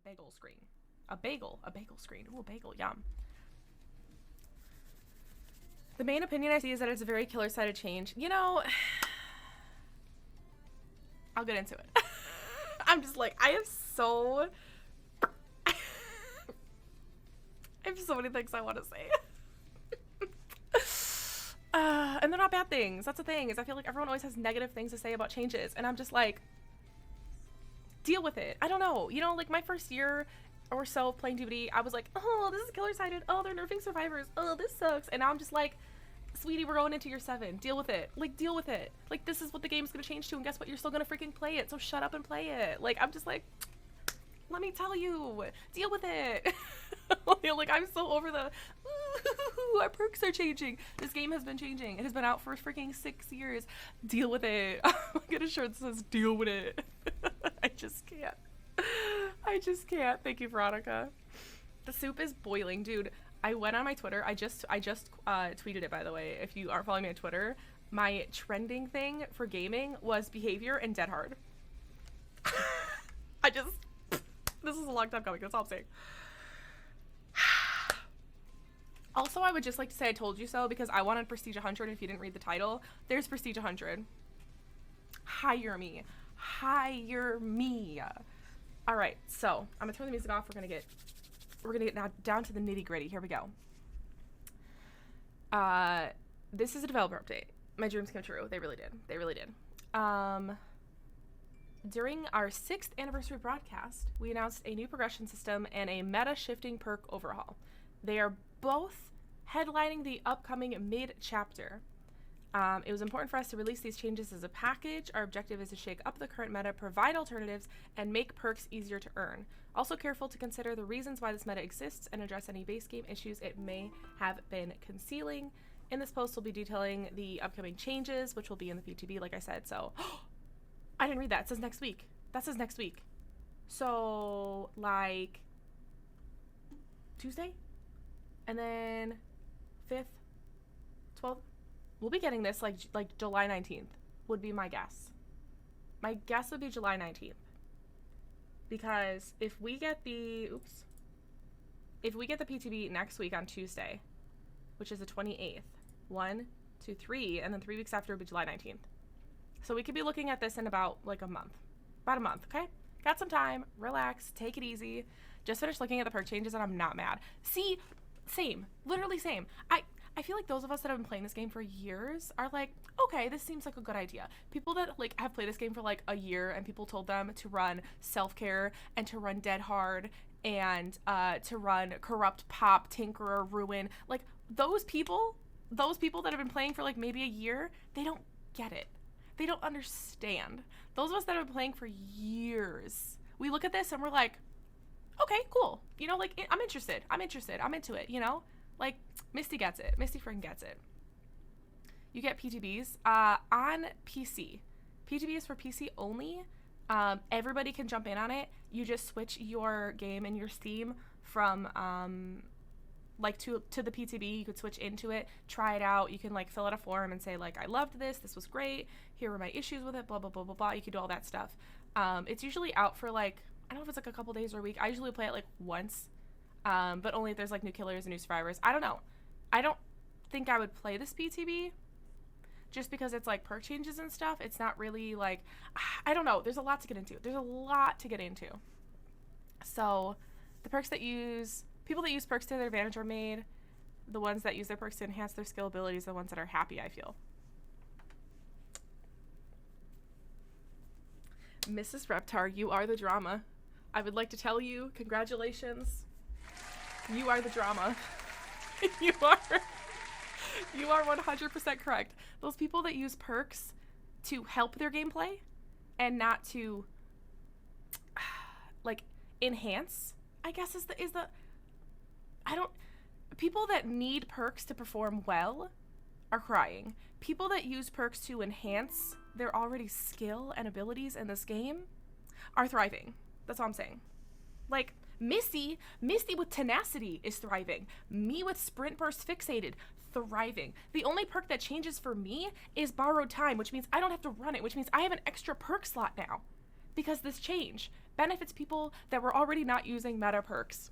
bagel screen. A bagel screen. Ooh, a bagel, yum. The main opinion I see is that it's a very killer-sided change. You know, I'll get into it. I'm just like, I have so many things I want to say. And they're not bad things. That's the thing, is I feel like everyone always has negative things to say about changes, and I'm just like, deal with it. I don't know. You know, like my first year or so of playing DVD, I was like, oh, this is killer-sided. Oh, they're nerfing survivors. Oh, this sucks. And now I'm just like, sweetie, we're going into year 7. Deal with it. Like, deal with it. Like, this is what the game's gonna change to, and guess what? You're still gonna freaking play it, so shut up and play it. Like, I'm just like, let me tell you, deal with it. Like, I'm so over the, our perks are changing. This game has been changing. It has been out for freaking 6 years. Deal with it. I'm gonna get a shirt that says, deal with it. I just can't. Thank you, Veronica. The soup is boiling, dude. I went on my Twitter. I just tweeted it, by the way. If you aren't following me on Twitter, my trending thing for gaming was behavior and dead hard. This is a long time coming. That's all I'm saying. Also, I would just like to say I told you so, because I wanted Prestige 100. If you didn't read the title, there's Prestige 100. Hire me. All right, so I'm gonna turn the music off. We're gonna get now down to the nitty gritty. Here we go. This is a developer update. My dreams came true. They really did. During our 6th anniversary broadcast, we announced a new progression system and a meta shifting perk overhaul. They are both headlining the upcoming mid-chapter. It was important for us to release these changes as a package. Our objective is to shake up the current meta, provide alternatives, and make perks easier to earn. Also careful to consider the reasons why this meta exists and address any base game issues it may have been concealing. In this post, we'll be detailing the upcoming changes, which will be in the PTB, like I said. So, I didn't read that. It says next week. That says next week. So, like, Tuesday? And then 5th, 12th? We'll be getting this like July 19th would be my guess. My guess would be July 19th. Because if we get the PTB next week on Tuesday, which is the 28th, 1, 2, 3, and then 3 weeks after would be July 19th. So we could be looking at this in about like a month. About a month, okay? Got some time, relax, take it easy. Just finished looking at the perk changes and I'm not mad. See, same, literally same. I feel like those of us that have been playing this game for years are like, okay, this seems like a good idea. People that like have played this game for like a year and people told them to run self-care and to run dead hard and to run corrupt, pop, tinkerer, ruin, like those people that have been playing for like maybe a year, they don't get it. They don't understand. Those of us that have been playing for years, we look at this and we're like, okay, cool. You know, like I'm interested. I'm into it, you know? Like, Misty gets it. Misty freaking gets it. You get PTBs on PC. PTB is for PC only. Everybody can jump in on it. You just switch your game and your Steam from like to the PTB. You could switch into it, try it out. You can like fill out a form and say like, I loved this. This was great. Here were my issues with it. Blah, blah, blah, blah, blah. You can do all that stuff. It's usually out for like, I don't know if it's like a couple days or a week. I usually play it like once. But only if there's like new killers and new survivors. I don't know. I don't think I would play this PTB just because it's like perk changes and stuff. It's not really like, I don't know. There's a lot to get into. So the perks that people that use perks to their advantage are made. The ones that use their perks to enhance their skill abilities are the ones that are happy, I feel. Mrs. Reptar, you are the drama. I would like to tell you, congratulations. You are the drama. You are 100% correct. Those people that use perks to help their gameplay and not to like enhance, I guess is the people that need perks to perform well are crying. People that use perks to enhance their already skill and abilities in this game are thriving. That's all I'm saying. Like Misty with tenacity is thriving. Me with sprint burst fixated, thriving. The only perk that changes for me is borrowed time, which means I don't have to run it, which means I have an extra perk slot now because this change. benefits people that were already not using meta perks.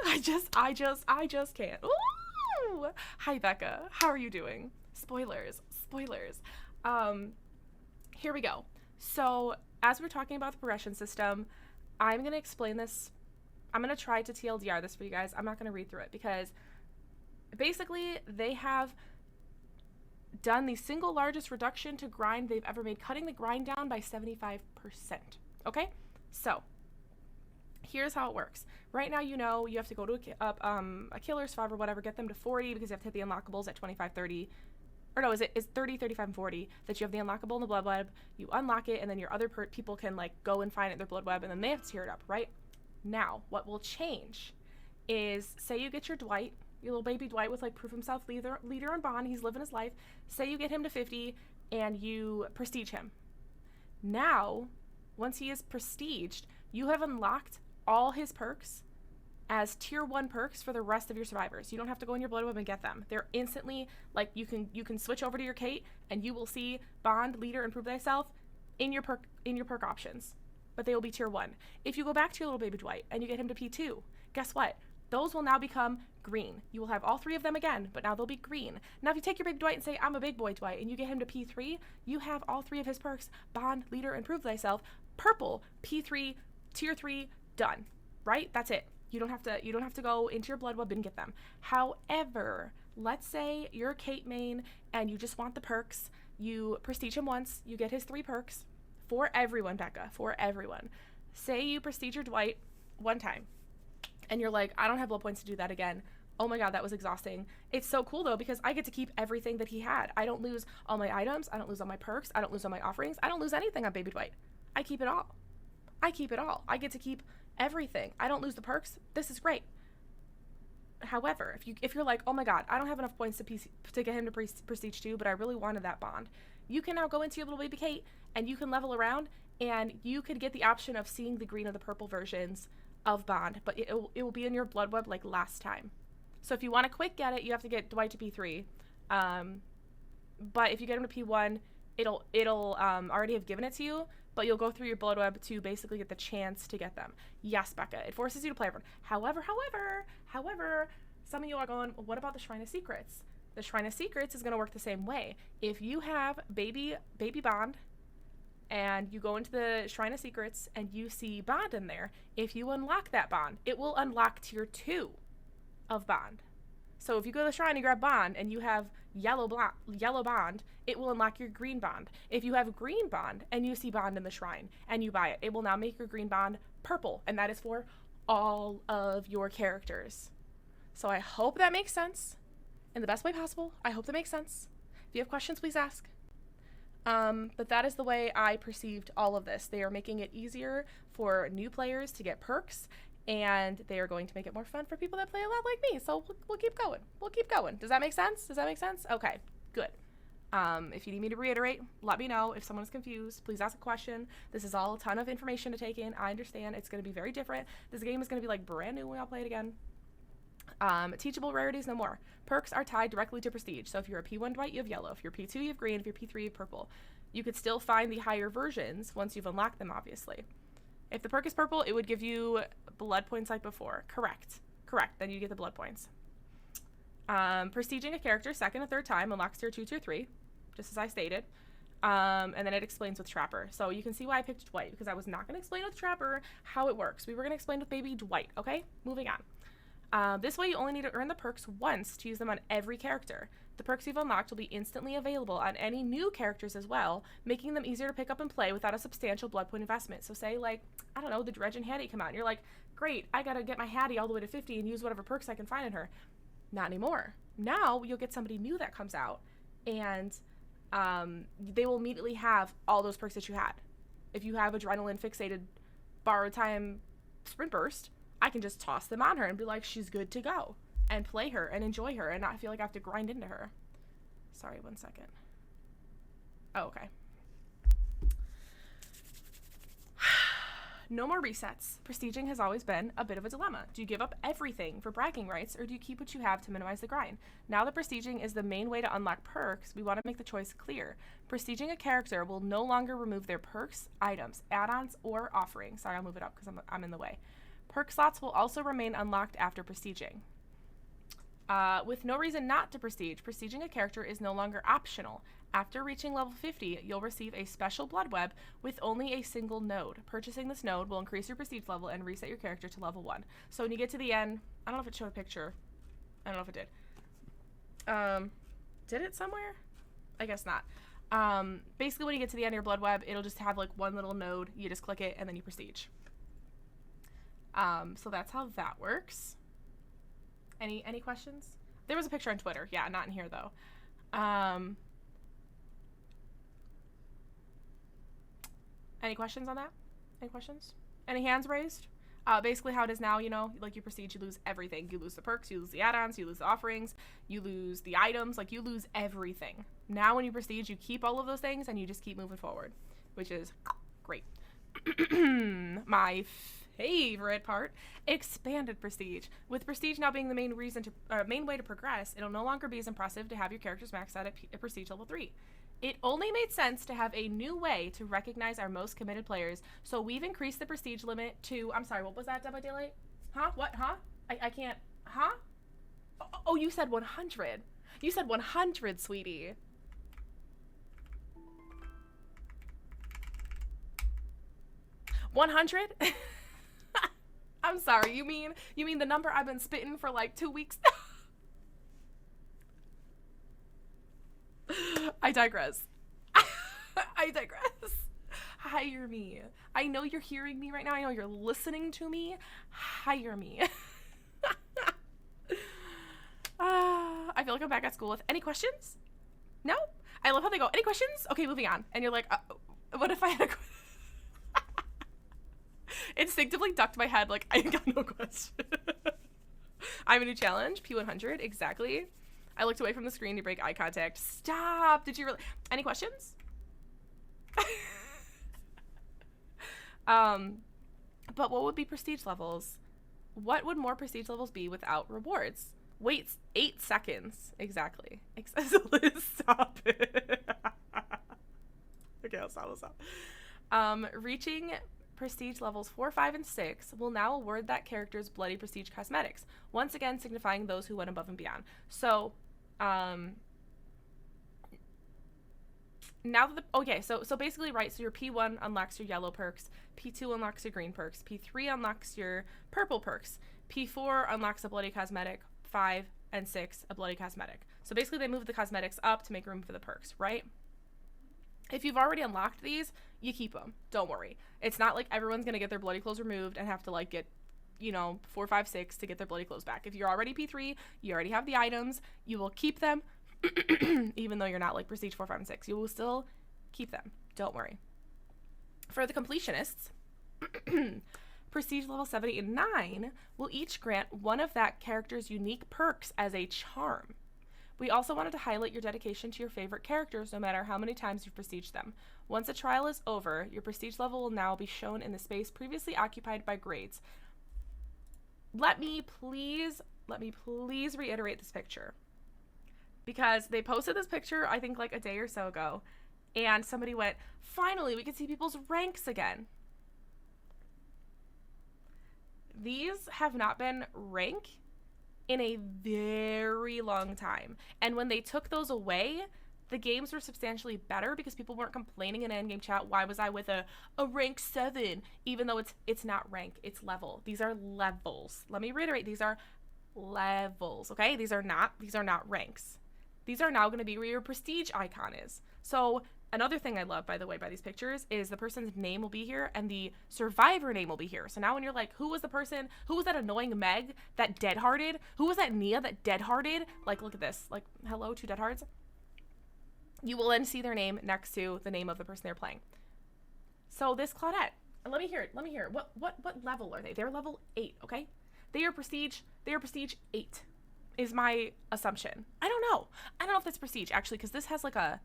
I just can't. Ooh. Hi, Becca. How are you doing? Spoilers. Here we go. So as we're talking about the progression system, I'm going to explain this. I'm going to try to TLDR this for you guys. I'm not going to read through it because basically they have done the single largest reduction to grind they've ever made, cutting the grind down by 75%. Okay? So here's how it works. Right now, you know, you have to go to a killer, survivor, whatever, get them to 40 because you have to hit the unlockables at 25, 30. Or no, it's 30, 35, and 40 that you have the unlockable in the blood web. You unlock it, and then your other people can, like, go and find it in their blood web, and then they have to tear it up, right? Now, what will change is, say you get your Dwight, your little baby Dwight with, like, proof himself, leader and bond. He's living his life. Say you get him to 50, and you prestige him. Now, once he is prestiged, you have unlocked all his perks as tier 1 perks for the rest of your survivors. You don't have to go in your blood web and get them. They're instantly, like, you can switch over to your Kate and you will see bond, leader, and prove thyself in your perk options. But they will be tier 1. If you go back to your little baby Dwight and you get him to P2, guess what? Those will now become green. You will have all 3 of them again, but now they'll be green. Now if you take your baby Dwight and say, I'm a big boy Dwight, and you get him to P3, you have all 3 of his perks, bond, leader, and prove thyself, purple, P3, tier 3, done. Right? That's it. You don't have to go into your blood web and get them. However, let's say you're a Kate main and you just want the perks. You prestige him once, you get his 3 perks for everyone, Becca, for everyone. Say you prestige your Dwight one time and you're like, I don't have blood points to do that again. Oh my God, that was exhausting. It's so cool though, because I get to keep everything that he had. I don't lose all my items. I don't lose all my perks. I don't lose all my offerings. I don't lose anything on baby Dwight. I keep it all. I get to keep everything. I don't lose the perks. This is great. However, if you're like, oh my God, I don't have enough points to get him to prestige 2, but I really wanted that bond, you can now go into your little baby Kate and you can level around and you could get the option of seeing the green or the purple versions of bond, but it will be in your blood web like last time. So if you want to quick get it, you have to get Dwight to P3. But if you get him to P1, it'll already have given it to you, but you'll go through your blood web to basically get the chance to get them. Yes, Becca, it forces you to play everyone. However, some of you are going, well, what about the Shrine of Secrets? The Shrine of Secrets is going to work the same way. If you have baby bond and you go into the Shrine of Secrets and you see bond in there, if you unlock that bond, it will unlock tier 2 of bond. So if you go to the shrine and grab bond and you have yellow bond, it will unlock your green bond. If you have green bond and you see bond in the shrine and you buy it, it will now make your green bond purple, and that is for all of your characters. So I hope that makes sense in the best way possible. I hope that makes sense. If you have questions, please ask. But that is the way I perceived all of this. They are making it easier for new players to get perks, and they are going to make it more fun for people that play a lot like me. So we'll keep going. Does that make sense? Okay, good. If you need me to reiterate, let me know. If someone is confused, please ask a question. This is all a ton of information to take in. I understand it's going to be very different. This game is going to be like brand new when I'll play it again. Teachable rarities, no more. Perks are tied directly to prestige. So if you're a P1 Dwight, you have yellow. If you're P2, you have green. If you're P3, you have purple. You could still find the higher versions once you've unlocked them, obviously. If the perk is purple, it would give you blood points like before. Correct. Then you get the blood points. Prestiging a character second and third time unlocks tier 2, tier 3, just as I stated. And then it explains with Trapper. So you can see why I picked Dwight, because I was not going to explain with Trapper how it works. We were going to explain with baby Dwight, okay? Moving on. This way you only need to earn the perks once to use them on every character. The perks you've unlocked will be instantly available on any new characters as well, making them easier to pick up and play without a substantial blood point investment. So say, like, I don't know, the Dredge and Hattie come out, and you're like, great, I gotta get my Hattie all the way to 50 and use whatever perks I can find in her. Not anymore. Now you'll get somebody new that comes out, and they will immediately have all those perks that you had. If you have adrenaline fixated borrowed time sprint burst, I can just toss them on her and be like, she's good to go, and play her and enjoy her and not feel like I have to grind into her. Sorry, 1 second. Oh, okay. No more resets. Prestiging has always been a bit of a dilemma. Do you give up everything for bragging rights, or do you keep what you have to minimize the grind? Now that prestiging is the main way to unlock perks, we want to make the choice clear. Prestiging a character will no longer remove their perks, items, add-ons, or offerings. Sorry, I'll move it up because I'm in the way. Perk slots will also remain unlocked after prestiging. With no reason not to prestige, prestiging a character is no longer optional. After reaching level 50, you'll receive a special blood web with only a single node. Purchasing this node will increase your prestige level and reset your character to level 1. So when you get to the end, I don't know if it showed a picture. I don't know if it did. Did it somewhere? I guess not. Basically when you get to the end of your blood web, it'll just have like one little node. You just click it and then you prestige. So that's how that works. Any questions? There was a picture on Twitter. Yeah, not in here though. Any questions on that? Any questions? Any hands raised? Basically how it is now, you know, like you prestige, you lose everything. You lose the perks, you lose the add-ons, you lose the offerings, you lose the items, like you lose everything. Now when you prestige, you keep all of those things and you just keep moving forward, which is great. My favorite part, expanded prestige. With prestige now being the main way to progress, it'll no longer be as impressive to have your characters maxed out at prestige level 3. It only made sense to have a new way to recognize our most committed players, so we've increased the prestige limit to, I'm sorry, what was that, Dead by Daylight? Huh? What? Huh? I can't, huh? Oh, you said 100. You said 100, sweetie. $100? I'm sorry, you mean the number I've been spitting for like 2 weeks? I digress. I digress. Hire me. I know you're hearing me right now. I know you're listening to me. Hire me. I feel like I'm back at school with any questions? No? I love how they go, any questions? Okay, moving on. And you're like, what if I had a question? Instinctively ducked my head like, I got no question. I'm a new challenge, P100, exactly. I looked away from the screen to break eye contact. Stop! Did you really? Any questions? But what would be prestige levels? What would more prestige levels be without rewards? Wait 8 seconds. Exactly. Stop it. Okay, I'll stop. Reaching prestige levels 4, 5, and 6 will now award that character's bloody prestige cosmetics, once again signifying those who went above and beyond. So, now that so basically, right, so your P1 unlocks your yellow perks, P2 unlocks your green perks, P3 unlocks your purple perks, P4 unlocks a bloody cosmetic, 5 and 6 a bloody cosmetic. So basically they move the cosmetics up to make room for the perks, right? If you've already unlocked these, you keep them. Don't worry. It's not like everyone's going to get their bloody clothes removed and have to like get, 4, 5, 6 to get their bloody clothes back. If you're already P3, you already have the items, you will keep them, even though you're not like prestige 4, 5, and 6. You will still keep them. Don't worry. For the completionists, prestige level 7, 8, and 9 will each grant one of that character's unique perks as a charm. We also wanted to highlight your dedication to your favorite characters no matter how many times you've prestiged them. Once a trial is over, your prestige level will now be shown in the space previously occupied by grades. Let me please reiterate this picture. Because they posted this picture, I think like a day or so ago, and somebody went, finally, we can see people's ranks again. These have not been rank in a very long time. And when they took those away, the games were substantially better because people weren't complaining in endgame chat, why was I with a rank 7? Even though it's not rank, it's level. These are levels. Let me reiterate, these are levels, okay? These are not ranks. These are now going to be where your prestige icon is. So another thing I love, by the way, by these pictures is the person's name will be here and the survivor name will be here. So now when you're like, who was that annoying Meg that dead-hearted? Who was that Nia that dead-hearted? Like, look at this. Like, hello, 2 dead hearts. You will then see their name next to the name of the person they're playing. So this Claudette, and let me hear it. What level are they? They're level 8, okay? They are prestige 8 is my assumption. I don't know if that's prestige, actually, because this has like a,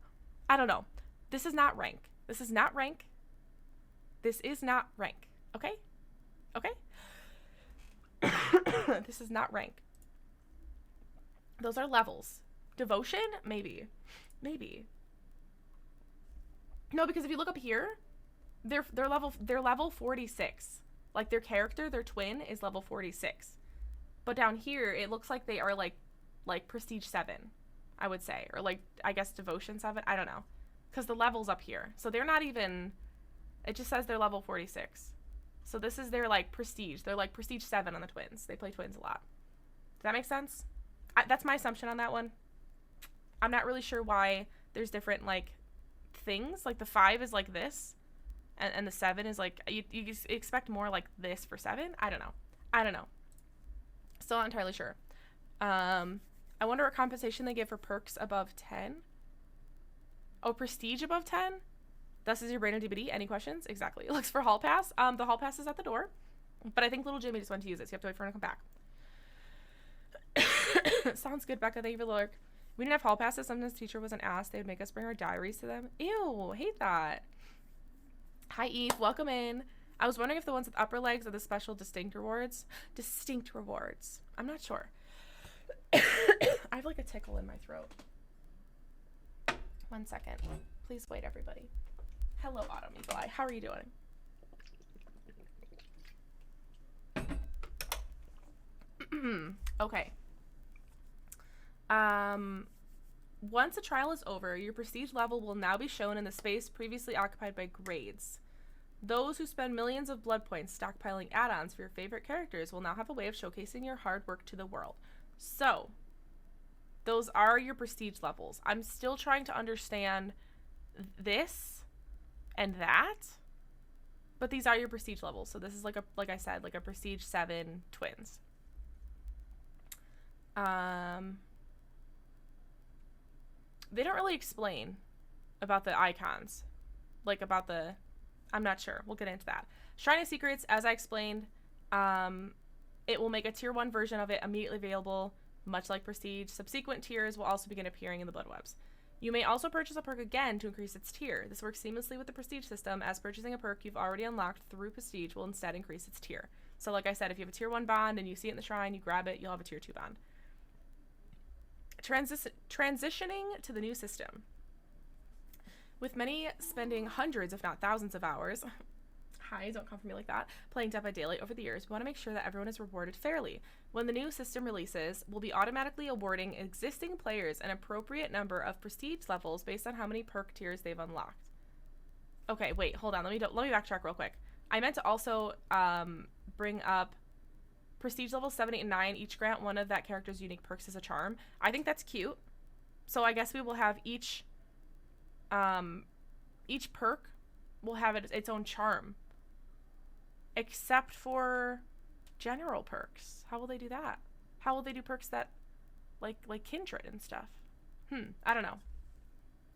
I don't know. This is not rank. This is not rank. Okay? Okay? This is not rank. Those are levels. Devotion? Maybe. Maybe. No, because if you look up here, they're level 46. Like their character, their twin is level 46. But down here, it looks like they are like prestige 7, I would say, or like I guess devotion 7. I don't know, because the level's up here, so they're not even. It just says they're level 46. So this is their like prestige. They're like prestige 7 on the twins. They play twins a lot. Does that make sense? That's my assumption on that one. I'm not really sure why there's different like things. Like the 5 is like this, and the 7 is like you expect more like this for 7. I don't know. Still not entirely sure. I wonder what compensation they give for perks above 10. Oh, prestige above 10. Thus is your brain on DVD. Any questions? Exactly. It looks for hall pass. The hall pass is at the door, but I think little Jimmy just went to use it, so you have to wait for him to come back. Sounds good, Becca. Thank you for the lurk. We didn't have hall passes. Sometimes the teacher wasn't asked. They would make us bring our diaries to them. Ew, hate that. Hi, Eve. Welcome in. I was wondering if the ones with upper legs are the special distinct rewards. Distinct rewards. I'm not sure. I have like a tickle in my throat. 1 second. Please wait, everybody. Hello, Autumn Eagle Eye. How are you doing? Okay. Once a trial is over, your prestige level will now be shown in the space previously occupied by grades. Those who spend millions of blood points stockpiling add-ons for your favorite characters will now have a way of showcasing your hard work to the world. So, those are your prestige levels. I'm still trying to understand this and that, but these are your prestige levels. So this is like I said, like a prestige 7 twins. They don't really explain about the icons, like about the, I'm not sure. We'll get into that. Shrine of Secrets, as I explained, it will make a tier 1 version of it immediately available, much like Prestige. Subsequent tiers will also begin appearing in the blood webs. You may also purchase a perk again to increase its tier. This works seamlessly with the Prestige system, as purchasing a perk you've already unlocked through Prestige will instead increase its tier. So like I said, if you have a tier 1 bond and you see it in the shrine, you grab it, you'll have a tier 2 bond. Transitioning to the new system. With many spending hundreds, if not thousands of hours, hi, don't come for me like that, playing Dead by Daylight over the years, we want to make sure that everyone is rewarded fairly. When the new system releases, we'll be automatically awarding existing players an appropriate number of prestige levels based on how many perk tiers they've unlocked. Okay, wait, hold on. Let me backtrack real quick. I meant to also bring up prestige levels 7, 8, and 9 each grant one of that character's unique perks as a charm. I think that's cute. So I guess we will have each perk will have its own charm, except for general perks. How will they do that? How will they do perks that like kindred and stuff? I don't know.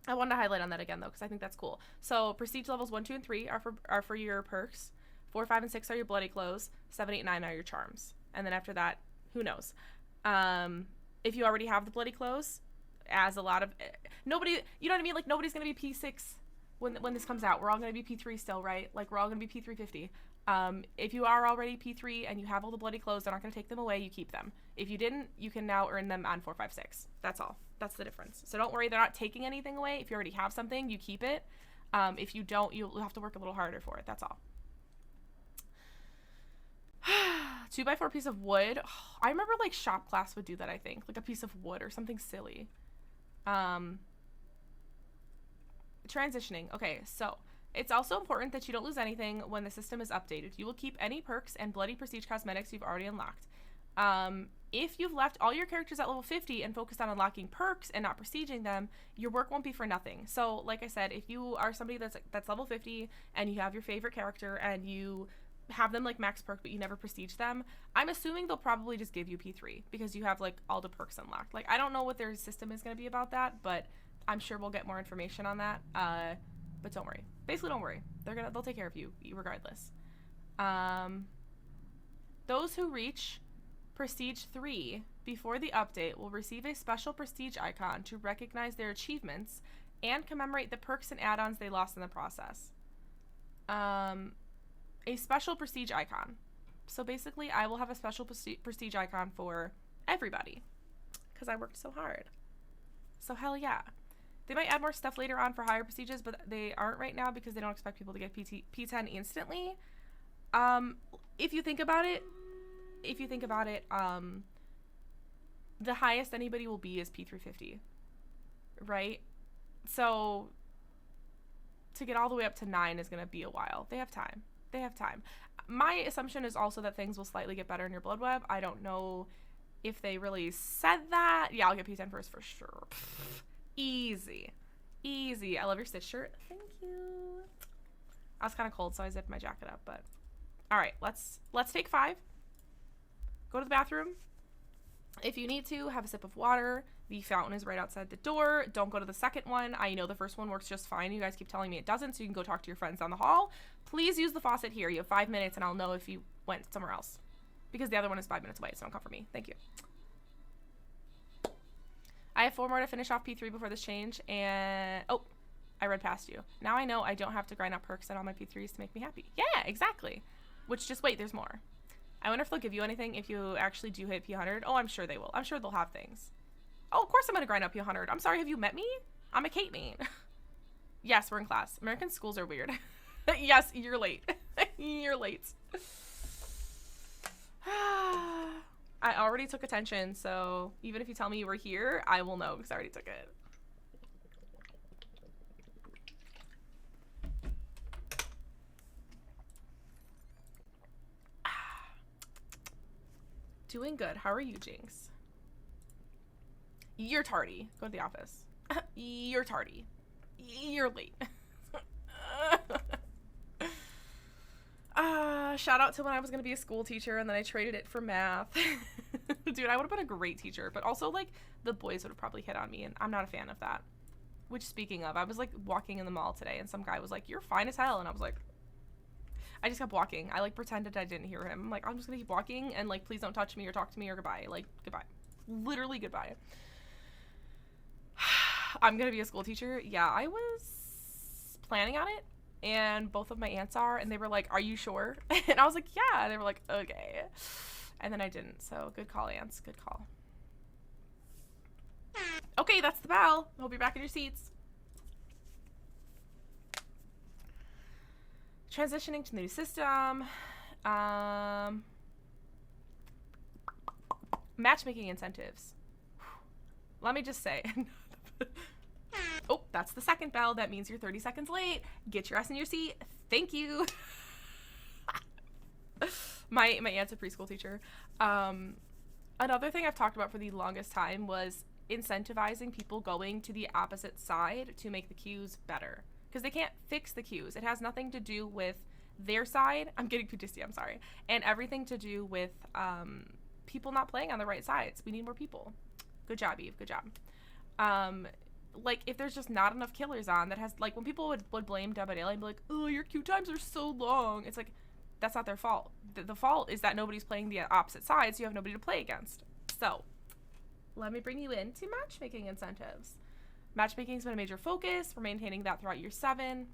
I wanted to highlight on that again though, because I think that's cool. So prestige levels 1, 2, and 3 are for your perks. 4, 5, and 6 are your bloody clothes. 7, 8, and 9 are your charms. And then after that, who knows? If you already have the bloody clothes, as a lot of nobody, you know what I mean? Like nobody's gonna be P6 when this comes out. We're all gonna be P3 still, right? Like we're all gonna be P350. If you are already P3 and you have all the bloody clothes, they're not gonna take them away. You keep them. If you didn't, you can now earn them on 4, 5, 6. That's all. That's the difference. So don't worry, they're not taking anything away. If you already have something, you keep it. If you don't, you'll have to work a little harder for it. That's all. 2x4 piece of wood. I remember like shop class would do that, I think. Like a piece of wood or something silly. Transitioning. Okay, so it's also important that you don't lose anything when the system is updated. You will keep any perks and bloody prestige cosmetics you've already unlocked. If you've left all your characters at level 50 and focused on unlocking perks and not prestiging them, your work won't be for nothing. So like I said, if you are somebody that's level 50 and you have your favorite character and you have them like max perk but you never prestige them, I'm assuming they'll probably just give you P3 because you have like all the perks unlocked. Like I don't know what their system is going to be about that, but I'm sure we'll get more information on that. But don't worry. Basically don't worry. They'll take care of you regardless. Those who reach Prestige 3 before the update will receive a special prestige icon to recognize their achievements and commemorate the perks and add-ons they lost in the process. a special prestige icon. So basically, I will have a special prestige icon for everybody because I worked so hard. So hell yeah. They might add more stuff later on for higher prestiges, but they aren't right now because they don't expect people to get P10 instantly. If you think about it, the highest anybody will be is P350, right? So to get all the way up to 9 is going to be a while. They have time. They have time. My assumption is also that things will slightly get better in your blood web. I don't know if they really said that. Yeah, I'll get P10 first for sure. Easy. Easy. I love your stitch shirt. Thank you. I was kind of cold, so I zipped my jacket up, but all right, let's take 5. Go to the bathroom. If you need to, have a sip of water. The fountain is right outside the door. Don't go to the second one. I know the first one works just fine. You guys keep telling me it doesn't, so you can go talk to your friends down the hall. Please use the faucet here. You have 5 minutes, and I'll know if you went somewhere else. Because the other one is 5 minutes away, so don't come for me. Thank you. I have 4 more to finish off P3 before this change, and... oh, I read past you. Now I know I don't have to grind up perks on all my P3s to make me happy. Yeah, exactly. Which, just wait, there's more. I wonder if they'll give you anything if you actually do hit P100. Oh, I'm sure they will. I'm sure they'll have things. Oh, of course I'm going to grind up P100. I'm sorry, have you met me? I'm a Kate main. Yes, we're in class. American schools are weird. Yes, you're late. You're late. I already took attention, so even if you tell me you were here, I will know because I already took it. Doing good. How are you, Jinx? You're tardy. Go to the office. You're tardy. You're late. Shout out to when I was going to be a school teacher and then I traded it for math. Dude, I would have been a great teacher, but also, like, the boys would have probably hit on me, and I'm not a fan of that. Which, speaking of, I was, like, walking in the mall today, and some guy was like, you're fine as hell, and I was like... I just kept walking. I, like, pretended I didn't hear him. I'm like, I'm just gonna keep walking, and, like, please don't touch me or talk to me or goodbye. Like, goodbye. Literally goodbye. I'm gonna be a school teacher. Yeah, I was planning on it, and both of my aunts are, and they were like, are you sure? And I was like, yeah. And they were like, okay. And then I didn't, so good call, aunts. Good call. Okay, that's the bell. Hope you're back in your seats. Transitioning to the new system. Matchmaking incentives. Let me just say. Oh, that's the second bell. That means you're 30 seconds late. Get your ass in your seat. Thank you. My aunt's a preschool teacher. Another thing I've talked about for the longest time was incentivizing people going to the opposite side to make the queues better. Because they can't fix the queues. It has nothing to do with their side. I'm getting PTSD, I'm sorry. And everything to do with people not playing on the right sides. We need more people. Good job, Eve. Good job. Like, if there's just not enough killers on that has, like, when people would blame Dub and Alien and be like, oh, your queue times are so long. It's like, that's not their fault. The fault is that nobody's playing the opposite side, so you have nobody to play against. So, let me bring you into matchmaking incentives. Matchmaking's been a major focus. We're maintaining that throughout year 7.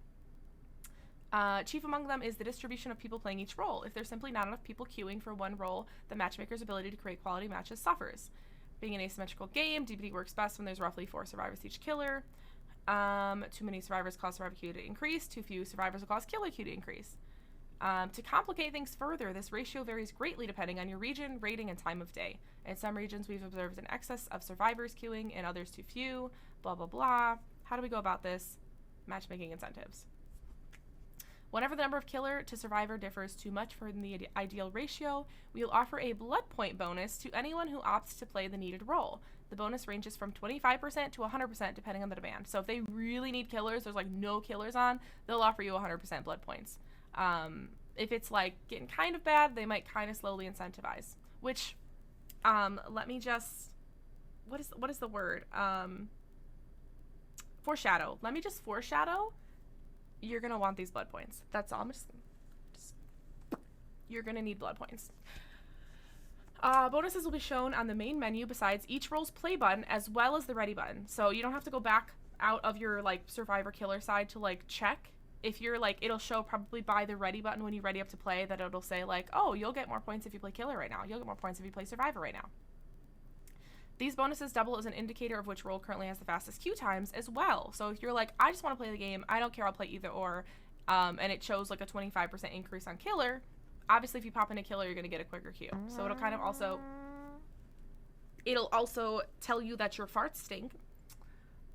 Chief among them is the distribution of people playing each role. If there's simply not enough people queuing for one role, the matchmaker's ability to create quality matches suffers. Being an asymmetrical game, DPD works best when there's roughly 4 survivors to each killer. Too many survivors cause survivor queue to increase. Too few survivors will cause killer queue to increase. To complicate things further, this ratio varies greatly depending on your region, rating, and time of day. In some regions, we've observed an excess of survivors queuing, in others too few, blah, blah, blah. How do we go about this? Matchmaking incentives. Whenever the number of killer to survivor differs too much from the ideal ratio, we will offer a blood point bonus to anyone who opts to play the needed role. The bonus ranges from 25% to 100% depending on the demand. So if they really need killers, there's like no killers on, they'll offer you 100% blood points. If it's like getting kind of bad, they might kind of slowly incentivize. Which, let me just, what is the word? Foreshadow. Let me just foreshadow. You're gonna want these blood points. That's all. I'm just you're gonna need blood points. Bonuses will be shown on the main menu besides each role's play button as well as the ready button. So you don't have to go back out of your like survivor killer side to like check if you're like, it'll show probably by the ready button when you ready up to play that it'll say like, oh, you'll get more points if you play killer right now. You'll get more points if you play survivor right now. These bonuses double as an indicator of which role currently has the fastest queue times as well. So if you're like, I just want to play the game, I don't care, I'll play either or, and it shows like a 25% increase on killer, obviously if you pop into killer, you're going to get a quicker queue. So it'll kind of also, it'll also tell you that your farts stink.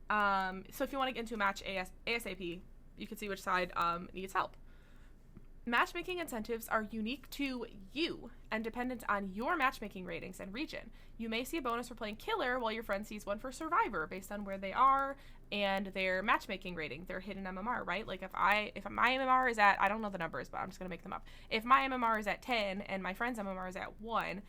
So if you want to get into a match ASAP, you can see which side needs help. Matchmaking incentives are unique to you and dependent on your matchmaking ratings and region. You may see a bonus for playing killer while your friend sees one for survivor based on where they are and their matchmaking rating, their hidden MMR, right? Like if my MMR is at, I don't know the numbers, but I'm just gonna make them up. If my MMR is at 10 and my friend's MMR is at 1,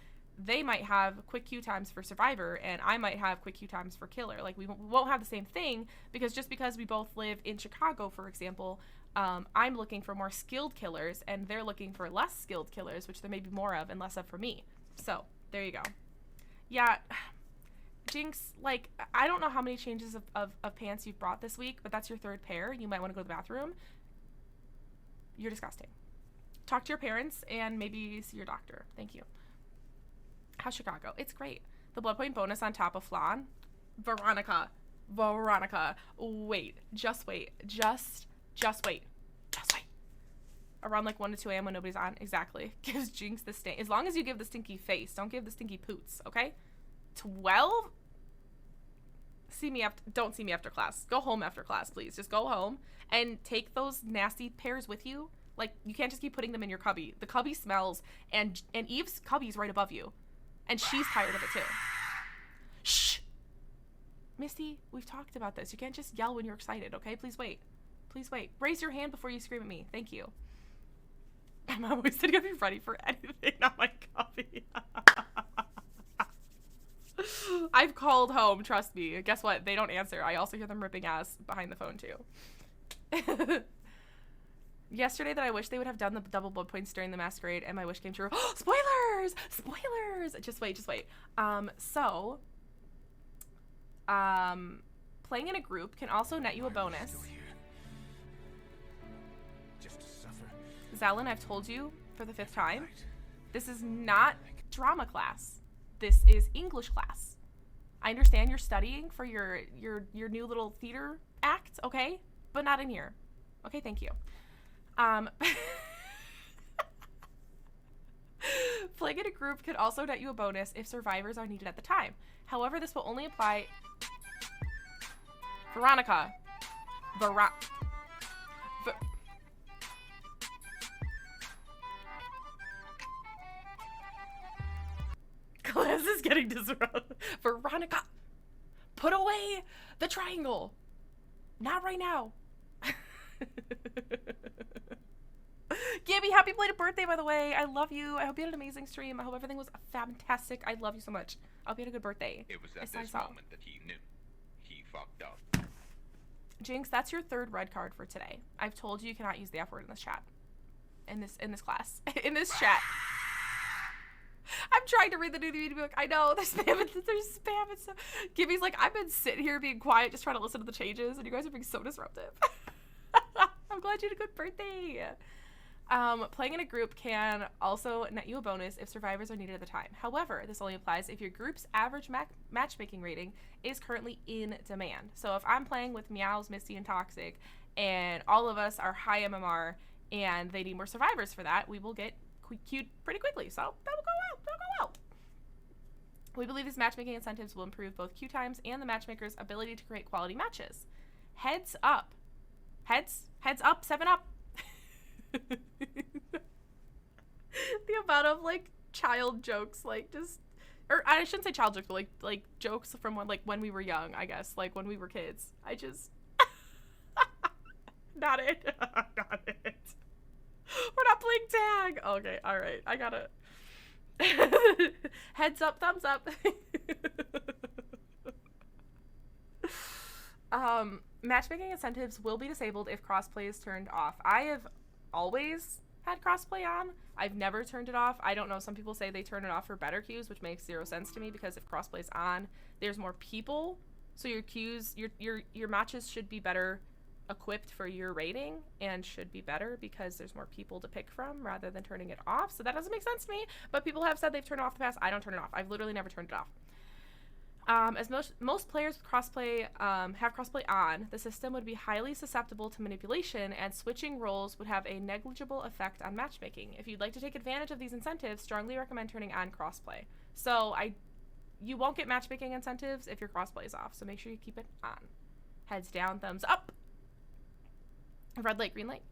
they might have quick queue times for survivor and I might have quick queue times for killer. Like we won't have the same thing because just because we both live in Chicago, for example, I'm looking for more skilled killers and they're looking for less skilled killers, which there may be more of and less of for me. So there you go. Yeah, Jinx, like, I don't know how many changes of pants you've brought this week, but that's your third pair. You might want to go to the bathroom. You're disgusting. Talk to your parents and maybe see your doctor. Thank you. How's Chicago? It's great. The blood point bonus on top of flan. Veronica, wait, just wait. Around like 1 to 2 a.m. when nobody's on. Exactly. Gives Jinx the stink. As long as you give the stinky face, don't give the stinky poots, okay? 12? Don't see me after class. Go home after class, please. Just go home and take those nasty pairs with you. Like, you can't just keep putting them in your cubby. The cubby smells, and Eve's cubby's right above you. And she's tired of it too. Shh! Misty, we've talked about this. You can't just yell when you're excited, okay? Please wait. Please wait. Raise your hand before you scream at me. Thank you. I'm always going to be ready for anything on my cubby. I've called home, trust me. Guess what? They don't answer. I also hear them ripping ass behind the phone too. Yesterday that I wish they would have done the double blood points during the masquerade and my wish came true. Spoilers! Spoilers! Just wait. Playing in a group can also net you a bonus. Zalin, I've told you for the 5th time, this is not drama class. This is English class. I understand you're studying for your new little theater act, okay? But not in here. Okay, thank you. Playing in a group could also net you a bonus if survivors are needed at the time. However, this will only apply... Veronica. Class is getting disrupted. Veronica, put away the triangle. Not right now. Gabby, happy belated birthday, by the way. I love you. I hope you had an amazing stream. I hope everything was fantastic. I love you so much. I hope you had a good birthday. It was at this moment that he knew. He fucked up. Jinx, that's your 3rd red card for today. I've told you cannot use the F word in this chat. In this class. In this chat. I'm trying to read the new media book. I know, there's spam and stuff. Gibby's like, I've been sitting here being quiet, just trying to listen to the changes, and you guys are being so disruptive. I'm glad you had a good birthday. Playing in a group can also net you a bonus if survivors are needed at the time. However, this only applies if your group's average matchmaking rating is currently in demand. So if I'm playing with Meows, Misty, and Toxic, and all of us are high MMR, and they need more survivors for that, we will get queued pretty quickly. So that'll go out. We believe these matchmaking incentives will improve both queue times and the matchmaker's ability to create quality matches. Heads up. Heads up, 7 up. The amount of like child jokes, like just, or I shouldn't say child jokes, but like jokes from when we were young, I guess, like when we were kids. I just not it. Not it. We're not playing tag. Okay, all right. I gotta. Heads up, thumbs up. Matchmaking incentives will be disabled if crossplay is turned off. I have always had crossplay on. I've never turned it off. I don't know. Some people say they turn it off for better queues, which makes 0 sense to me because if crossplay is on, there's more people, so your queues, your matches should be better equipped for your rating and should be better because there's more people to pick from rather than turning it off. So that doesn't make sense to me, but people have said they've turned it off in the past. I don't turn it off. I've literally never turned it off. As most players with crossplay have crossplay on, the system would be highly susceptible to manipulation, and switching roles would have a negligible effect on matchmaking. If you'd like to take advantage of these incentives, strongly recommend turning on crossplay. So you won't get matchmaking incentives if your crossplay is off, so make sure you keep it on. Heads down, thumbs up. Red light, green light.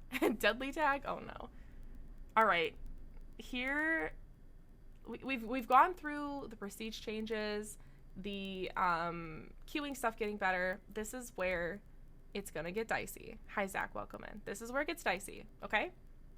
Deadly tag. Oh no. All right. Here, we've gone through the prestige changes, the queuing stuff getting better. This is where it's gonna get dicey. Hi Zach, welcome in. This is where it gets dicey. Okay,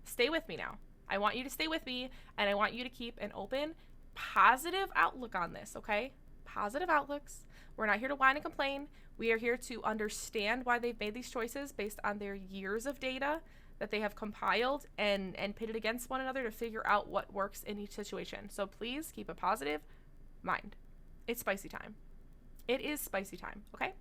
stay with me now. I want you to stay with me, and I want you to keep an open, positive outlook on this. Okay, positive outlooks. We're not here to whine and complain. We are here to understand why they've made these choices based on their years of data that they have compiled and pitted against one another to figure out what works in each situation. So please keep a positive mind. It's spicy time. It is spicy time, okay?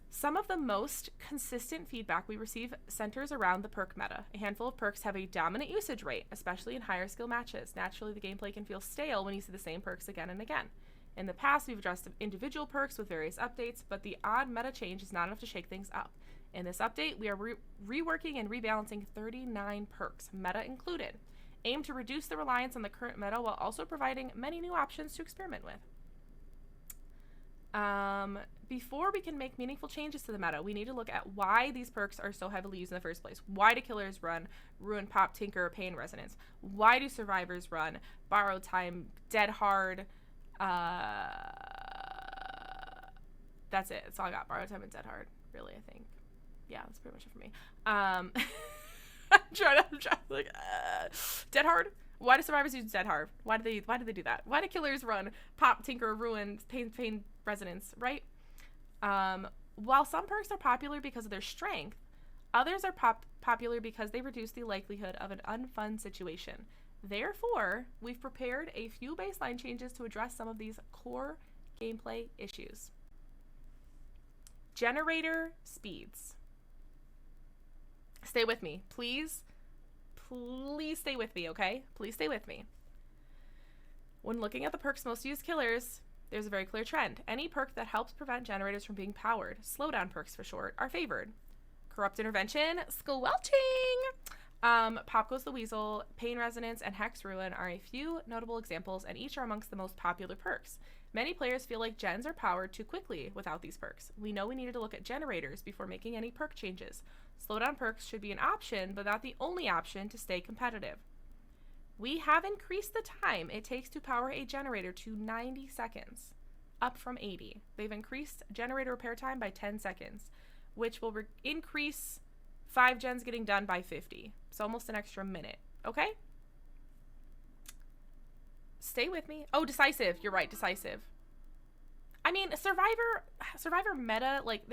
Some of the most consistent feedback we receive centers around the perk meta. A handful of perks have a dominant usage rate, especially in higher skill matches. Naturally, the gameplay can feel stale when you see the same perks again and again. In the past, we've addressed individual perks with various updates, but the odd meta change is not enough to shake things up. In this update, we are reworking and rebalancing 39 perks, meta included, aimed to reduce the reliance on the current meta while also providing many new options to experiment with. Before we can make meaningful changes to the meta, we need to look at why these perks are so heavily used in the first place. Why do killers run Ruin, Pop, Tinker, Pain, Resonance? Why do survivors run Borrow Time, Dead Hard? That's it. That's all I got. Borrow Time and Dead Hard. Really, I think. Yeah, that's pretty much it for me. I'm trying to like Dead Hard. Why do survivors use Dead Hard? Why do they do that? Why do killers run Pop, Tinker, Ruin, Pain, Resonance? Right. While some perks are popular because of their strength, others are popular because they reduce the likelihood of an unfun situation. Therefore, we've prepared a few baseline changes to address some of these core gameplay issues. Generator speeds. Stay with me, please. Please stay with me, okay? Please stay with me. When looking at the perks most used killers, there's a very clear trend. Any perk that helps prevent generators from being powered, slowdown perks for short, are favored. Corrupt Intervention, Squelching! Pop Goes the Weasel, Pain Resonance, and Hex Ruin are a few notable examples, and each are amongst the most popular perks. Many players feel like gens are powered too quickly without these perks. We know we needed to look at generators before making any perk changes. Slowdown perks should be an option, but not the only option to stay competitive. We have increased the time it takes to power a generator to 90 seconds, up from 80. They've increased generator repair time by 10 seconds, which will increase 5 gens getting done by 50. So almost an extra minute, okay? Stay with me. Oh, decisive. You're right, decisive. I mean, Survivor meta, like,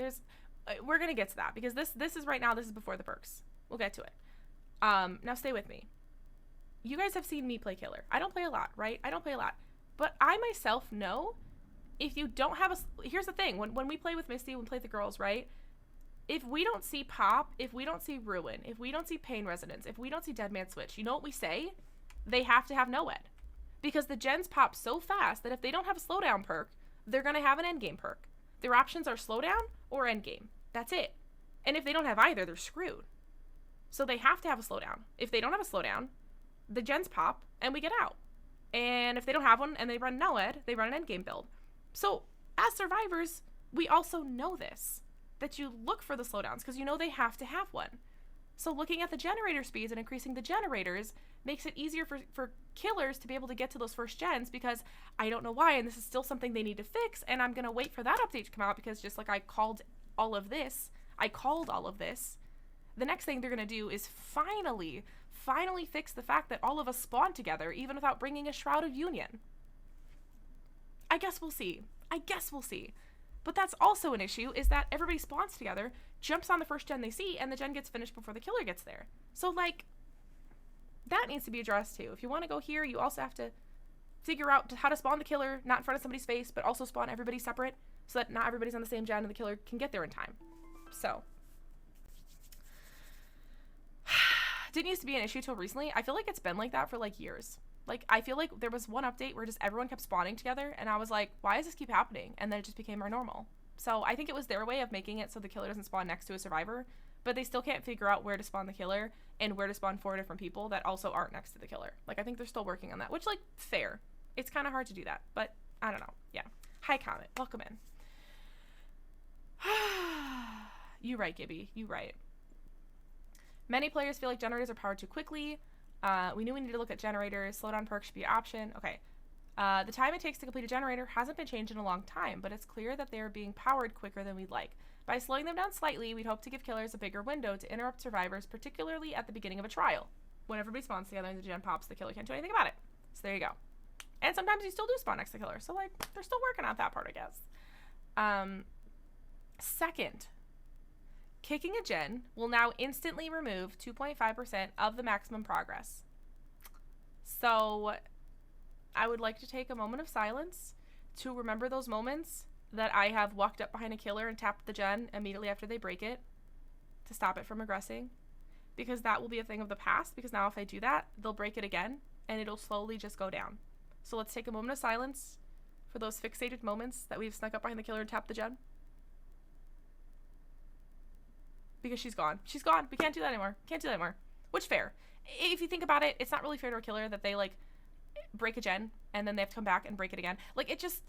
we're going to get to that, because this is right now, this is before the perks. We'll get to it. Now stay with me. You guys have seen me play killer. I don't play a lot, right? I don't play a lot. But I myself know if you don't have here's the thing. When we play with Misty, when we play with the girls, right? If we don't see Pop, if we don't see Ruin, if we don't see Pain Resonance, if we don't see Dead Man Switch, you know what we say? They have to have no-ed. Because the gens pop so fast that if they don't have a slowdown perk, they're going to have an endgame perk. Their options are slowdown or endgame. That's it. And if they don't have either, they're screwed. So they have to have a slowdown. If they don't have a slowdown, the gens pop and we get out. And if they don't have one and they run no-ed, they run an endgame build. So as survivors, we also know this, that you look for the slowdowns because you know they have to have one. So looking at the generator speeds and increasing the generators makes it easier for killers to be able to get to those first gens, because I don't know why, and this is still something they need to fix, and I'm going to wait for that update to come out, because just like I called all of this, the next thing they're going to do is finally fix the fact that all of us spawn together, even without bringing a Shroud of Union. I guess we'll see. But that's also an issue, is that everybody spawns together, jumps on the first gen they see, and the gen gets finished before the killer gets there. So, like, that needs to be addressed too. If you want to go here, you also have to figure out how to spawn the killer, not in front of somebody's face, but also spawn everybody separate, so that not everybody's on the same gen and the killer can get there in time. So, didn't used to be an issue till recently. I feel like it's been like that for like years. Like, I feel like there was one update where just everyone kept spawning together, and I was like, why does this keep happening? And then it just became our normal. So I think it was their way of making it so the killer doesn't spawn next to a survivor, but they still can't figure out where to spawn the killer and where to spawn 4 different people that also aren't next to the killer. Like, I think they're still working on that, which, like, fair. It's kind of hard to do that, but I don't know. Yeah. Hi, Comet. Welcome in. You right, Gibby. You right. Many players feel like generators are powered too quickly. We knew we needed to look at generators. Slowdown perks should be an option. Okay. The time it takes to complete a generator hasn't been changed in a long time, but it's clear that they are being powered quicker than we'd like. By slowing them down slightly, we'd hope to give killers a bigger window to interrupt survivors, particularly at the beginning of a trial. When everybody spawns together and the gen pops, the killer can't do anything about it. So there you go. And sometimes you still do spawn next to the killer, so, like, they're still working on that part, I guess. Second, kicking a gen will now instantly remove 2.5% of the maximum progress. So I would like to take a moment of silence to remember those moments that I have walked up behind a killer and tapped the gen immediately after they break it to stop it from regressing, because that will be a thing of the past, because now if I do that, they'll break it again and it'll slowly just go down. So let's take a moment of silence for those fixated moments that we've snuck up behind the killer and tapped the gen. Because she's gone. She's gone. We can't do that anymore. Can't do that anymore. Which, fair. If you think about it, it's not really fair to a killer that they, like, break a gen and then they have to come back and break it again. Like, it just...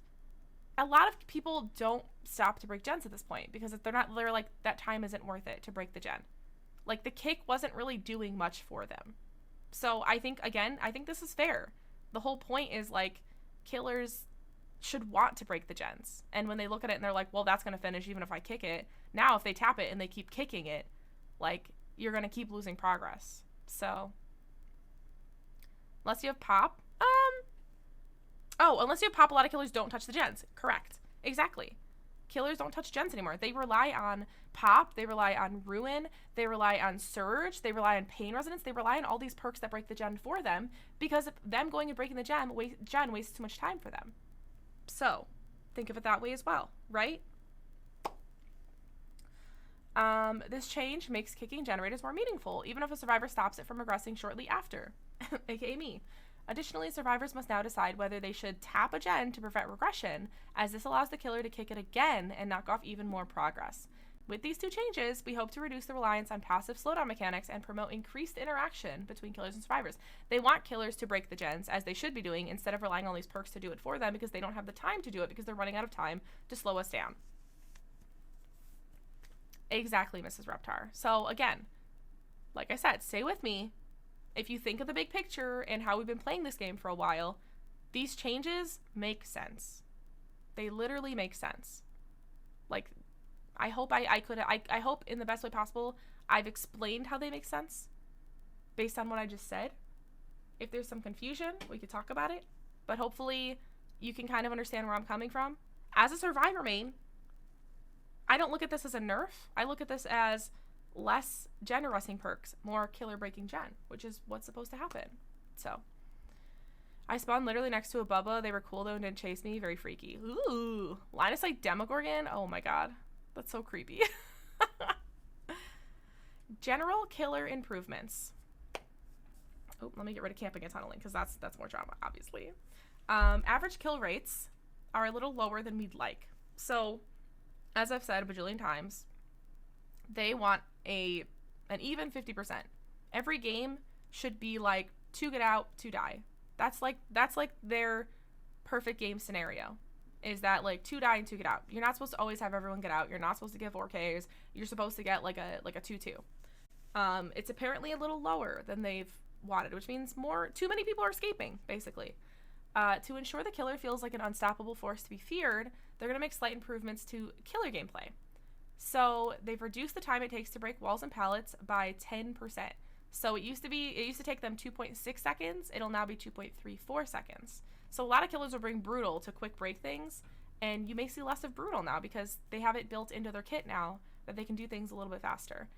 A lot of people don't stop to break gens at this point because they're like, that time isn't worth it to break the gen. Like, the kick wasn't really doing much for them. So I think this is fair. The whole point is, like, killers should want to break the gens. And when they look at it and they're like, well, that's going to finish even if I kick it. Now, if they tap it and they keep kicking it, like, you're going to keep losing progress. So, unless you have pop. Unless you have pop, a lot of killers don't touch the gens. Correct. Exactly. Killers don't touch gens anymore. They rely on pop. They rely on ruin. They rely on surge. They rely on pain resonance. They rely on all these perks that break the gen for them, because of them going and breaking the gen wastes too much time for them. So, think of it that way as well, right? This change makes kicking generators more meaningful, even if a survivor stops it from regressing shortly after, aka me. Additionally, survivors must now decide whether they should tap a gen to prevent regression, as this allows the killer to kick it again and knock off even more progress. With these two changes, we hope to reduce the reliance on passive slowdown mechanics and promote increased interaction between killers and survivors. They want killers to break the gens, as they should be doing, instead of relying on these perks to do it for them, because they don't have the time to do it because they're running out of time to slow us down. Exactly, Mrs. Reptar. So again, like I said, stay with me. If you think of the big picture and how we've been playing this game for a while, these changes make sense. They literally make sense. Like, I hope I hope in the best way possible I've explained how they make sense based on what I just said. If there's some confusion, we could talk about it, but hopefully you can kind of understand where I'm coming from. As a survivor main, I don't look at this as a nerf. I look at this as less gen arresting perks, more killer breaking gen, which is what's supposed to happen. So I spawned literally next to a Bubba. They were cool though and didn't chase me. Very freaky. Ooh, line of sight Demogorgon. Oh my god, that's so creepy. General killer improvements. Oh, let me get rid of camping and tunneling because that's more drama, obviously. Average kill rates are a little lower than we'd like. So, as I've said a bajillion times, they want an even 50%. Every game should be like 2 get out, 2 die. That's like their perfect game scenario. Is that like 2 die and 2 get out. You're not supposed to always have everyone get out. You're not supposed to get 4Ks. You're supposed to get like a 2-2. It's apparently a little lower than they've wanted, which means too many people are escaping, basically. To ensure the killer feels like an unstoppable force to be feared, they're going to make slight improvements to killer gameplay. So they've reduced the time it takes to break walls and pallets by 10%. So it used to take them 2.6 seconds. It'll now be 2.34 seconds. So a lot of killers will bring Brutal to quick break things, and you may see less of Brutal now because they have it built into their kit now that they can do things a little bit faster.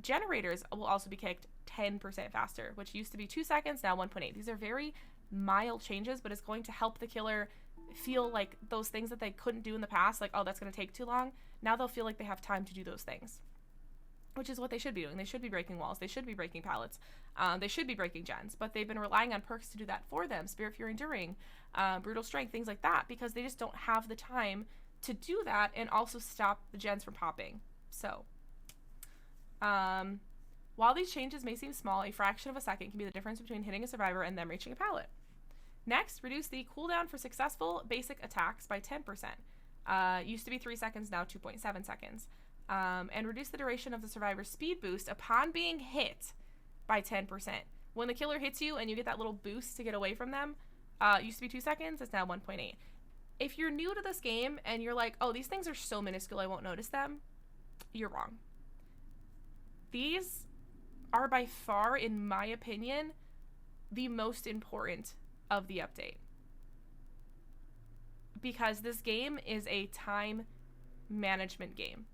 Generators will also be kicked 10% faster, which used to be 2 seconds, now 1.8. These are very mild changes, but it's going to help the killer feel like those things that they couldn't do in the past, like, oh, that's going to take too long. Now they'll feel like they have time to do those things. which is what they should be doing. They should be breaking walls. They should be breaking pallets. They should be breaking gens, but they've been relying on perks to do that for them. Spirit, Fury, Enduring, Brutal Strength, things like that, because they just don't have the time to do that and also stop the gens from popping. So, while these changes may seem small, a fraction of a second can be the difference between hitting a survivor and them reaching a pallet. Next, reduce the cooldown for successful basic attacks by 10%. Used to be 3 seconds, now 2.7 seconds. And reduce the duration of the survivor's speed boost upon being hit by 10%. When the killer hits you and you get that little boost to get away from them, used to be 2 seconds, it's now 1.8. If you're new to this game and you're like, oh, these things are so minuscule I won't notice them, you're wrong. These are by far, in my opinion, the most important of the update. Because this game is a time management game.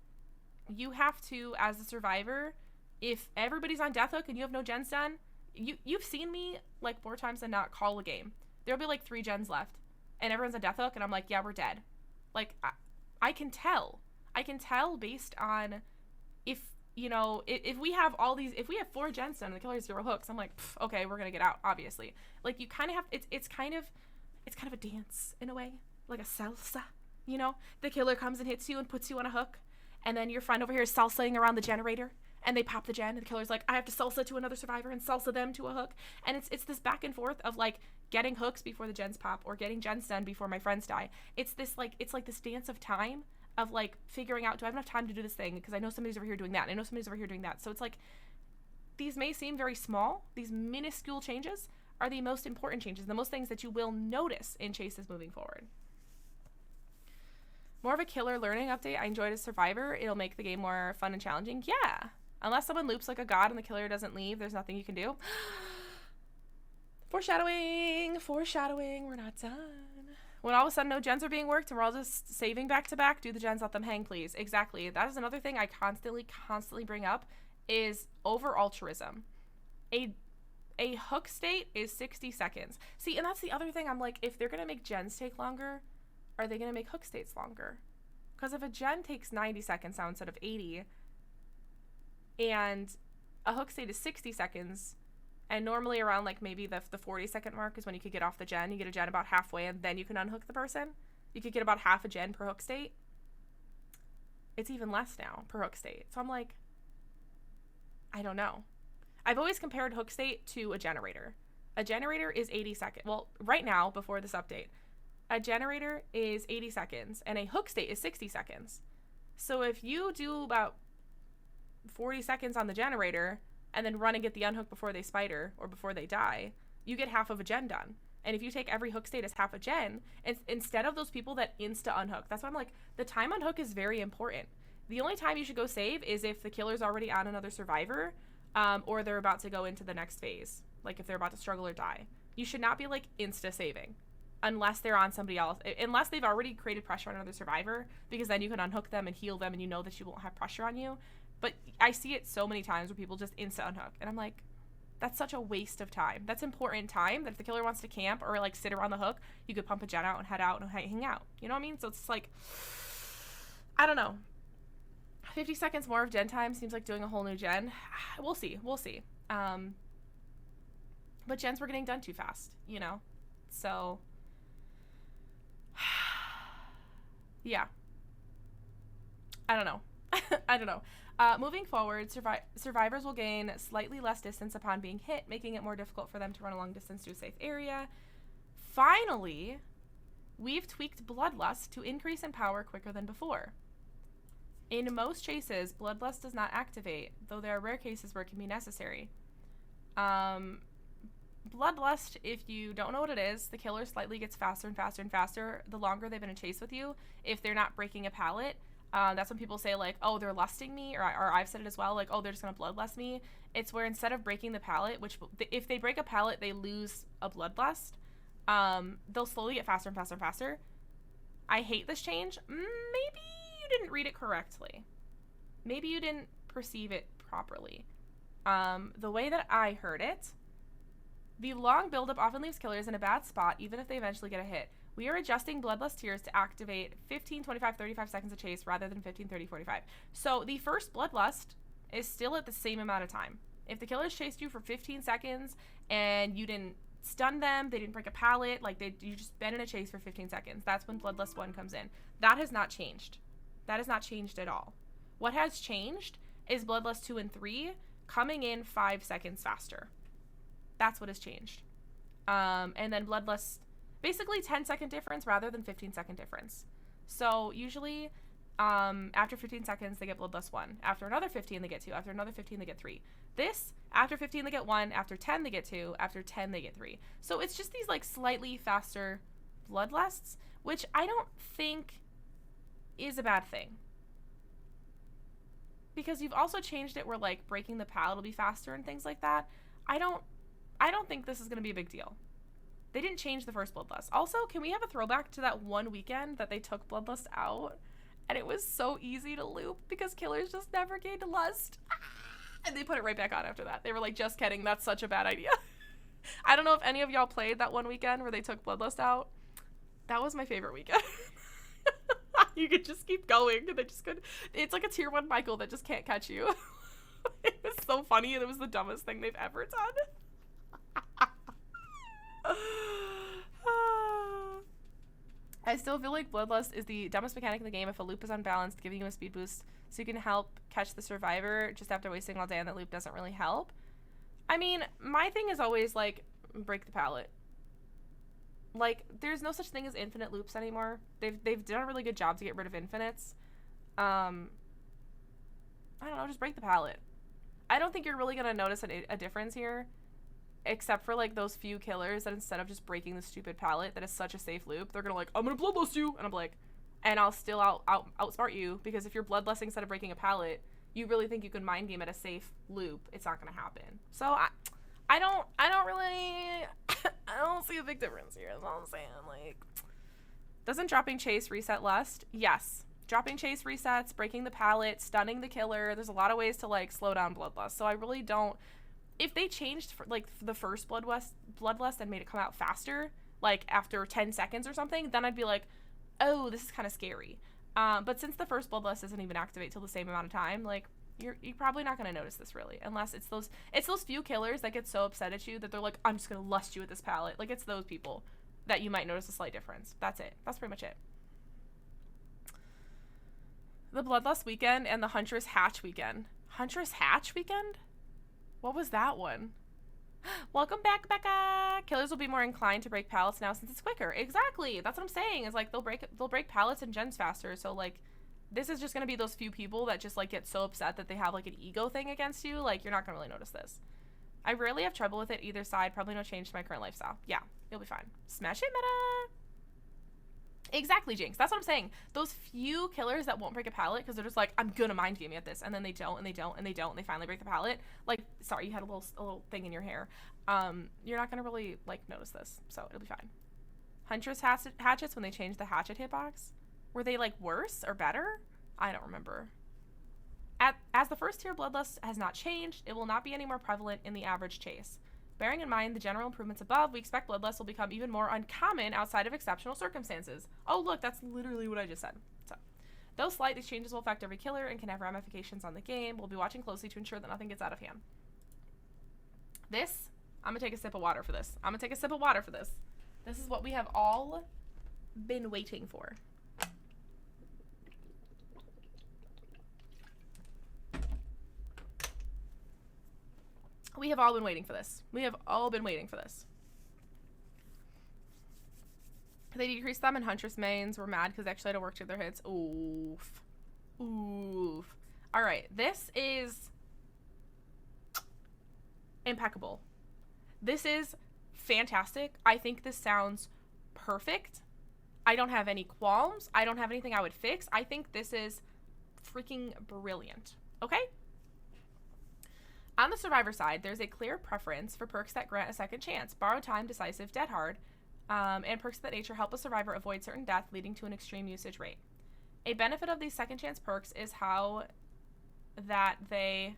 You have to, as a survivor, if everybody's on death hook and you have no gens done, you've seen me like more times than not call a game. There'll be like 3 gens left and everyone's on death hook and I'm like, yeah, we're dead. Like, I can tell. I can tell based on if, you know, if we have all these, if we have 4 gens done and the killer has 0 hooks, I'm like, okay, we're gonna get out, obviously. Like, you kind of have, it's kind of a dance in a way, like a salsa, you know? The killer comes and hits you and puts you on a hook, and then your friend over here is salsaing around the generator, and they pop the gen, and the killer's like, I have to salsa to another survivor and salsa them to a hook. And it's this back and forth of like getting hooks before the gens pop or getting gens done before my friends die. It's this like, it's like this dance of time of like figuring out, do I have enough time to do this thing? Because I know somebody's over here doing that. And I know somebody's over here doing that. So it's like, these may seem very small. These minuscule changes are the most important changes, the most things that you will notice in chases moving forward. More of a killer learning update. I enjoyed as Survivor. It'll make the game more fun and challenging. Yeah. Unless someone loops like a god and the killer doesn't leave, there's nothing you can do. Foreshadowing. Foreshadowing. We're not done. When all of a sudden no gens are being worked and we're all just saving back to back, do the gens, let them hang, please. Exactly. That is another thing I constantly bring up is over altruism. A hook state is 60 seconds. See, and that's the other thing. I'm like, if they're going to make gens take longer, are they going to make hook states longer? Because if a gen takes 90 seconds now instead of 80, and a hook state is 60 seconds, and normally around like maybe the 40-second mark is when you could get off the gen. You get a gen about halfway, and then you can unhook the person. You could get about half a gen per hook state. It's even less now per hook state. So I'm like, I don't know. I've always compared hook state to a generator. A generator is 80 seconds. Well, right now, before this update, a generator is 80 seconds, and a hook state is 60 seconds. So if you do about 40 seconds on the generator and then run and get the unhook before they spider or before they die, you get half of a gen done. And if you take every hook state as half a gen, instead of those people that insta-unhook, that's why I'm like, the time unhook is very important. The only time you should go save is if the killer's already on another survivor, or they're about to go into the next phase, like if they're about to struggle or die. You should not be like insta-saving unless they're on somebody else, unless they've already created pressure on another survivor, because then you can unhook them and heal them and you know that you won't have pressure on you. But I see it so many times where people just insta-unhook, and I'm like, that's such a waste of time. That's important time that if the killer wants to camp or like sit around the hook, you could pump a gen out and head out and hang out. You know what I mean? So it's like, I don't know. 50 seconds more of gen time seems like doing a whole new gen. We'll see. But gens were getting done too fast, you know? So, yeah. I don't know. Moving forward, survivors will gain slightly less distance upon being hit, making it more difficult for them to run a long distance to a safe area. Finally, we've tweaked Bloodlust to increase in power quicker than before. In most chases, Bloodlust does not activate, though there are rare cases where it can be necessary. Bloodlust, if you don't know what it is, the killer slightly gets faster and faster and faster the longer they've been in chase with you. If they're not breaking a pallet, that's when people say like, oh, they're lusting me, or I've said it as well, like, oh, they're just gonna bloodlust me. It's where instead of breaking the pallet, which if they break a pallet, they lose a bloodlust, they'll slowly get faster and faster and faster. I hate this change. Maybe you didn't read it correctly. Maybe you didn't perceive it properly. The way that I heard it, the long buildup often leaves killers in a bad spot, even if they eventually get a hit. We are adjusting Bloodlust tiers to activate 15, 25, 35 seconds of chase rather than 15, 30, 45. So the first Bloodlust is still at the same amount of time. If the killers chased you for 15 seconds and you didn't stun them, they didn't break a pallet, like you just been in a chase for 15 seconds, that's when Bloodlust 1 comes in. That has not changed. That has not changed at all. What has changed is Bloodlust 2 and 3 coming in 5 seconds faster. That's what has changed. And then Bloodlust, basically 10-second difference rather than 15-second difference. So usually after 15 seconds they get Bloodlust 1. After another 15 they get 2. After another 15 they get 3. This, after 15 they get 1. After 10 they get 2. After 10 they get 3. So it's just these like slightly faster Bloodlusts, which I don't think is a bad thing. Because you've also changed it where like breaking the pallet will be faster and things like that. I don't think this is going to be a big deal. They didn't change the first Bloodlust. Also, can we have a throwback to that one weekend that they took Bloodlust out? And it was so easy to loop because killers just never gained lust. And they put it right back on after that. They were like, just kidding, that's such a bad idea. I don't know if any of y'all played that one weekend where they took Bloodlust out. That was my favorite weekend. You could just keep going. They just could. It's like a tier 1 Michael that just can't catch you. It was so funny, and it was the dumbest thing they've ever done. I still feel like Bloodlust is the dumbest mechanic in the game if a loop is unbalanced, giving you a speed boost so you can help catch the survivor just after wasting all day on that loop doesn't really help. I mean, my thing is always, like, break the pallet. Like, there's no such thing as infinite loops anymore. They've done a really good job to get rid of infinites. I don't know, just break the pallet. I don't think you're really going to notice a difference here, except for, like, those few killers that instead of just breaking the stupid pallet that is such a safe loop, they're going to, like, I'm going to bloodlust you! And I'm like, and I'll still outsmart you, because if you're bloodlusting instead of breaking a pallet, you really think you can mind game at a safe loop, it's not going to happen. So, I don't really, I don't see a big difference here, is all I'm saying. Like, doesn't dropping chase reset lust? Yes. Dropping chase resets, breaking the pallet, stunning the killer. There's a lot of ways to, like, slow down Bloodlust. So I really don't, if they changed, like, the first Bloodlust and made it come out faster, like, after 10 seconds or something, then I'd be like, oh, this is kind of scary. But since the first Bloodlust doesn't even activate till the same amount of time, like, you're probably not going to notice this, really, unless it's those few killers that get so upset at you that they're like, I'm just going to lust you with this pallet. Like, it's those people that you might notice a slight difference. That's it. That's pretty much it. The Bloodlust weekend and the Huntress Hatch weekend. Huntress Hatch weekend? What was that one? Welcome back, Becca. Killers will be more inclined to break pallets now since it's quicker. Exactly. That's what I'm saying. Is like they'll break pallets and gens faster. So like, this is just gonna be those few people that just like get so upset that they have like an ego thing against you. Like, you're not gonna really notice this. I rarely have trouble with it either side. Probably no change to my current lifestyle. Yeah, you'll be fine. Smash it, meta. Exactly, Jinx. That's what I'm saying. Those few killers that won't break a pallet because they're just like, I'm gonna mind game at this, and then they don't, and they don't, and they don't, and they finally break the pallet. Like, sorry, you had a little thing in your hair. You're not gonna really like notice this, so it'll be fine. Huntress hatchets when they changed the hatchet hitbox, were they like worse or better? I don't remember. As the first tier Bloodlust has not changed, it will not be any more prevalent in the average chase. Bearing in mind the general improvements above, we expect Bloodlust will become even more uncommon outside of exceptional circumstances. Oh, look, that's literally what I just said. So, though slight, these changes will affect every killer and can have ramifications on the game. We'll be watching closely to ensure that nothing gets out of hand. This, I'm going to take a sip of water for this. This is what we have all been waiting for. We have all been waiting for this. They decreased them, and Huntress mains were mad because they actually had to work to their hits. Oof. Oof. Alright, this is impeccable. This is fantastic. I think this sounds perfect. I don't have any qualms. I don't have anything I would fix. I think this is freaking brilliant. Okay? On the survivor side, there's a clear preference for perks that grant a second chance, borrow time, decisive, dead hard, and perks of that nature help a survivor avoid certain death, leading to an extreme usage rate. A benefit of these second chance perks is how that they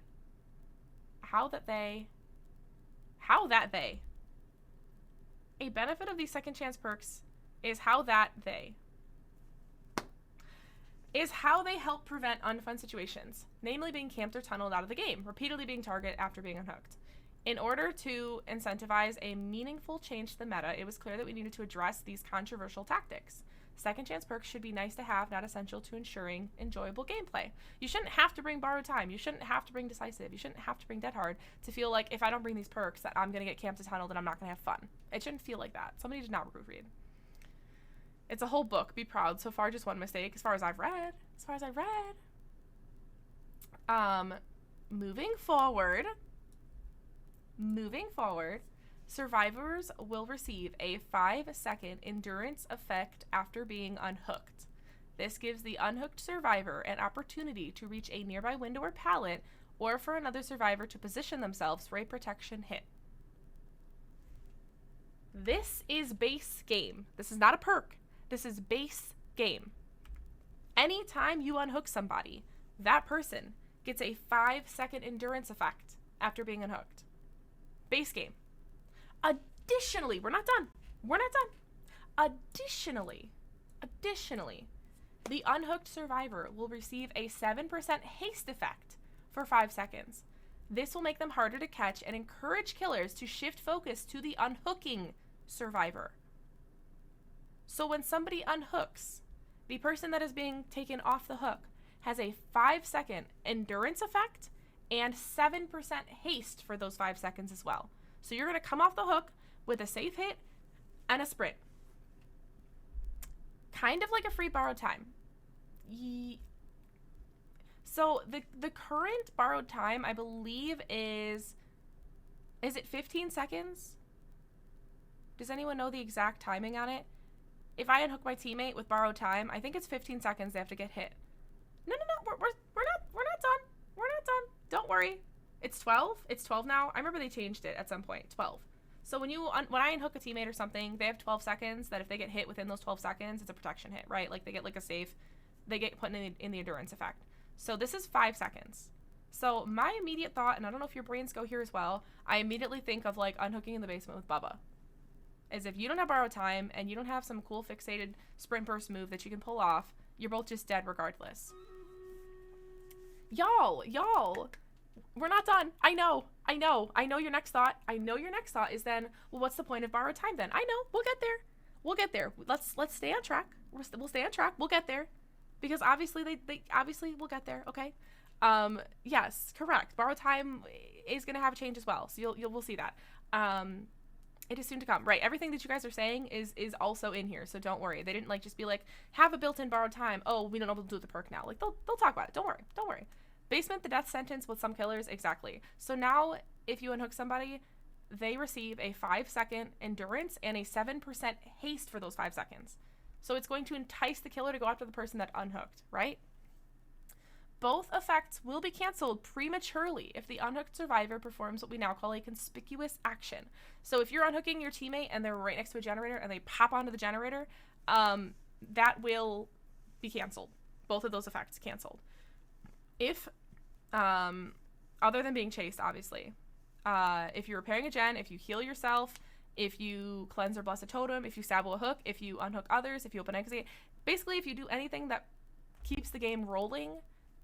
is how they help prevent unfun situations, namely being camped or tunneled out of the game, repeatedly being targeted after being unhooked. In order to incentivize a meaningful change to the meta, it was clear that we needed to address these controversial tactics. Second chance perks should be nice to have, not essential to ensuring enjoyable gameplay. You shouldn't have to bring borrowed time. You shouldn't have to bring decisive. You shouldn't have to bring dead hard to feel like if I don't bring these perks that I'm going to get camped and tunneled and I'm not going to have fun. It shouldn't feel like that. Somebody did not proofread. It's a whole book. Be proud. So far, just one mistake as far as I've read. Moving forward, survivors will receive a 5-second endurance effect after being unhooked. This gives the unhooked survivor an opportunity to reach a nearby window or pallet, or for another survivor to position themselves for a protection hit. This is base game. This is not a perk. This is base game. Anytime you unhook somebody, that person gets a 5-second endurance effect after being unhooked. Base game. Additionally, we're not done. Additionally, the unhooked survivor will receive a 7% haste effect for 5 seconds. This will make them harder to catch and encourage killers to shift focus to the unhooking survivor. So when somebody unhooks, the person that is being taken off the hook has a 5-second endurance effect and 7% haste for those 5 seconds as well. So you're going to come off the hook with a safe hit and a sprint. Kind of like a free borrowed time. So the current borrowed time, I believe, is it 15 seconds? Does anyone know the exact timing on it? If I unhook my teammate with borrowed time, I think it's 15 seconds they have to get hit. No, we're not done. Don't worry. It's 12. It's 12 now. I remember they changed it at some point. 12. So when I unhook a teammate or something, they have 12 seconds. That if they get hit within those 12 seconds, it's a protection hit, right? Like they get like a safe. They get put in the endurance effect. So this is 5 seconds. So my immediate thought, and I don't know if your brains go here as well, I immediately think of like unhooking in the basement with Bubba. As if you don't have borrowed time and you don't have some cool fixated sprint burst move that you can pull off, you're both just dead regardless. Y'all, we're not done. I know your next thought. Is then, well, what's the point of borrowed time then? I know, we'll get there. Let's stay on track. We'll stay on track. We'll get there. Because obviously they obviously will get there, okay? Yes, correct. Borrowed time is going to have a change as well. So we'll see that. It is soon to come. Right, everything that you guys are saying is also in here, so don't worry. They didn't like just be like, have a built-in borrowed time. Oh, we don't know what to do with the perk now. Like they'll talk about it. Don't worry. Basement, the death sentence with some killers, exactly. So now if you unhook somebody, they receive a 5-second endurance and a 7% haste for those 5 seconds. So it's going to entice the killer to go after the person that unhooked, right? Both effects will be canceled prematurely if the unhooked survivor performs what we now call a conspicuous action. So if you're unhooking your teammate and they're right next to a generator and they pop onto the generator, that will be canceled. Both of those effects canceled. If, other than being chased, obviously, if you're repairing a gen, if you heal yourself, if you cleanse or bless a totem, if you sabo a hook, if you unhook others, if you open exit, basically if you do anything that keeps the game rolling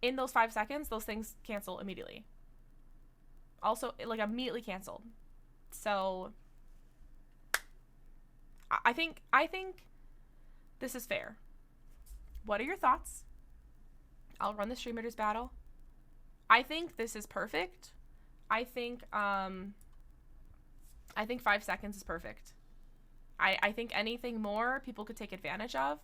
in those 5 seconds, those things cancel immediately. Also, like, immediately canceled. So I think this is fair. What are your thoughts? I'll run the Stream Raiders battle. I think this is perfect. I think 5 seconds is perfect. I think anything more people could take advantage of.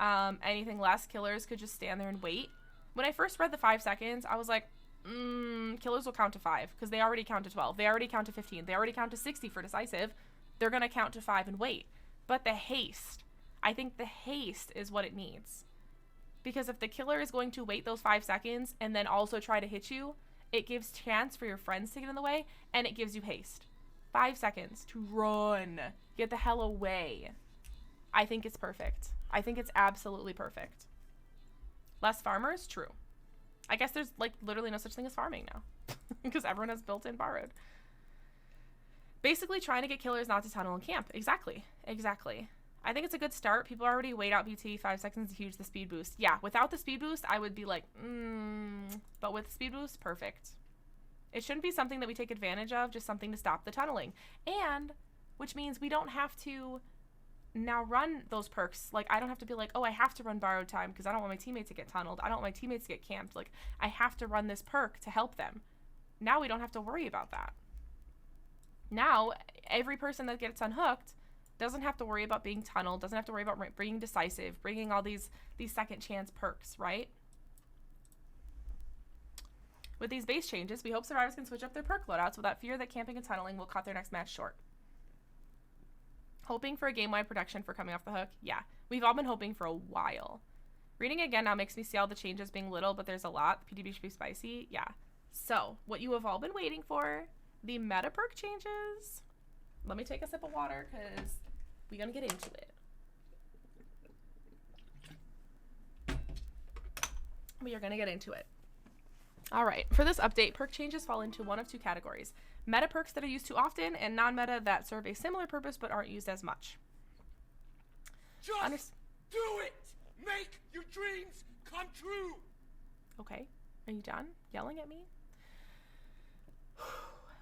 Anything less, killers could just stand there and wait. When I first read the 5 seconds, I was like, killers will count to 5 because they already count to 12. They already count to 15. They already count to 60 for decisive. They're going to count to 5 and wait. But the haste, I think the haste is what it needs. Because if the killer is going to wait those 5 seconds and then also try to hit you, it gives chance for your friends to get in the way, and it gives you haste. 5 seconds to run. Get the hell away. I think it's perfect. I think it's absolutely perfect. Less farmers? True. I guess there's, like, literally no such thing as farming now. Because everyone has built-in borrowed. Basically trying to get killers not to tunnel and camp. Exactly. I think it's a good start. People already wait out BT 5 seconds to use the speed boost. Yeah, without the speed boost, I would be like, but with speed boost, perfect. It shouldn't be something that we take advantage of, just something to stop the tunneling. And, which means we don't have to now run those perks. Like, I don't have to be like, oh, I have to run borrowed time because I don't want my teammates to get tunneled. I don't want my teammates to get camped. Like, I have to run this perk to help them. Now we don't have to worry about that. Now, every person that gets unhooked doesn't have to worry about being tunneled, doesn't have to worry about bringing decisive, bringing all these second chance perks, right? With these base changes, we hope survivors can switch up their perk loadouts without fear that camping and tunneling will cut their next match short. Hoping for a game-wide production for coming off the hook? Yeah, we've all been hoping for a while. Reading again now makes me see all the changes being little, but there's a lot. PTB should be spicy. Yeah. So, what you have all been waiting for, the meta perk changes. Let me take a sip of water because we're going to get into it. We are going to get into it. All right, for this update, perk changes fall into one of two categories. Meta perks that are used too often and non-meta that serve a similar purpose but aren't used as much. Just do it! Make your dreams come true! Okay, are you done yelling at me?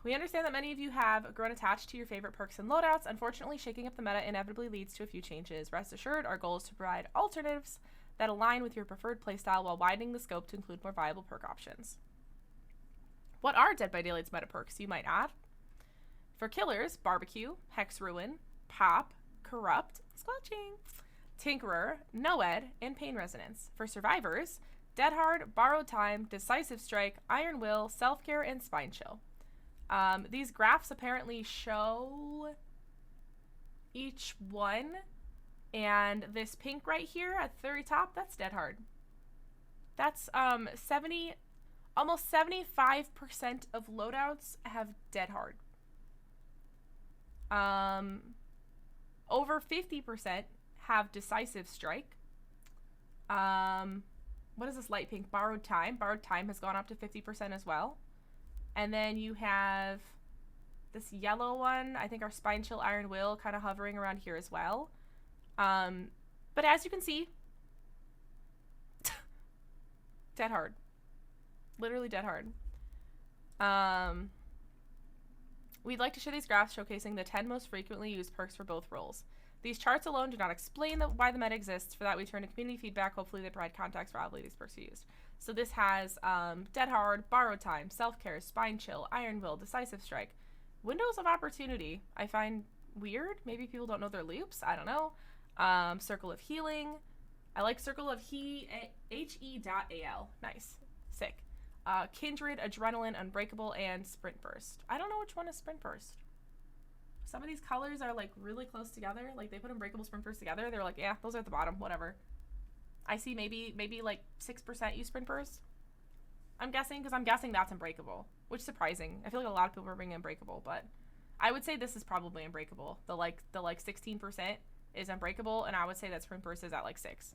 We understand that many of you have grown attached to your favorite perks and loadouts. Unfortunately, shaking up the meta inevitably leads to a few changes. Rest assured, our goal is to provide alternatives that align with your preferred playstyle while widening the scope to include more viable perk options. What are Dead by Daylight's meta perks, you might add? For killers, Barbecue, Hex Ruin, Pop, Corrupt, Squelching, Tinkerer, Noed, and Pain Resonance. For survivors, Dead Hard, Borrowed Time, Decisive Strike, Iron Will, Self-Care, and Spine Chill. These graphs apparently show each one, and this pink right here at the very top, that's Dead Hard. That's almost 75% of loadouts have Dead Hard. Over 50% have Decisive Strike. What is this light pink? Borrowed Time. Borrowed Time has gone up to 50% as well. And then you have this yellow one. I think our Spine Chill Iron Will kind of hovering around here as well. But as you can see, Dead Hard. Literally Dead Hard. We'd like to share these graphs showcasing the 10 most frequently used perks for both roles. These charts alone do not explain why the meta exists. For that, we turn to community feedback. Hopefully, they provide context for how these perks are used. So this has Dead Hard, Borrowed Time, Self-Care, Spine Chill, Iron Will, Decisive Strike. Windows of Opportunity, I find weird. Maybe people don't know their loops. I don't know. Circle of Healing. I like Circle of HE.AL. Nice. Sick. Kindred, Adrenaline, Unbreakable, and Sprint Burst. I don't know which one is Sprint Burst. Some of these colors are like really close together. Like they put Unbreakable, Sprint Burst together. They're like, yeah, those are at the bottom. Whatever. I see maybe like 6% use Sprint Burst. I'm guessing because I'm guessing that's Unbreakable, which is surprising. I feel like a lot of people are bringing Unbreakable, but I would say this is probably Unbreakable. The 16% is Unbreakable, and I would say that Sprint Burst is at like 6.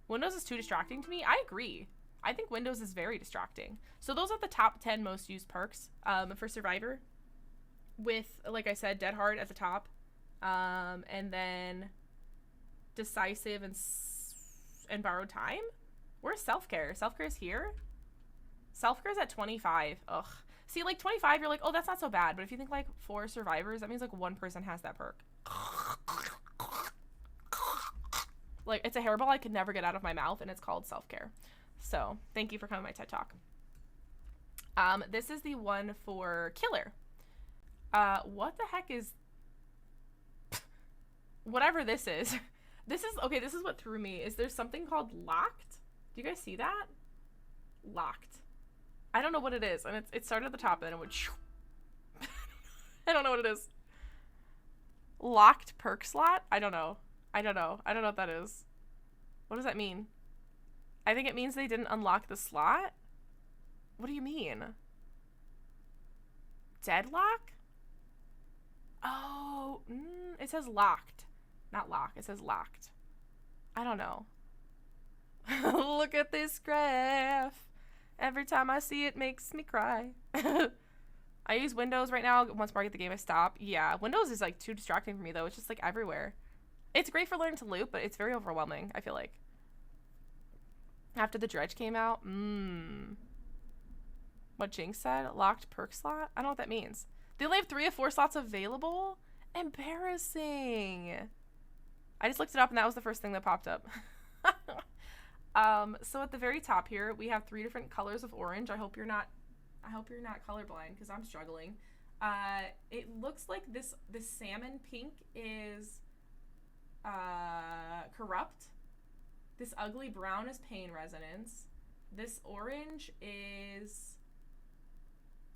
Windows is too distracting to me. I agree. I think Windows is very distracting. So those are the top 10 most used perks for Survivor. With, like I said, Dead Hard at the top, and then Decisive and Borrowed Time. Where's Self-Care? Self-Care is here. Self-Care is at 25. Ugh. See, like 25, you're like, oh, that's not so bad. But if you think like 4 survivors, that means like 1 person has that perk. Like, it's a hairball I could never get out of my mouth, and it's called Self-Care. So, thank you for coming to my TED Talk. This is the one for Killer. What the heck is... Whatever this is. This is what threw me. Is there something called Locked? Do you guys see that? Locked. I don't know what it is. And it started at the top and then it went... I don't know what it is. Locked perk slot? I don't know. I don't know what that is. What does that mean? I think it means they didn't unlock the slot? What do you mean? Deadlock? Oh, it says locked. Not lock, it says locked. I don't know. Look at this graph. Every time I see it makes me cry. I use Windows right now. Once more I get the game, I stop. Yeah, Windows is like too distracting for me though. It's just like everywhere. It's great for learning to loop, but it's very overwhelming, I feel like. After the dredge came out, what Jinx said? Locked perk slot? I don't know what that means. They only have 3 of 4 slots available? Embarrassing. I just looked it up and that was the first thing that popped up. So at the very top here, we have 3 different colors of orange. I hope you're not colorblind because I'm struggling. It looks like this salmon pink is corrupt. This ugly brown is pain resonance. This orange is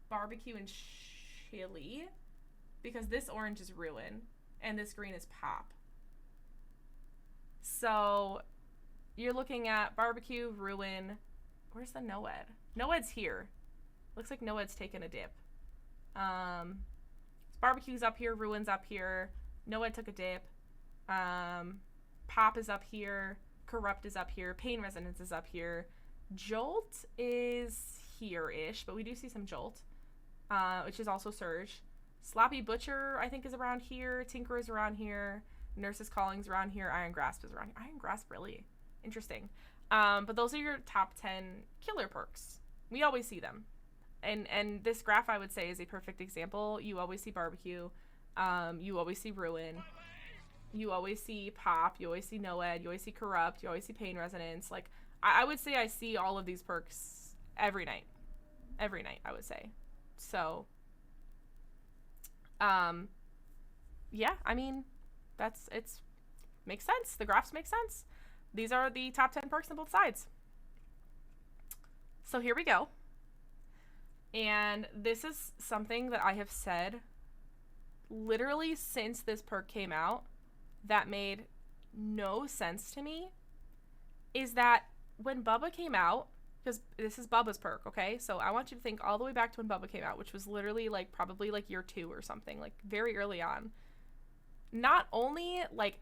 barbecue and chili, because this orange is ruin and this green is pop. So you're looking at barbecue, ruin. Where's the Noed? Noed's here. Looks like Noed's taking a dip. Barbecue's up here, ruin's up here. Noed took a dip. Pop is up here. Corrupt is up here. Pain resonance is up here. Jolt is here-ish, but we do see some Jolt, which is also Surge. Sloppy Butcher, I think, is around here. Tinker is around here. Nurse's Calling's around here. Iron Grasp is around here. Iron Grasp, really? Interesting. But those are your top 10 killer perks. We always see them. And this graph, I would say, is a perfect example. You always see Barbecue. You always see Ruin. You always see Pop. You always see Noed. You always see Corrupt. You always see Pain Resonance. Like, I would say I see all of these perks every night. Every night, I would say. So, yeah, I mean, makes sense. The graphs make sense. These are the top 10 perks on both sides. So here we go. And this is something that I have said literally since this perk came out that made no sense to me, is that when Bubba came out, because this is Bubba's perk, okay? So I want you to think all the way back to when Bubba came out, which was literally like probably like year 2 or something, like very early on. Not only like,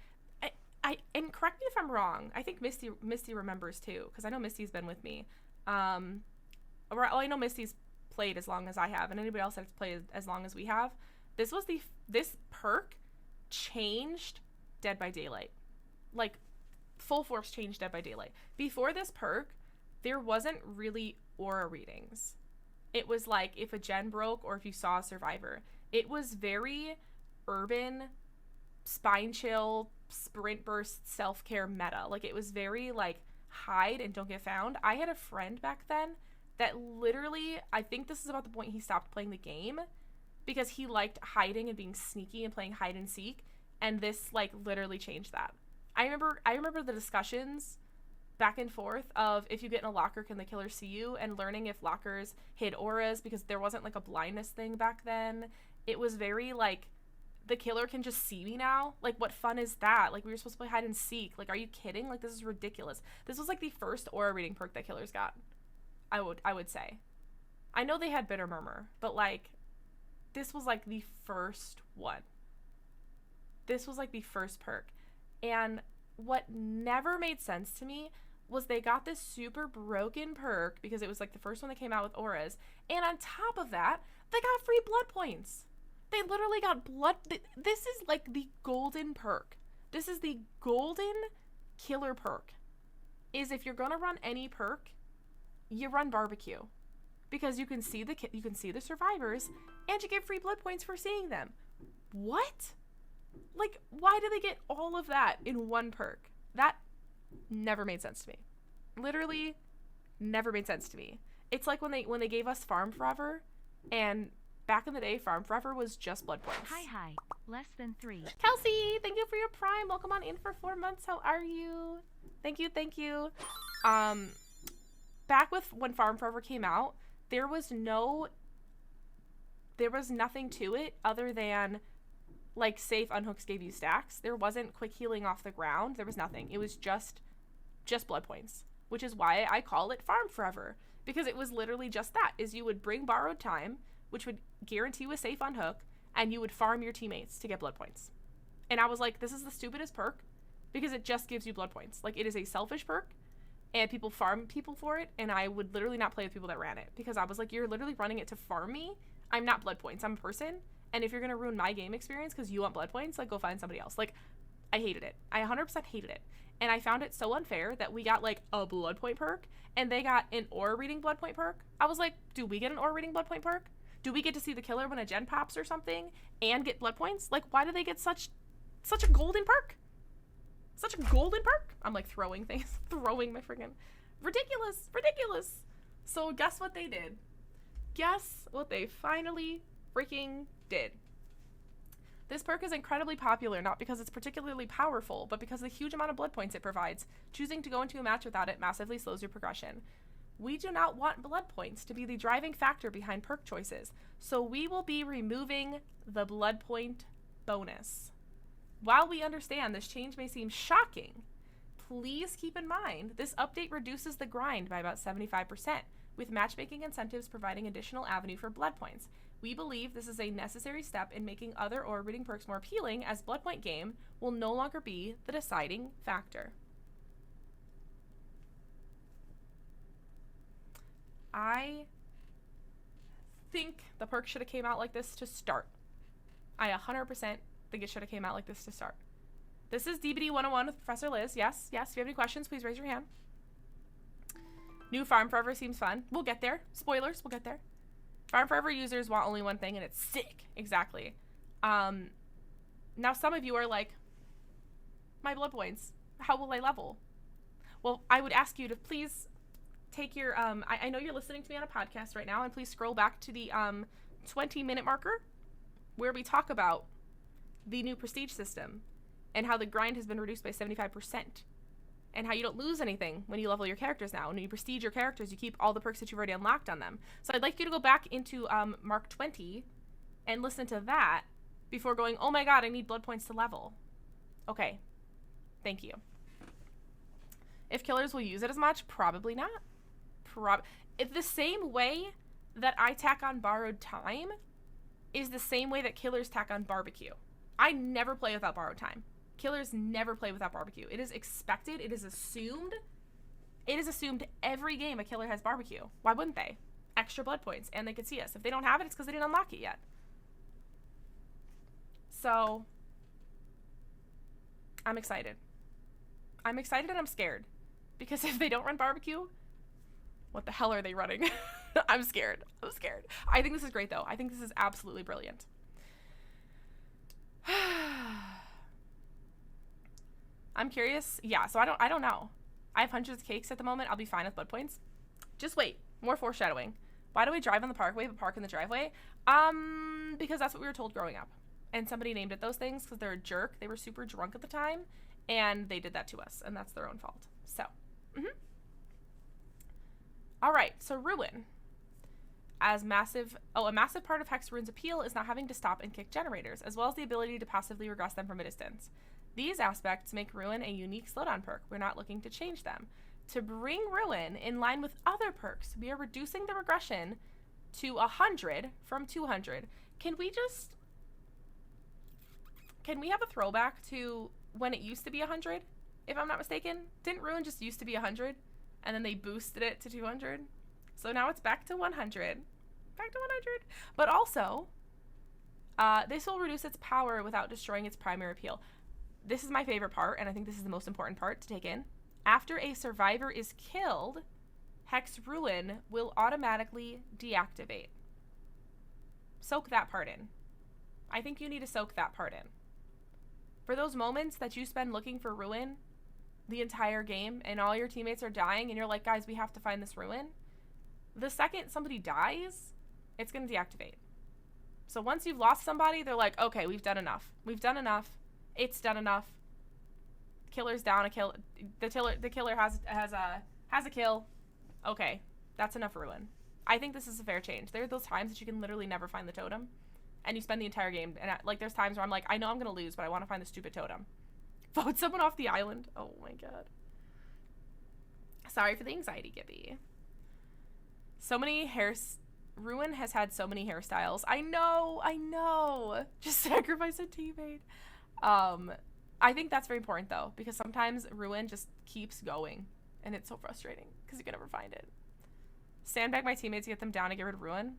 and correct me if I'm wrong, I think Misty remembers too, because I know Misty's been with me. Well, I know Misty's played as long as I have, and anybody else that's played as long as we have. This perk changed Dead by Daylight. Like, full force changed Dead by Daylight. Before this perk, there wasn't really aura readings. It was like if a gen broke or if you saw a survivor. It was very urban, spine chill, sprint burst, self-care meta. Like, it was very like hide and don't get found. I had a friend back then that literally, I think this is about the point he stopped playing the game, because he liked hiding and being sneaky and playing hide and seek, and this like literally changed that. I remember the discussions back and forth of if you get in a locker, can the killer see you, and learning if lockers hid auras, because there wasn't like a blindness thing back then. It was very like, the killer can just see me now. Like, what fun is that? Like, we were supposed to play hide and seek. Like, are you kidding? Like, this is ridiculous. This was like the first aura reading perk that killers got, I would say. I know they had Bitter Murmur, but like, this was like the first one. This was like the first perk. And what never made sense to me was they got this super broken perk because it was like the first one that came out with auras. And on top of that, they got free blood points. They literally got blood. This is like the golden perk. This is the golden killer perk. Is if you're going to run any perk, you run Barbecue. Because you can see the survivors, and you get free blood points for seeing them. What? Like, why do they get all of that in one perk? That never made sense to me. Literally never made sense to me. It's like when they gave us Farm Forever, and back in the day, Farm Forever was just blood points. Hi. Less than 3. Kelsey, thank you for your Prime. Welcome on in for 4 months. How are you? Thank you. Back with when Farm Forever came out, there was nothing to it other than like safe unhooks gave you stacks. There wasn't quick healing off the ground. There was nothing. It was just blood points, which is why I call it Farm Forever, because it was literally just that, is you would bring borrowed time, which would guarantee you a safe unhook, and you would farm your teammates to get blood points. And I was like, this is the stupidest perk, because it just gives you blood points. Like, it is a selfish perk, and people farm people for it, and I would literally not play with people that ran it, because I was like, you're literally running it to farm me. I'm not blood points. I'm a person, and if you're going to ruin my game experience because you want blood points, like, go find somebody else. Like, I hated it. I 100% hated it. And I found it so unfair that we got like a blood point perk and they got an aura reading blood point perk. I was like, do we get an aura reading blood point perk? Do we get to see the killer when a gen pops or something and get blood points? Like, why do they get such a golden perk? Such a golden perk? I'm like throwing things, throwing my friggin' ridiculous. So guess what they did? Guess what they finally freaking did? This perk is incredibly popular, not because it's particularly powerful, but because of the huge amount of blood points it provides. Choosing to go into a match without it massively slows your progression. We do not want blood points to be the driving factor behind perk choices, so we will be removing the blood point bonus. While we understand this change may seem shocking, please keep in mind this update reduces the grind by about 75%, with matchmaking incentives providing additional avenue for blood points. We believe this is a necessary step in making other aura reading perks more appealing, as blood point game will no longer be the deciding factor. I think the perk should have came out like this to start. I 100% think it should have came out like this to start. This is DBD 101 with Professor Liz. Yes. If you have any questions, please raise your hand. New Farm Forever seems fun. We'll get there. Spoilers, we'll get there. Farm Forever users want only one thing, and it's sick. Exactly. Now some of you are like, my blood points, how will I level? Well, I would ask you to please take your, I know you're listening to me on a podcast right now, and please scroll back to the 20-minute marker where we talk about the new prestige system and how the grind has been reduced by 75%. And how you don't lose anything when you level your characters now. When you prestige your characters, you keep all the perks that you've already unlocked on them. So I'd like you to go back into Mark 20 and listen to that before going, oh my god, I need blood points to level. Okay. Thank you. If killers will use it as much, probably not. It's the same way that I tack on borrowed time is the same way that killers tack on barbecue. I never play without borrowed time. Killers never play without barbecue. It is expected. It is assumed. It is assumed every game a killer has barbecue. Why wouldn't they? Extra blood points, and they could see us. If they don't have it, it's because they didn't unlock it yet. So, I'm excited. I'm excited and I'm scared. Because if they don't run barbecue, what the hell are they running? I'm scared. I think this is great, though. I think this is absolutely brilliant. I'm curious. Yeah, so I don't know. I have hundreds of cakes at the moment. I'll be fine with blood points. Just wait. More foreshadowing. Why do we drive on the parkway but park in the driveway? Because that's what we were told growing up. And somebody named it those things because they're a jerk. They were super drunk at the time, and they did that to us, and that's their own fault. So, All right, so Ruin. A massive part of Hex Ruin's appeal is not having to stop and kick generators, as well as the ability to passively regress them from a distance. These aspects make Ruin a unique slowdown perk. We're not looking to change them. To bring Ruin in line with other perks, we are reducing the regression to 100 from 200. Can we have a throwback to when it used to be 100? If I'm not mistaken, didn't Ruin just used to be 100? And then they boosted it to 200? So now it's back to 100. But also, this will reduce its power without destroying its primary appeal. This is my favorite part, and I think this is the most important part to take in. After a survivor is killed, Hex Ruin will automatically deactivate. Soak that part in. I think you need to soak that part in. For those moments that you spend looking for Ruin the entire game, and all your teammates are dying, and you're like, guys, we have to find this Ruin. The second somebody dies, it's going to deactivate. So once you've lost somebody, they're like, okay, we've done enough. It's done enough. Killer's down a kill. The killer has a kill. Okay, that's enough Ruin. I think this is a fair change. There are those times that you can literally never find the totem, and you spend the entire game. And like, there's times where I'm like, I know I'm gonna lose, but I want to find the stupid totem. Vote someone off the island. Oh my god. Sorry for the anxiety, Gibby. So many Ruin has had so many hairstyles. I know. Just sacrifice a teammate. I think that's very important though, because sometimes Ruin just keeps going, and it's so frustrating because you can never find it. Sandbag my teammates to get them down to get rid of Ruin.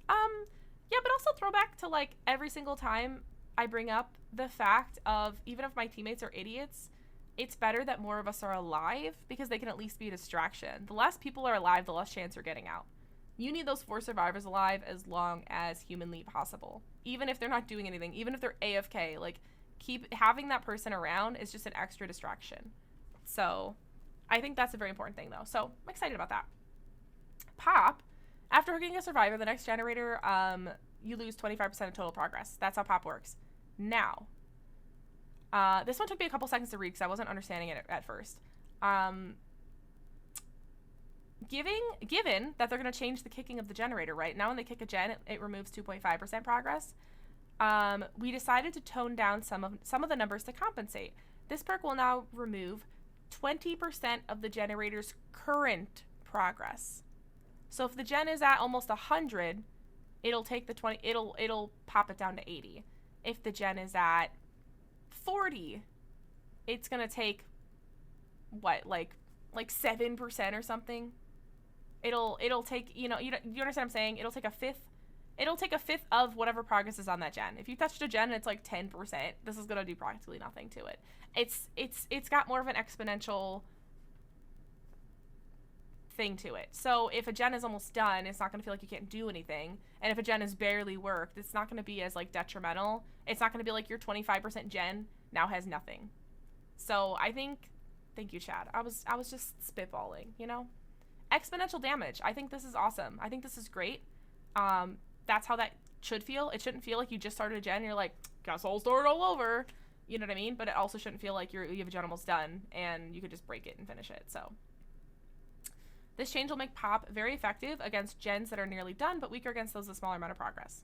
Yeah, but also throw back to like every single time I bring up the fact of, even if my teammates are idiots, it's better that more of us are alive because they can at least be a distraction. The less people are alive, the less chance you're getting out. You need those 4 survivors alive as long as humanly possible. Even if they're not doing anything, even if they're AFK, like, keep having that person around is just an extra distraction. So I think that's a very important thing, though. So I'm excited about that. Pop, after hooking a survivor, the next generator, you lose 25% of total progress. That's how pop works. Now, this one took me a couple seconds to read because I wasn't understanding it at first. Given that they're going to change the kicking of the generator, right? Now when they kick a gen, it removes 2.5% progress. We decided to tone down some of the numbers to compensate. This perk will now remove 20% of the generator's current progress. So if the gen is at almost 100, it'll take the 20, it'll pop it down to 80. If the gen is at 40, it's going to take what, like 7% or something. It'll take, you understand what I'm saying? It'll take a fifth of whatever progress is on that gen. If you touched a gen and it's like 10%, this is going to do practically nothing to it. It's got more of an exponential thing to it. So if a gen is almost done, it's not going to feel like you can't do anything. And if a gen is barely worked, it's not going to be as like detrimental. It's not going to be like your 25% gen now has nothing. So I think, thank you, Chad. I was just spitballing, exponential damage. I think this is awesome. I think this is great. That's how that should feel. It shouldn't feel like you just started a gen and you're like, guess I'll start all over. You know what I mean? But it also shouldn't feel like you have a gen almost done and you could just break it and finish it. So this change will make pop very effective against gens that are nearly done, but weaker against those with smaller amount of progress.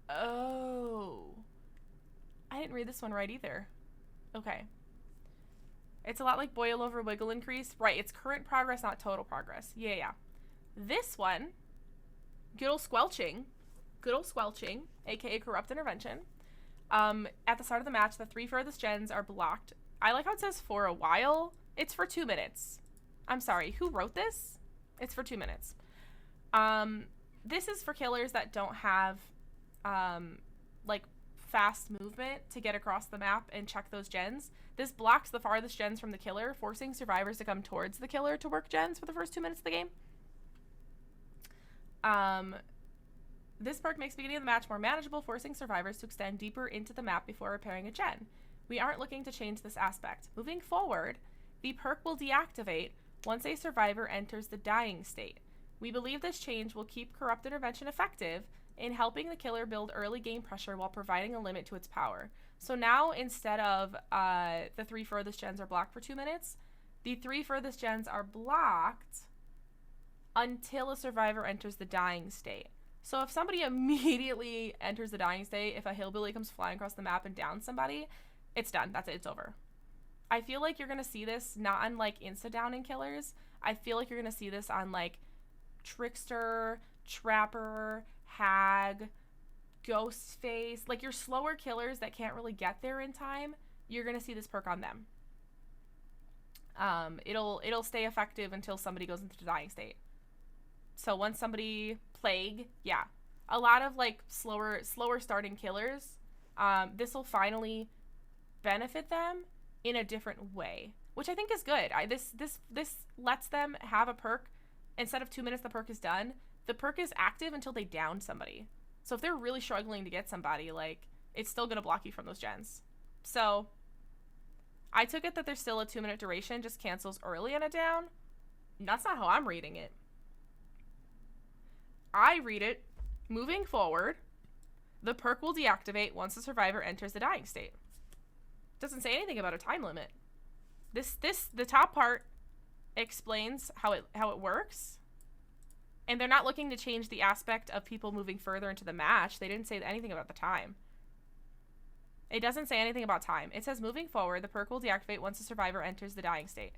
Oh, I didn't read this one right either. Okay. It's a lot like boil over wiggle increase. Right, it's current progress, not total progress. Yeah. This one, good old squelching, aka corrupt intervention. At the start of the match, the 3 furthest gens are blocked. I like how it says for a while. It's for 2 minutes. I'm sorry, who wrote this? It's for 2 minutes. This is for killers that don't have like fast movement to get across the map and check those gens. This blocks the farthest gens from the killer, forcing survivors to come towards the killer to work gens for the first 2 minutes of the game. This perk makes beginning of the match more manageable, forcing survivors to extend deeper into the map before repairing a gen. We aren't looking to change this aspect. Moving forward, the perk will deactivate once a survivor enters the dying state. We believe this change will keep corrupt intervention effective in helping the killer build early game pressure while providing a limit to its power. So now, instead of the 3 furthest gens are blocked for 2 minutes, the 3 furthest gens are blocked until a survivor enters the dying state. So if somebody immediately enters the dying state, if a hillbilly comes flying across the map and downs somebody, it's done. That's it. It's over. I feel like you're going to see this not on like insta-downing killers. I feel like you're going to see this on like Trickster, Trapper, Hag, Ghostface, like your slower killers that can't really get there in time. You're going to see this perk on them. It'll stay effective until somebody goes into the dying state. So once somebody plague, yeah, a lot of like slower starting killers, this will finally benefit them in a different way, which I think is good. This lets them have a perk. Instead of 2 minutes, the perk is done. The perk is active until they down somebody. So if they're really struggling to get somebody, like, it's still going to block you from those gens. So I took it that there's still a 2 minute duration, just cancels early on a down. That's not how I'm reading it. I read it, moving forward, the perk will deactivate once the survivor enters the dying state. Doesn't say anything about a time limit. The top part explains how it works. And they're not looking to change the aspect of people moving further into the match. They didn't say anything about the time. It doesn't say anything about time. It says moving forward, the perk will deactivate once the survivor enters the dying state.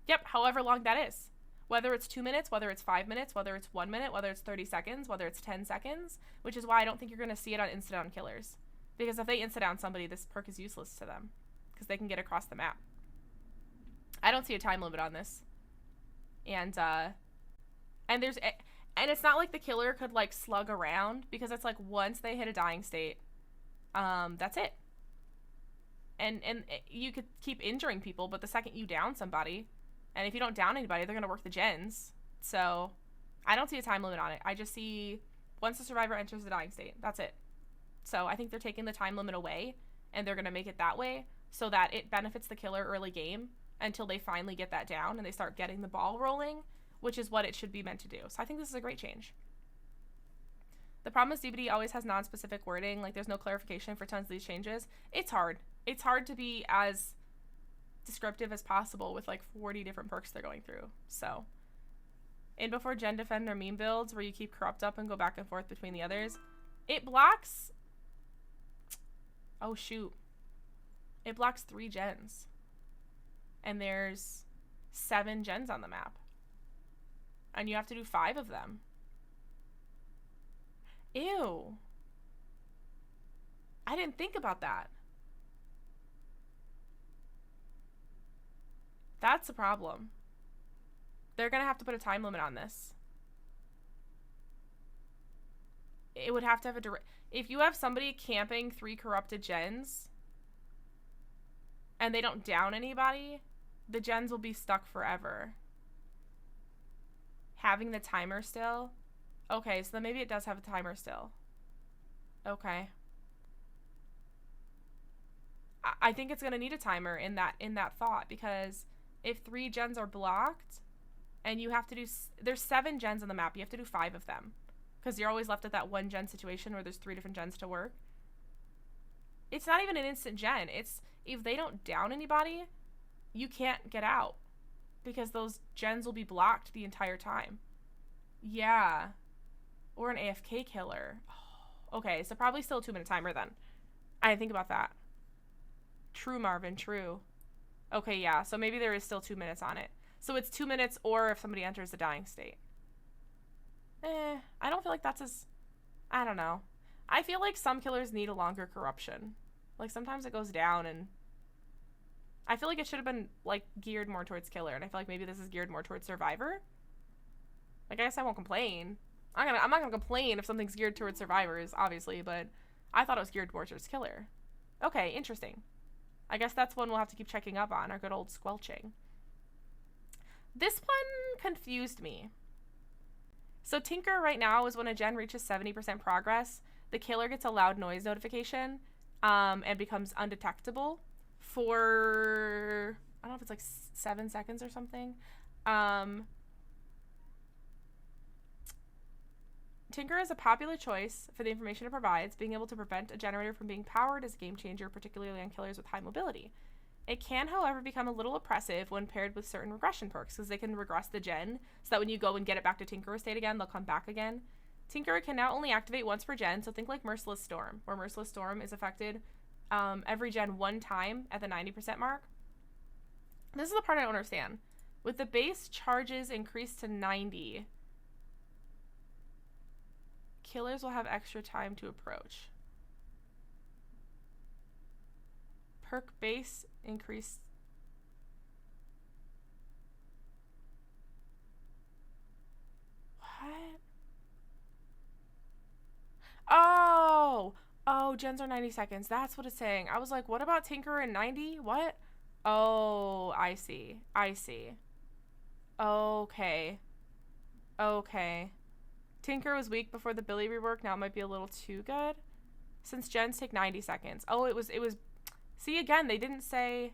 Yep, however long that is. Whether it's 2 minutes, whether it's 5 minutes, whether it's 1 minute, whether it's 30 seconds, whether it's 10 seconds, which is why I don't think you're going to see it on insta-down killers. Because if they insta-down somebody, this perk is useless to them. Because they can get across the map. I don't see a time limit on this. And And it's not like the killer could like slug around, because it's like once they hit a dying state, that's it. And you could keep injuring people, but the second you down somebody, and if you don't down anybody, they're gonna work the gens. So I don't see a time limit on it. I just see once the survivor enters the dying state, that's it. So I think they're taking the time limit away, and they're gonna make it that way so that it benefits the killer early game until they finally get that down and they start getting the ball rolling, which is what it should be meant to do. So I think this is a great change. The problem is DBD always has non-specific wording, like there's no clarification for tons of these changes. It's hard. It's hard to be as descriptive as possible with like 40 different perks they're going through. So, in before gen defend or meme builds where you keep corrupt up and go back and forth between the others, it blocks, oh shoot, it blocks 3 gens. And there's 7 gens on the map. And you have to do 5 of them. Ew. I didn't think about that. That's a problem. They're gonna have to put a time limit on this. It would have to have a if you have somebody camping 3 corrupted gens and they don't down anybody, the gens will be stuck forever. Having the timer still? Okay, so then maybe it does have a timer still. Okay. I think it's gonna need a timer in that thought, because if 3 gens are blocked and you have to do, there's 7 gens on the map, you have to do 5 of them, because you're always left at that 1 gen situation where there's 3 different gens to work. It's not even an instant gen. It's if they don't down anybody, you can't get out, because those gens will be blocked the entire time. Yeah. Or an AFK killer. Oh, okay, so probably still a 2-minute timer then. I didn't think about that. True, Marvin, true. Okay, yeah, so maybe there is still 2 minutes on it. So it's 2 minutes, or if somebody enters the dying state. I don't feel like that's as... I don't know. I feel like some killers need a longer corruption. Like, sometimes it goes down, and... I feel like it should have been, like, geared more towards killer, and I feel like maybe this is geared more towards survivor. Like, I guess I won't complain. I'm not gonna complain if something's geared towards survivors, obviously, but I thought it was geared more towards killer. Okay, interesting. I guess that's one we'll have to keep checking up on, our good old squelching. This one confused me. So Tinker right now is when a gen reaches 70% progress, the killer gets a loud noise notification and becomes undetectable for, I don't know if it's like 7 seconds or something. Tinker is a popular choice for the information it provides. Being able to prevent a generator from being powered is a game changer, particularly on killers with high mobility. It can, however, become a little oppressive when paired with certain regression perks, because they can regress the gen, so that when you go and get it back to Tinker state again, they'll come back again. Tinker can now only activate once per gen, so think like Merciless Storm, where Merciless Storm is affected every gen 1 time at the 90% mark. This is the part I don't understand. With the base charges increased to 90... killers will have extra time to approach. Perk base increase. What? Oh, gens are 90 seconds. That's what it's saying. I was like, what about Tinker and 90? What? Oh, I see. Okay. Tinker was weak before the Billy rework. Now it might be a little too good. Since gens take 90 seconds. Oh, it was... See, again, they didn't say...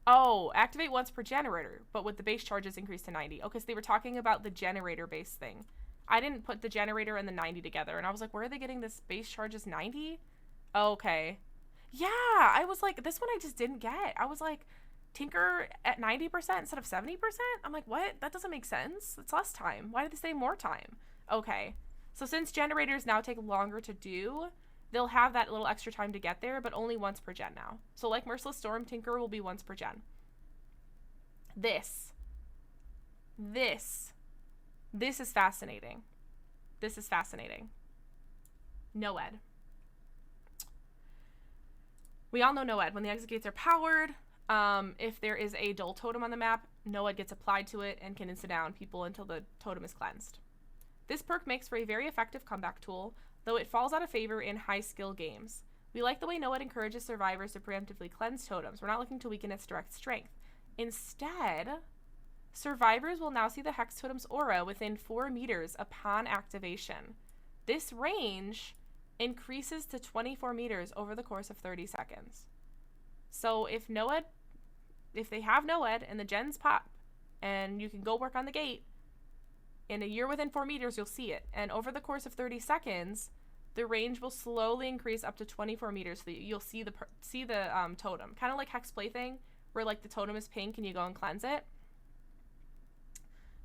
Oh, activate once per generator, but with the base charges increased to 90. Okay, so they were talking about the generator base thing. I didn't put the generator and the 90 together, and I was like, where are they getting this base charges 90? Okay. Yeah, I was like, this one I just didn't get. I was like, Tinker at 90% instead of 70%? I'm like, what? That doesn't make sense. It's less time. Why did they say more time? Okay. So since generators now take longer to do, they'll have that little extra time to get there, but only once per gen now. So like Merciless Storm, Tinker will be once per gen. This is fascinating. This is fascinating. No-ed. We all know no-ed. When the exit gates are powered, if there is a dull totem on the map, NOED gets applied to it and can insta down people until the totem is cleansed. This perk makes for a very effective comeback tool, though it falls out of favor in high-skill games. We like the way NOED encourages survivors to preemptively cleanse totems. We're not looking to weaken its direct strength. Instead, survivors will now see the Hex Totem's aura within 4 meters upon activation. This range increases to 24 meters over the course of 30 seconds. So if they have NOED and the gens pop and you can go work on the gate, in a year within 4 meters, you'll see it. And over the course of 30 seconds, the range will slowly increase up to 24 meters. So you'll see the totem. Kind of like Hex Plaything, where like the totem is pink and you go and cleanse it.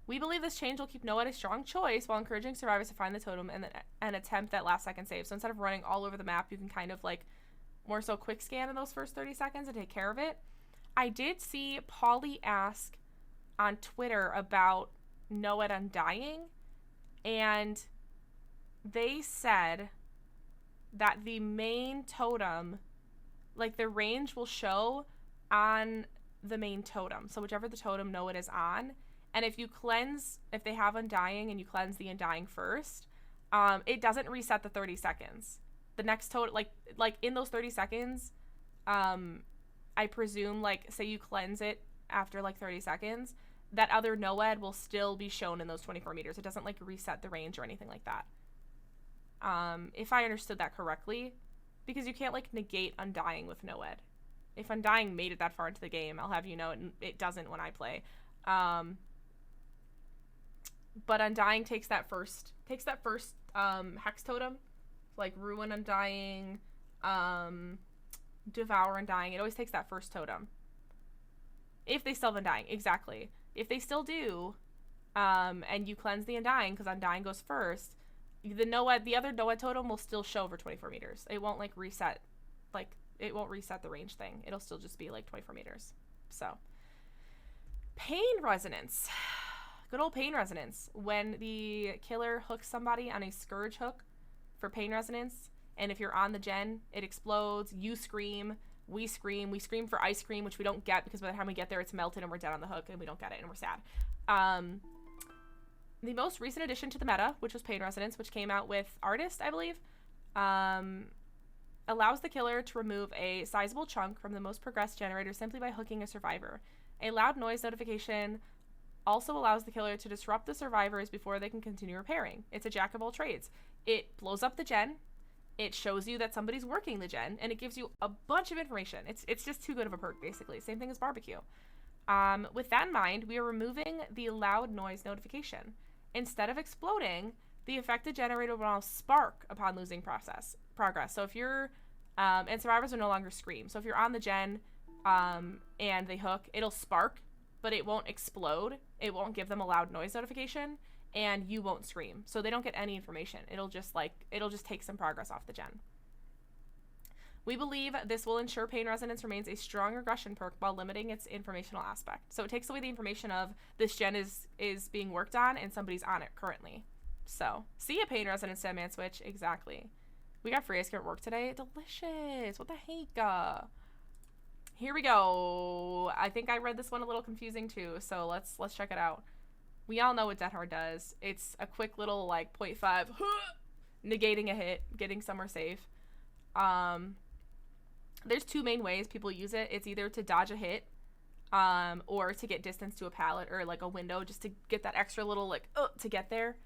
We believe this change will keep NOED a strong choice while encouraging survivors to find the totem and attempt that last second save. So instead of running all over the map, you can kind of like more so quick scan in those first 30 seconds and take care of it. I did see Polly ask on Twitter about NOED Undying, and they said that the main totem, like the range will show on the main totem. So whichever the totem NOED is on, and if they have Undying and you cleanse the Undying first, it doesn't reset the 30 seconds. The next totem, like in those 30 seconds, I presume, like, say you cleanse it after like 30 seconds, that other NOED will still be shown in those 24 meters. It doesn't like reset the range or anything like that. If I understood that correctly, because you can't like negate Undying with NOED. If Undying made it that far into the game, I'll have you know it doesn't when I play. But Undying takes that first Hex Totem, like Ruin Undying, Devour Undying. It always takes that first totem. If they still have Undying, exactly. If they still do, and you cleanse the Undying, because Undying goes first, the other NOED totem will still show over 24 meters. It won't like reset, it won't reset the range thing. It'll still just be like 24 meters. So, pain resonance. Good old pain resonance. When the killer hooks somebody on a scourge hook for pain resonance, and if you're on the gen, it explodes, you scream, we scream for ice cream, which we don't get because by the time we get there, it's melted and we're dead on the hook and we don't get it and we're sad. The most recent addition to the meta, which was pain resonance, which came out with Artist, I believe, allows the killer to remove a sizable chunk from the most progressed generator simply by hooking a survivor. A loud noise notification also allows the killer to disrupt the survivors before they can continue repairing. It's a jack of all trades. It blows up the gen, it shows you that somebody's working the gen, and it gives you a bunch of information. It's just too good of a perk, basically. Same thing as barbecue. With that in mind, we are removing the loud noise notification. Instead of exploding, the affected generator will now spark upon losing progress. So if you're, and survivors will no longer scream. So if you're on the gen, and they hook, it'll spark, but it won't explode. It won't give them a loud noise notification, and you won't scream. So they don't get any information. It'll just take some progress off the gen. We believe this will ensure pain resonance remains a strong regression perk while limiting its informational aspect. So it takes away the information of this gen is being worked on and somebody's on it currently. So, see a pain resonance dead man switch. Exactly. We got free ice cream at work today. Delicious. What the heck? Here we go. I think I read this one a little confusing too, so let's check it out. We all know what Dead Hard does. It's a quick little like 0.5 negating a hit, getting somewhere safe. There's two main ways people use it. It's either to dodge a hit, or to get distance to a pallet or like a window, just to get that extra little to get there.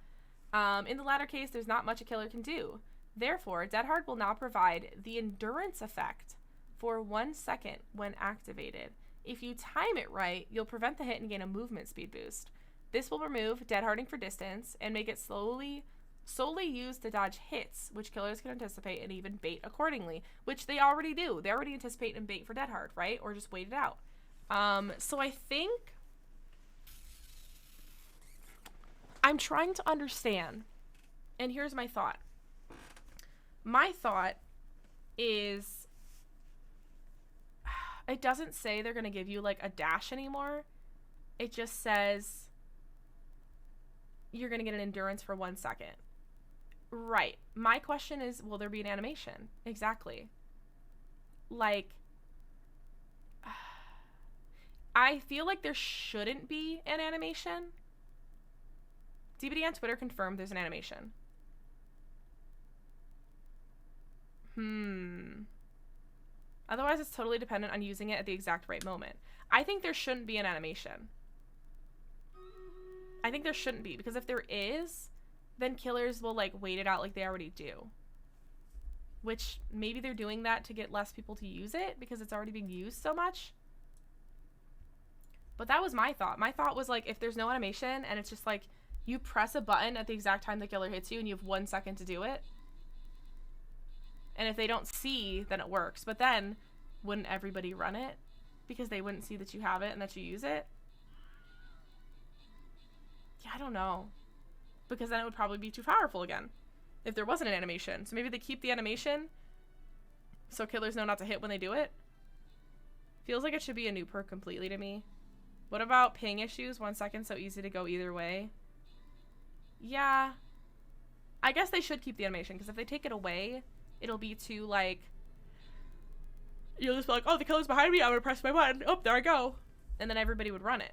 In the latter case, there's not much a killer can do. Therefore, Dead Hard will now provide the endurance effect for 1 second when activated. If you time it right, you'll prevent the hit and gain a movement speed boost. This will remove Dead Harding for distance and make it solely used to dodge hits, which killers can anticipate and even bait accordingly, which they already do. They already anticipate and bait for Dead Hard, right? Or just wait it out. So I think I'm trying to understand, and here's my thought. My thought is, it doesn't say they're going to give you like a dash anymore. It just says you're going to get an endurance for 1 second. Right. My question is, will there be an animation? Exactly. Like, I feel like there shouldn't be an animation. DBD on Twitter confirmed there's an animation. Otherwise, it's totally dependent on using it at the exact right moment. I think there shouldn't be an animation. I think there shouldn't be, because if there is, then killers will, like, wait it out like they already do. Which, maybe they're doing that to get less people to use it, because it's already being used so much. But that was my thought. My thought was, like, if there's no animation, and it's just, like, you press a button at the exact time the killer hits you, and you have 1 second to do it. And if they don't see, then it works. But then, wouldn't everybody run it? Because they wouldn't see that you have it and that you use it? Yeah, I don't know. Because then it would probably be too powerful again. If there wasn't an animation. So maybe they keep the animation so killers know not to hit when they do it. Feels like it should be a new perk completely to me. What about ping issues? 1 second, so easy to go either way. Yeah. I guess they should keep the animation, because if they take it away, it'll be too, like... You'll just be like, oh, the killer's behind me, I'm gonna press my button. Oh, there I go. And then everybody would run it.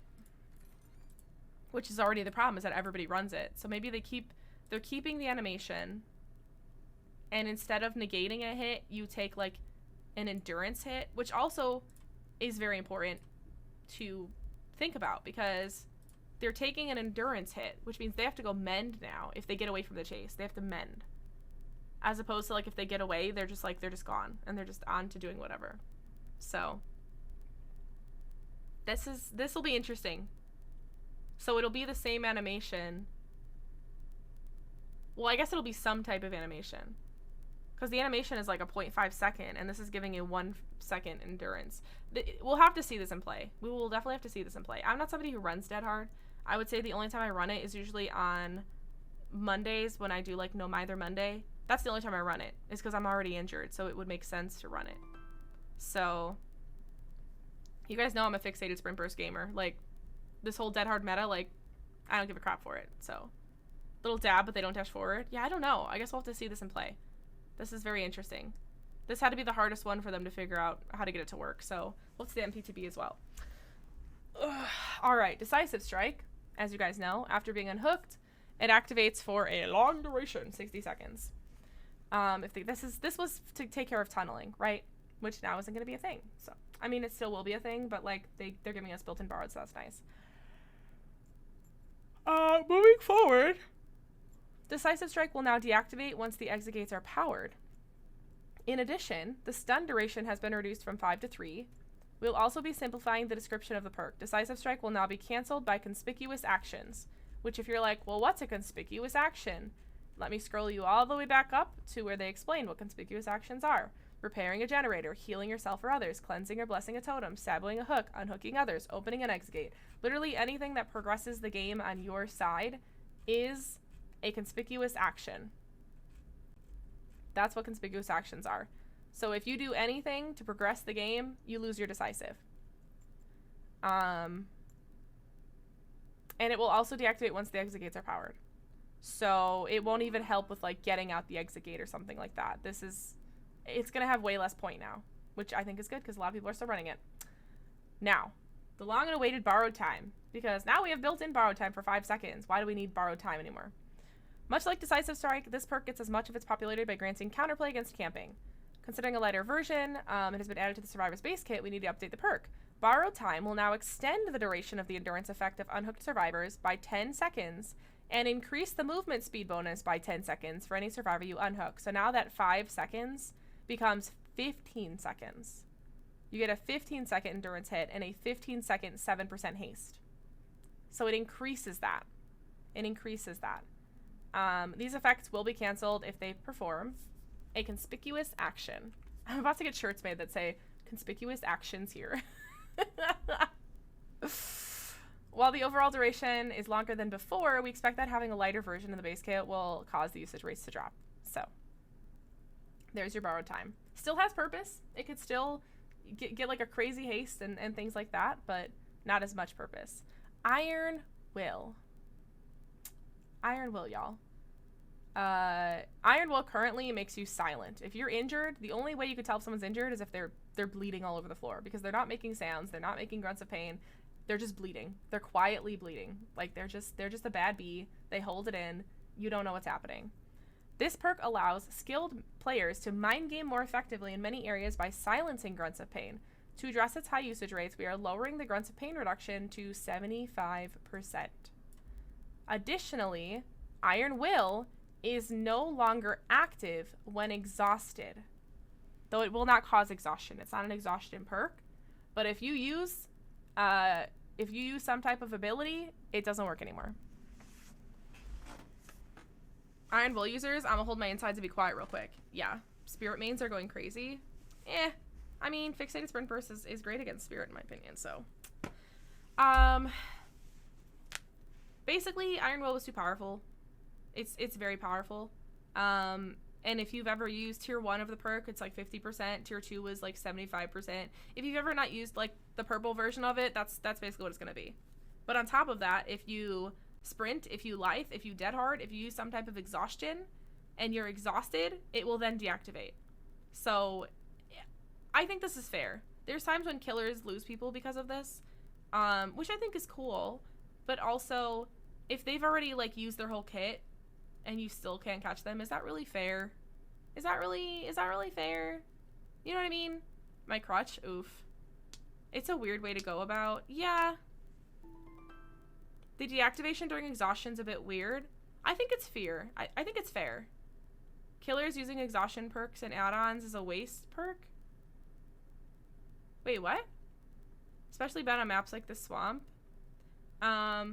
Which is already the problem, is that everybody runs it. So maybe they're keeping the animation, and instead of negating a hit, you take, like, an endurance hit, which also is very important to think about, because they're taking an endurance hit, which means they have to go mend now. If they get away from the chase, they have to mend. As opposed to, like, if they get away, they're just gone, and they're just on to doing whatever. So this will be interesting. So it'll be the same animation. Well, I guess it'll be some type of animation, because the animation is like a 0.5 second, and this is giving a 1 second endurance. We'll have to see this in play. We will definitely have to see this in play. I'm not somebody who runs dead hard. I would say the only time I run it is usually on Mondays when I do, like, No Mither Monday. That's the only time I run it, is because I'm already injured, so it would make sense to run it. So, you guys know I'm a fixated sprint burst gamer. Like, this whole dead hard meta, like, I don't give a crap for it. So, little dab, but they don't dash forward. Yeah, I don't know. I guess we'll have to see this in play. This is very interesting. This had to be the hardest one for them to figure out how to get it to work. So, we'll see the MPTB as well. Alright, Decisive Strike. As you guys know, after being unhooked, it activates for a long duration, 60 seconds. This was to take care of tunneling, right? Which now isn't going to be a thing. So, I mean, it still will be a thing, but, like, they're giving us built-in borrowed, so that's nice. Moving forward, Decisive Strike will now deactivate once the exit gates are powered. In addition, the stun duration has been reduced from 5 to 3. We'll also be simplifying the description of the perk. Decisive Strike will now be cancelled by conspicuous actions, which, if you're like, well, what's a conspicuous action? Let me scroll you all the way back up to where they explain what conspicuous actions are. Repairing a generator, healing yourself or others, cleansing or blessing a totem, sabling a hook, unhooking others, opening an exit gate. Literally anything that progresses the game on your side is a conspicuous action. That's what conspicuous actions are. So if you do anything to progress the game, you lose your decisive. And it will also deactivate once the exit gates are powered. So it won't even help with, like, getting out the exit gate or something like that. It's going to have way less point now, which I think is good because a lot of people are still running it. Now, the long and awaited borrowed time, because now we have built-in borrowed time for 5 seconds. Why do we need borrowed time anymore? Much like Decisive Strike, this perk gets as much of its popularity by granting counterplay against camping. Considering a lighter version, it has been added to the Survivor's base kit, we need to update the perk. Borrowed time will now extend the duration of the endurance effect of unhooked survivors by 10 seconds and increase the movement speed bonus by 10 seconds for any survivor you unhook. So now that 5 seconds becomes 15 seconds. You get a 15-second endurance hit and a 15-second 7% haste. So it increases that. It increases that. These effects will be canceled if they perform a conspicuous action. I'm about to get shirts made that say conspicuous actions here. While the overall duration is longer than before, we expect that having a lighter version of the base kit will cause the usage rates to drop. So there's your borrowed time. Still has purpose. It could still get like a crazy haste and things like that, but not as much purpose. Iron Will. Iron Will, y'all. Iron Will currently makes you silent. If you're injured, the only way you could tell if someone's injured is if they're bleeding all over the floor, because they're not making sounds, they're not making grunts of pain, they're just bleeding. They're quietly bleeding. Like they're just a bad bee. They hold it in. You don't know what's happening. This perk allows skilled players to mind game more effectively in many areas by silencing grunts of pain. To address its high usage rates, we are lowering the grunts of pain reduction to 75%. Additionally, Iron Will is no longer active when exhausted, though it will not cause exhaustion. It's not an exhaustion perk, but if you use some type of ability, it doesn't work anymore. Iron Will users, I'm gonna hold my insides and be quiet real quick. Yeah, Spirit mains are going crazy. I mean, Fixated Sprint Burst is great against Spirit in my opinion, so. Basically, Iron Will was too powerful. It's very powerful. And if you've ever used tier 1 of the perk, it's like 50%. Tier 2 was like 75%. If you've ever not used like the purple version of it, that's basically what it's gonna be. But on top of that, if you sprint, if you life, if you dead hard, if you use some type of exhaustion and you're exhausted, it will then deactivate. So I think this is fair. There's times when killers lose people because of this, which I think is cool, but also if they've already like used their whole kit and you still can't catch them, is that really fair? Is that really fair? You know what I mean? My crutch, oof. It's a weird way to go about. Yeah. The deactivation during exhaustion's a bit weird. I think it's fair. I think it's fair. Killers using exhaustion perks and add-ons is a waste perk? Wait, what? Especially bad on maps like the swamp. I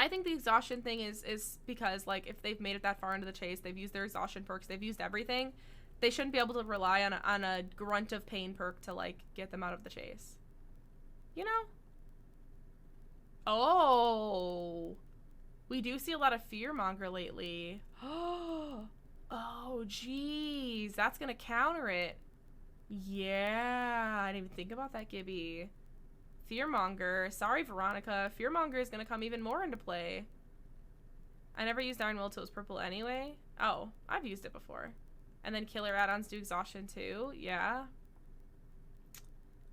think the exhaustion thing is because, like, if they've made it that far into the chase, they've used their exhaustion perks, they've used everything, they shouldn't be able to rely on a grunt of pain perk to, like, get them out of the chase. You know? Oh. We do see a lot of Fearmonger lately. Oh, jeez. That's gonna counter it. Yeah. I didn't even think about that, Gibby. Fearmonger. Sorry, Veronica. Fearmonger is gonna come even more into play. I never used Iron Will till it was purple anyway. Oh, I've used it before. And then killer add-ons do exhaustion too. Yeah.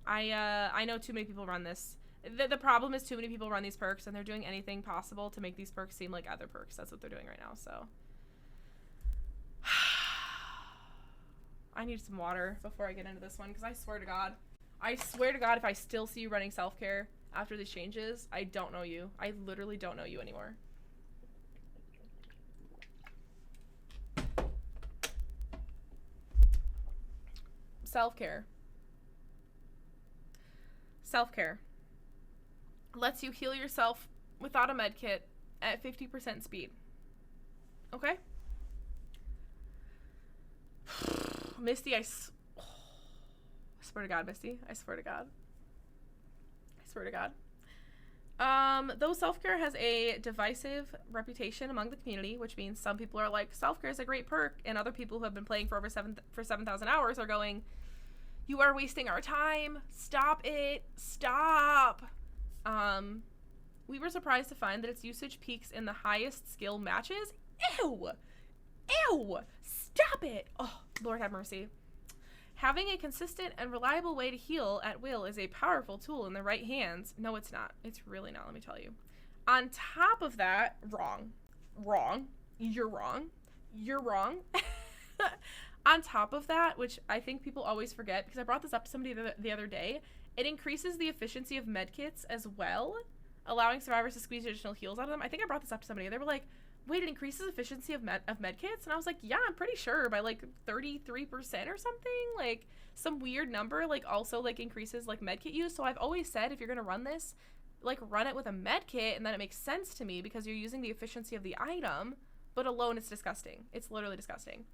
I know too many people run this. The problem is too many people run these perks and they're doing anything possible to make these perks seem like other perks. That's what they're doing right now, so. I need some water before I get into this one, because I swear to God, if I still see you running self-care after these changes, I don't know you. I literally don't know you anymore. Self-care. Self-care lets you heal yourself without a med kit at 50% speed. Okay? Misty, I swear to God, Misty. I swear to God. I swear to God. Though self-care has a divisive reputation among the community, which means some people are like, self-care is a great perk, and other people who have been playing for over 7,000 hours are going, you are wasting our time. Stop it. Stop. We were surprised to find that its usage peaks in the highest skill matches. Ew. Ew. Stop it. Oh, Lord have mercy. Having a consistent and reliable way to heal at will is a powerful tool in the right hands. No, it's not. It's really not, let me tell you. On top of that, wrong. You're wrong. On top of that, which I think people always forget, because I brought this up to somebody the other day, it increases the efficiency of medkits as well, allowing survivors to squeeze additional heals out of them. I think I brought this up to somebody. They were like, wait, it increases efficiency of medkits? And I was like, yeah, I'm pretty sure by like 33% or something. Like some weird number, like also like increases like medkit use. So I've always said, if you're going to run this, like run it with a medkit, and then it makes sense to me because you're using the efficiency of the item, but alone it's disgusting. It's literally disgusting.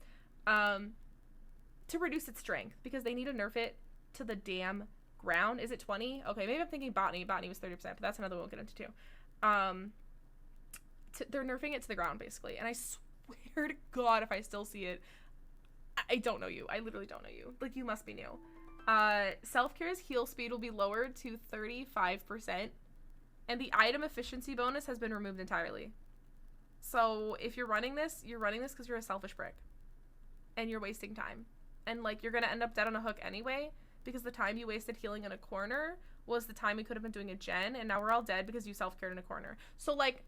To reduce its strength, because they need to nerf it to the damn ground. Is it 20? Okay, maybe I'm thinking botany. Botany was 30%, but that's another one we'll get into too. They're nerfing it to the ground, basically. And I swear to God, if I still see it, I don't know you. I literally don't know you. Like, you must be new. Self-care's heal speed will be lowered to 35%, and the item efficiency bonus has been removed entirely. So if you're running this because you're a selfish prick. And you're wasting time. And, like, you're going to end up dead on a hook anyway, because the time you wasted healing in a corner was the time we could have been doing a gen, and now we're all dead because you self-cared in a corner. So, like,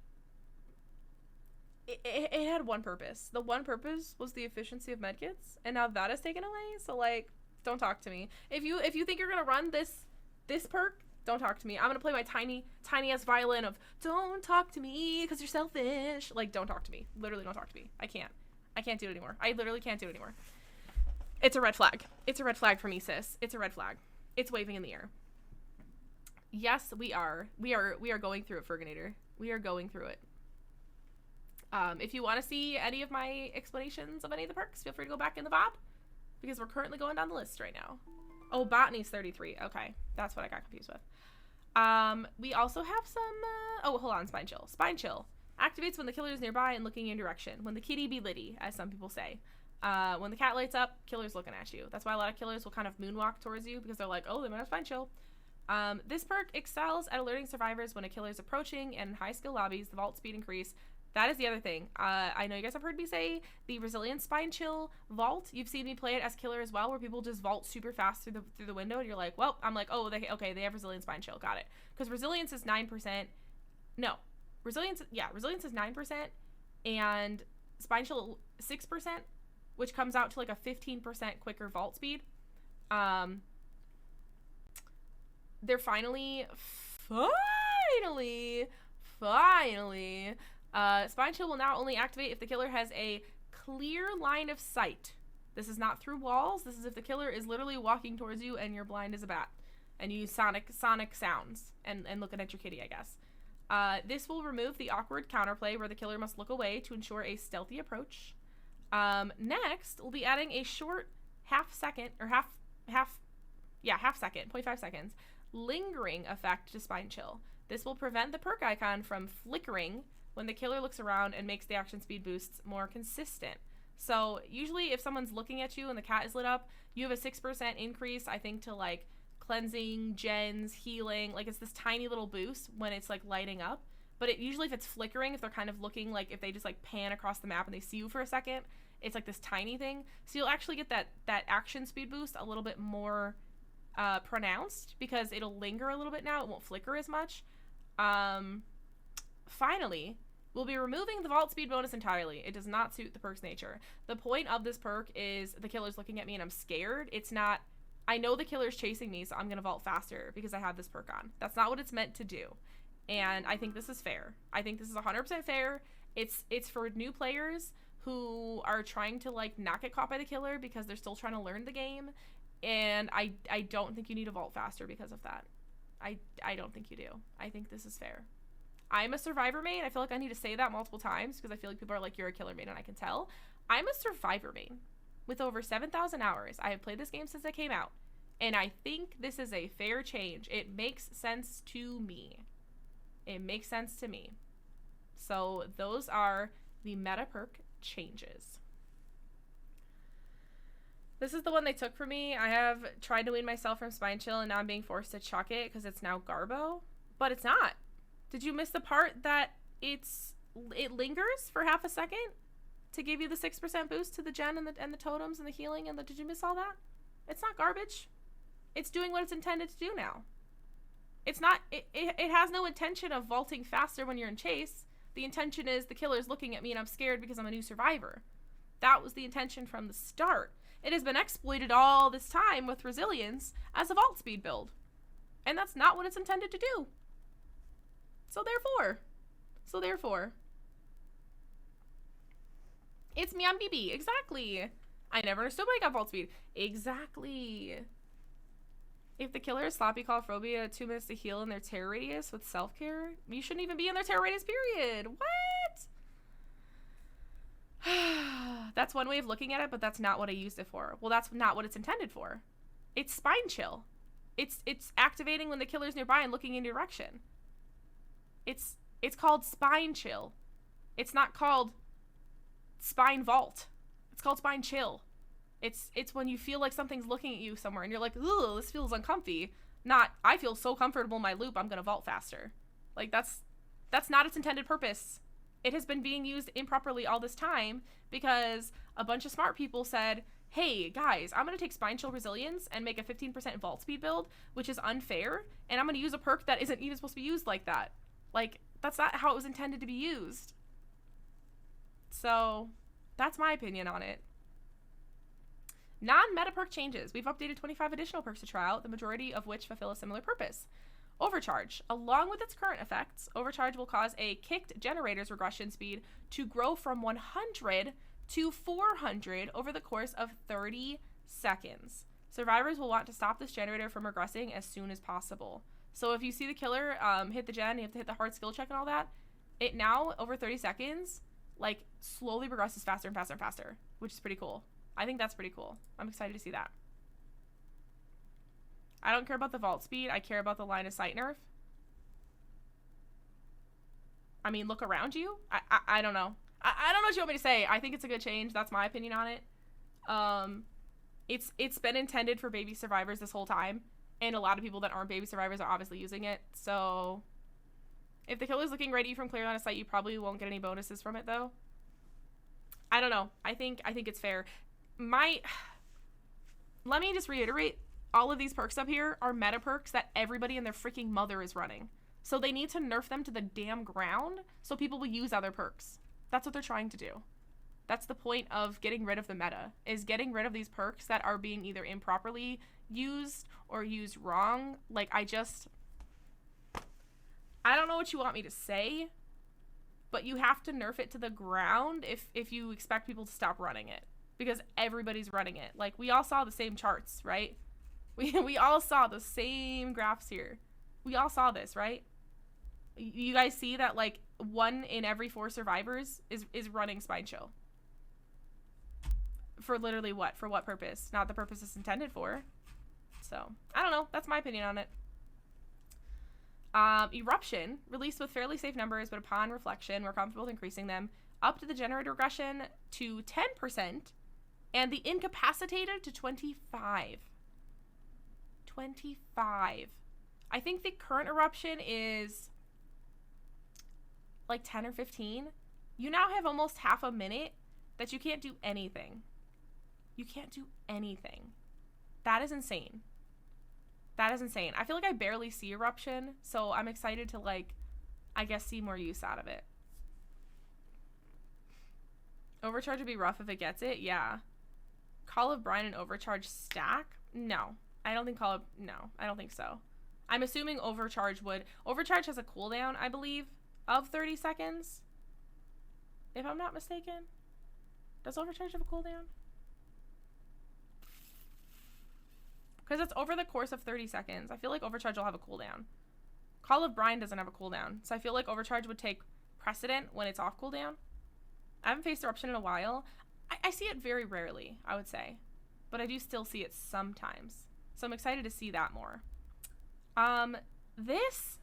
it had one purpose. The one purpose was the efficiency of medkits, and now that is taken away. So, like, don't talk to me. If you think you're gonna run this perk, don't talk to me. I'm gonna play my tiny ass violin of don't talk to me because you're selfish. Like, don't talk to me. Literally, don't talk to me. I can't do it anymore. I literally can't do it anymore. It's a red flag. It's a red flag for me, sis. It's a red flag. It's waving in the air. Yes, we are going through it, Ferganator. We are going through it. If you want to see any of my explanations of any of the perks, feel free to go back in the VOD, because we're currently going down the list right now. Oh, Botany's 33. Okay, that's what I got confused with. We also have some, oh, hold on, Spine Chill. Spine Chill activates when the killer is nearby and looking in your direction. When the kitty be litty, as some people say. When the cat lights up, killer's looking at you. That's why a lot of killers will kind of moonwalk towards you, because they're like, oh, they might have Spine Chill. This perk excels at alerting survivors when a killer is approaching, and in high skill lobbies, the vault speed increase. That is the other thing. I know you guys have heard me say the Resilient Spine Chill vault. You've seen me play it as killer as well, where people just vault super fast through the window, and you're like, well, I'm like, oh, they have Resilient Spine Chill, got it. Because Resilience is 9%. No, Resilience is 9%, and Spine Chill 6%, which comes out to like a 15% quicker vault speed. They're finally, Spine Chill will now only activate if the killer has a clear line of sight. This is not through walls. This is if the killer is literally walking towards you and you're blind as a bat. And you use sonic sounds and looking at your kitty, I guess. This will remove the awkward counterplay where the killer must look away to ensure a stealthy approach. Next, we'll be adding a short half second, 0.5 seconds, lingering effect to Spine Chill. This will prevent the perk icon from flickering when the killer looks around and makes the action speed boosts more consistent. So usually if someone's looking at you and the cat is lit up, you have a 6% increase, I think, to like cleansing, gens, healing. Like, it's this tiny little boost when it's like lighting up. But usually if it's flickering, if they're kind of looking, like if they just like pan across the map and they see you for a second, it's like this tiny thing. So you'll actually get that action speed boost a little bit more pronounced, because it'll linger a little bit now. It won't flicker as much. Finally, we'll be removing the vault speed bonus entirely. It does not suit the perk's nature. The point of this perk is the killer's looking at me and I'm scared. It's not, I know the killer's chasing me, so I'm gonna vault faster because I have this perk on. That's not what it's meant to do. And I think this is fair. I think this is 100% fair. It's for new players who are trying to like not get caught by the killer because they're still trying to learn the game. And I don't think you need to vault faster because of that. I don't think you do. I think this is fair. I'm a survivor main. I feel like I need to say that multiple times because I feel like people are like, you're a killer main, and I can tell. I'm a survivor main with over 7,000 hours. I have played this game since it came out, and I think this is a fair change. It makes sense to me. It makes sense to me. So those are the meta perk changes. This is the one they took from me. I have tried to wean myself from Spine Chill, and now I'm being forced to chuck it because it's now Garbo. But it's not. Did you miss the part that it lingers for half a second to give you the 6% boost to the gen and the totems and the healing? And did you miss all that? It's not garbage. It's doing what it's intended to do now. It's not. It has no intention of vaulting faster when you're in chase. The intention is the killer's looking at me and I'm scared because I'm a new survivor. That was the intention from the start. It has been exploited all this time with resilience as a vault speed build. And that's not what it's intended to do. So therefore, it's me on BB. Exactly. I never understood why I got vault speed. Exactly. If the killer is sloppy call phobia 2 minutes to heal in their terror radius with self-care, you shouldn't even be in their terror radius, period. What? That's one way of looking at it, but that's not what I used it for. Well, that's not what it's intended for. It's Spine Chill. It's activating when the killer's nearby and looking in your direction. It's called Spine Chill. It's not called Spine Vault. It's called Spine Chill. It's when you feel like something's looking at you somewhere and you're like, ooh, this feels uncomfy. Not, I feel so comfortable in my loop, I'm gonna vault faster. Like, that's not its intended purpose. it has been being used improperly all this time because a bunch of smart people said, hey guys, I'm going to take Spine Chill Resilience and make a 15% vault speed build, which is unfair, and I'm going to use a perk that isn't even supposed to be used like that. Like, that's not how it was intended to be used. So, that's my opinion on it. Non-meta perk changes. We've updated 25 additional perks to try out, the majority of which fulfill a similar purpose. Overcharge. Along with its current effects, Overcharge will cause a kicked generator's regression speed to grow from 100 to 400 over the course of 30 seconds. Survivors will want to stop this generator from regressing as soon as possible. So if you see the killer hit the gen, you have to hit the hard skill check and all that, it now, over 30 seconds, like, slowly progresses faster and faster and faster, which is pretty cool. I think that's pretty cool. I'm excited to see that. I don't care about the vault speed. I care about the line of sight nerf. I mean, look around you. I don't know. I don't know what you want me to say. I think it's a good change. That's my opinion on it. It's been intended for baby survivors this whole time, and a lot of people that aren't baby survivors are obviously using it. So if the killer's looking right at you from clear line of sight, you probably won't get any bonuses from it, though. I don't know. I think it's fair. Let me just reiterate. All of these perks up here are meta perks that everybody and their freaking mother is running. So they need to nerf them to the damn ground so people will use other perks. That's what they're trying to do. That's the point of getting rid of the meta, is getting rid of these perks that are being either improperly used or used wrong. Like, I don't know what you want me to say, but you have to nerf it to the ground if you expect people to stop running it, because everybody's running it. Like, we all saw the same charts, right? We all saw the same graphs here. We all saw this, right? You guys see that, like, 1 in every 4 survivors is running Spine Chill. For literally what? For what purpose? Not the purpose it's intended for. So, I don't know. That's my opinion on it. Eruption. Released with fairly safe numbers, but upon reflection, we're comfortable with increasing them up to the generator regression to 10% and the incapacitated to 25. 25. I think the current eruption is like 10 or 15. You now have almost half a minute that you can't do anything. You can't do anything. That is insane. That is insane. I feel like I barely see eruption, so I'm excited to, like, I guess, see more use out of it. Overcharge would be rough if it gets it. Yeah. Call of Brine and Overcharge stack? No. I don't think I don't think so. I'm assuming Overcharge would. Overcharge has a cooldown, I believe, of 30 seconds. If I'm not mistaken. Does Overcharge have a cooldown? Because it's over the course of 30 seconds. I feel like Overcharge will have a cooldown. Call of Brine doesn't have a cooldown. So I feel like Overcharge would take precedent when it's off cooldown. I haven't faced Eruption in a while. I see it very rarely, I would say. But I do still see it sometimes. So I'm excited to see that more. This,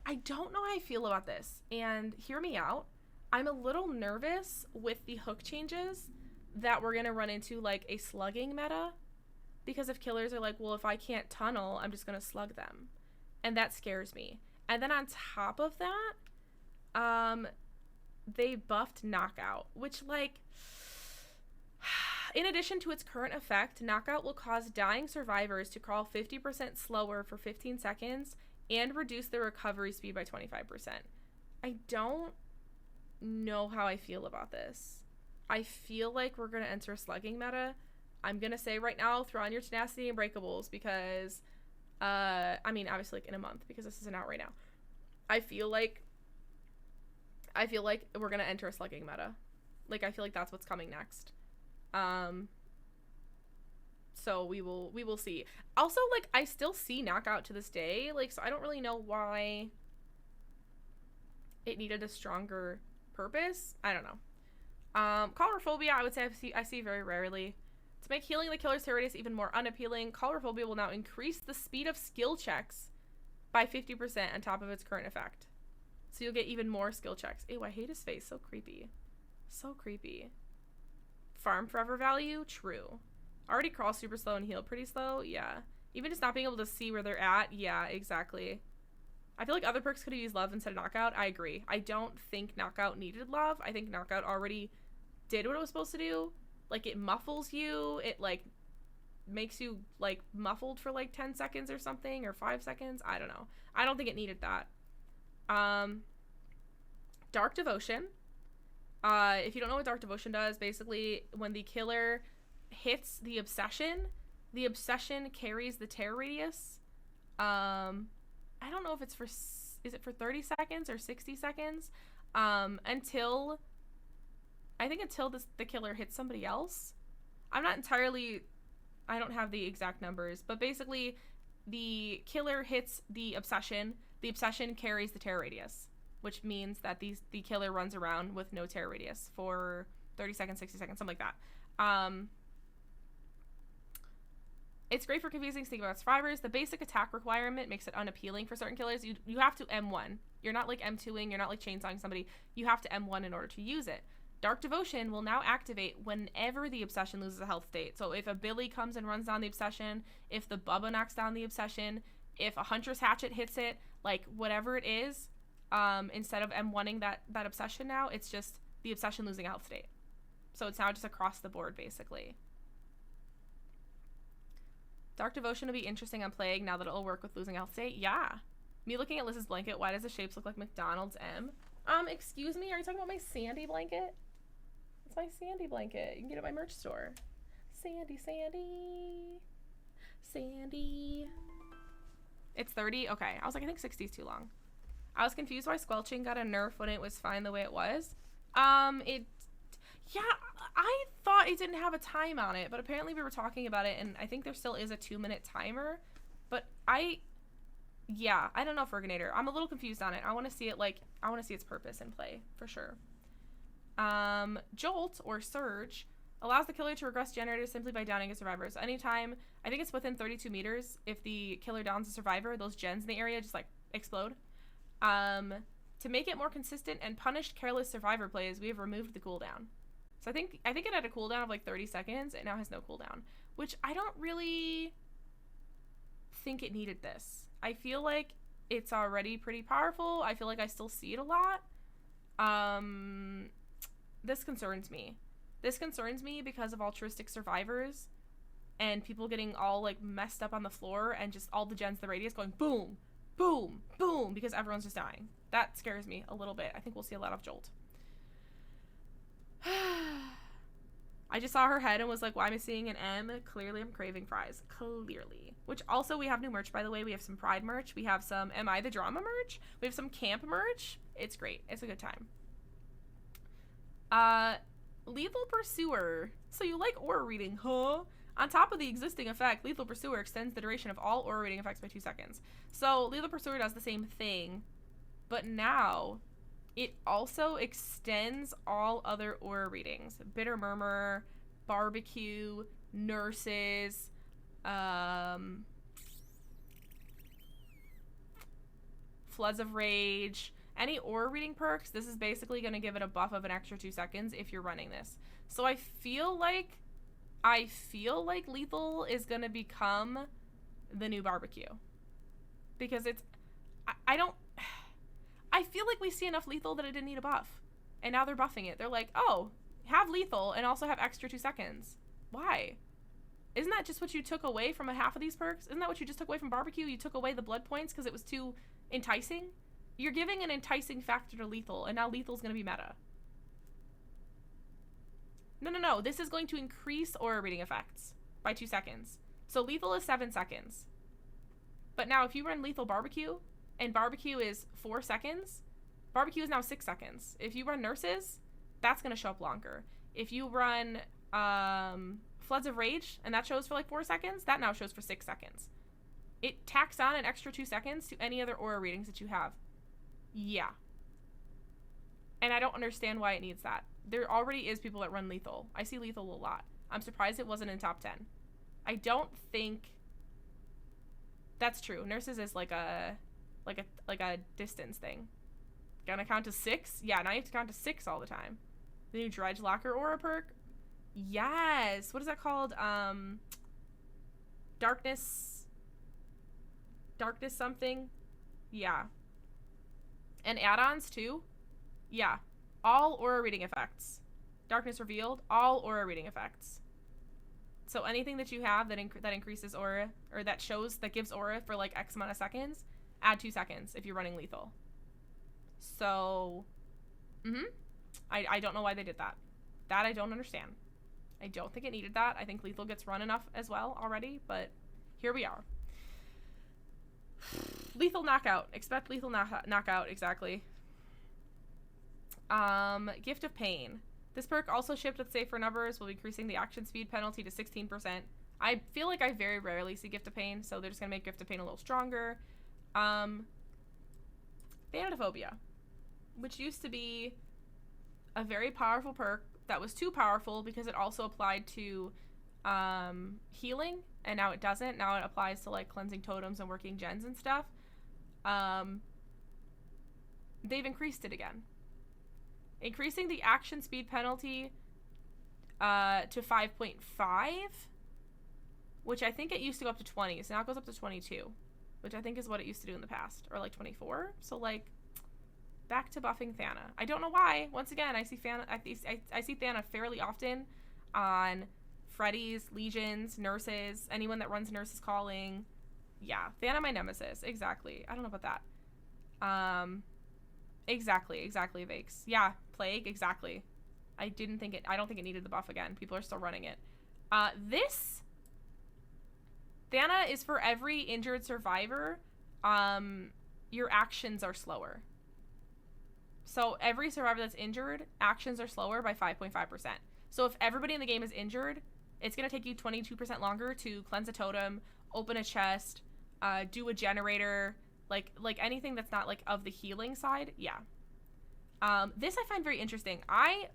I don't know how I feel about this. And hear me out. I'm a little nervous with the hook changes that we're going to run into, like, a slugging meta. Because if killers are like, well, if I can't tunnel, I'm just going to slug them. And that scares me. And then on top of that, they buffed Knockout, which, like, in addition to its current effect, Knockout will cause dying survivors to crawl 50% slower for 15 seconds and reduce their recovery speed by 25%. I don't know how I feel about this. I feel like we're going to enter a slugging meta. I'm going to say right now, throw on your tenacity and breakables because, I mean, obviously, like, in a month, because this isn't out right now. I feel like we're going to enter a slugging meta. Like, I feel like that's what's coming next. So we will see. Also, like, I still see Knockout to this day, like, so I don't really know why it needed a stronger purpose. I don't know. Colorophobia, I would say I see very rarely. To make healing the killer's hit radius even more unappealing, Colorophobia will now increase the speed of skill checks by 50% on top of its current effect. So you'll get even more skill checks. Ew, I hate his face. So creepy. So creepy. Farm forever value? True. Already crawl super slow and heal pretty slow? Yeah. Even just not being able to see where they're at? Yeah, exactly. I feel like other perks could have used love instead of knockout. I agree. I don't think knockout needed love. I think knockout already did what it was supposed to do. Like, it muffles you. It, like, makes you, like, muffled for, like, 10 seconds or something, or 5 seconds. I don't know. I don't think it needed that. Dark Devotion. If you don't know what Dark Devotion does, basically, when the killer hits the obsession carries the tear radius. I don't know if it's for, is it for 30 seconds or 60 seconds? Until the killer hits somebody else. I'm not entirely, I don't have the exact numbers, but basically the killer hits the obsession carries the tear radius, which means that the killer runs around with no tear radius for 30 seconds, 60 seconds, something like that. It's great for confusing Sneak About survivors. The basic attack requirement makes it unappealing for certain killers. You have to M1. You're not like M2ing, you're not like chainsawing somebody. You have to M1 in order to use it. Dark Devotion will now activate whenever the obsession loses a health state. So if a Billy comes and runs down the obsession, if the Bubba knocks down the obsession, if a Huntress Hatchet hits it, like whatever it is, instead of M1ing that obsession now, it's just the obsession losing a health state. So it's now just across the board, basically. Dark Devotion will be interesting on Plague now that it'll work with losing a health state. Yeah. Me looking at Liz's blanket, why does the shapes look like McDonald's M? Excuse me, are you talking about my Sandy blanket? It's my Sandy blanket. You can get it at my merch store. Sandy. It's 30? Okay. I was like, I think 60 is too long. I was confused why Squelching got a nerf when it was fine the way it was. Yeah, I thought it didn't have a time on it, but apparently we were talking about it, and I think there still is a 2-minute timer. But yeah, I don't know, Ferginator. I'm a little confused on it. I want to see it, like, I want to see its purpose in play, for sure. Jolt, or Surge, allows the killer to regress generators simply by downing a survivor. So anytime, I think it's within 32 meters, if the killer downs a survivor, those gens in the area just, like, explode. To make it more consistent and punish careless survivor plays, we have removed the cooldown. So I think it had a cooldown of like 30 seconds. It now has no cooldown, which I don't really think it needed this. I feel like it's already pretty powerful. I feel like I still see it a lot. This concerns me. This concerns me because of altruistic survivors and people getting all like messed up on the floor and just all the gens, the radius going boom, boom, boom, because everyone's just dying. That scares me a little bit. I think we'll see a lot of Jolt. I just saw her head and was like, why am I seeing an M? Clearly I'm craving fries. Clearly. Which also, we have new merch, by the way. We have some Pride merch. We have some Am I the Drama merch. We have some camp merch. It's great. It's a good time. Lethal Pursuer. So you like aura reading, huh? On top of the existing effect, Lethal Pursuer extends the duration of all aura reading effects by 2 seconds. So Lethal Pursuer does the same thing, but now it also extends all other aura readings. Bitter Murmur, Barbecue, Nurses, Floods of Rage, any aura reading perks. This is basically going to give it a buff of an extra 2 seconds if you're running this. So I feel like Lethal is going to become the new Barbecue. Because it's, I feel like we see enough Lethal that it didn't need a buff. And now they're buffing it. They're like, oh, have Lethal and also have extra 2 seconds. Why? Isn't that just what you took away from a half of these perks? Isn't that what you just took away from Barbecue? You took away the blood points because it was too enticing? You're giving an enticing factor to Lethal, and now Lethal's going to be meta. No. This is going to increase aura reading effects by 2 seconds. So Lethal is 7 seconds. But now if you run Lethal Barbecue, and Barbecue is 4 seconds, Barbecue is now 6 seconds. If you run Nurses, that's going to show up longer. If you run Floods of Rage, and that shows for like 4 seconds, that now shows for 6 seconds. It tacks on an extra 2 seconds to any other aura readings that you have. Yeah. And I don't understand why it needs that. There already is people that run Lethal. I see Lethal a lot. I'm surprised it wasn't in top 10. I don't think that's true. Nurses is like a distance thing. Gonna count to 6? Yeah, now you have to count to 6 all the time. The new Dredge Locker aura perk? Yes. What is that called? Darkness something? Yeah. And add-ons too. Yeah. All aura reading effects. Darkness revealed, all aura reading effects. So anything that you have that that increases aura, or that shows, that gives aura for like X amount of seconds, add 2 seconds if you're running lethal. So, I don't know why they did that. That I don't understand. I don't think it needed that. I think lethal gets run enough as well already, but here we are. Lethal knockout. Expect lethal knockout, exactly. Gift of Pain. This perk also shipped with safer numbers, will be increasing the action speed penalty to 16%. I feel like I very rarely see Gift of Pain, so they're just going to make Gift of Pain a little stronger. Thanaphobia, which used to be a very powerful perk that was too powerful because it also applied to healing, and now it doesn't. Now it applies to like cleansing totems and working gens and stuff. They've increased it again. Increasing the action speed penalty to 5.5, which I think it used to go up to 20, so now it goes up to 22, which I think is what it used to do in the past, or like 24. So like, back to buffing Thana. I don't know why. Once again, I see Thana. I see Thana fairly often on Freddy's, Legions, Nurses, anyone that runs Nurses Calling. Yeah, Thana my nemesis. Exactly. I don't know about that. Exactly, Vakes. Yeah, Plague, exactly. I don't think it needed the buff again. People are still running it. This Thana is for every injured survivor. Your actions are slower. So every survivor that's injured, actions are slower by 5.5%. So if everybody in the game is injured, it's going to take you 22% longer to cleanse a totem, open a chest, do a generator, like anything that's not like of the healing side. Yeah. This I find very interesting. I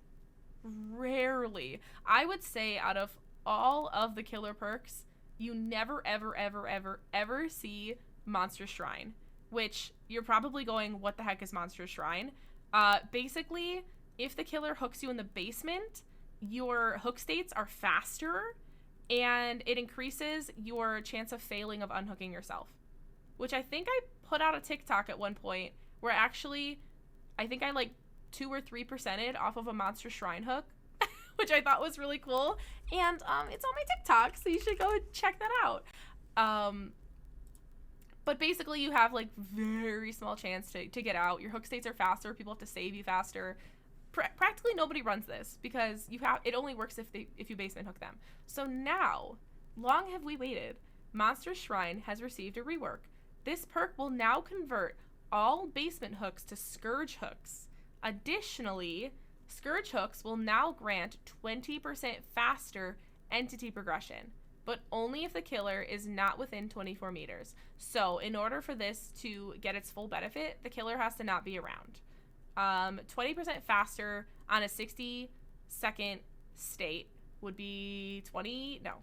would say out of all of the killer perks, you never, ever see Monster Shrine, which you're probably going, what the heck is Monster Shrine? Basically, if the killer hooks you in the basement, your hook states are faster, and it increases your chance of failing of unhooking yourself. Which I think I put out a TikTok at one point where actually, I think I like 2 or 3%ed off of a Monster Shrine hook, which I thought was really cool. And it's on my TikTok, so you should go and check that out. But basically, you have like very small chance to get out. Your hook states are faster. People have to save you faster. Practically nobody runs this because it only works if you basement hook them. So now, long have we waited. Monster Shrine has received a rework. This perk will now convert all basement hooks to Scourge hooks. Additionally, Scourge hooks will now grant 20% faster entity progression, but only if the killer is not within 24 meters. So in order for this to get its full benefit, the killer has to not be around. 20% faster on a 60-second state would be 20, no.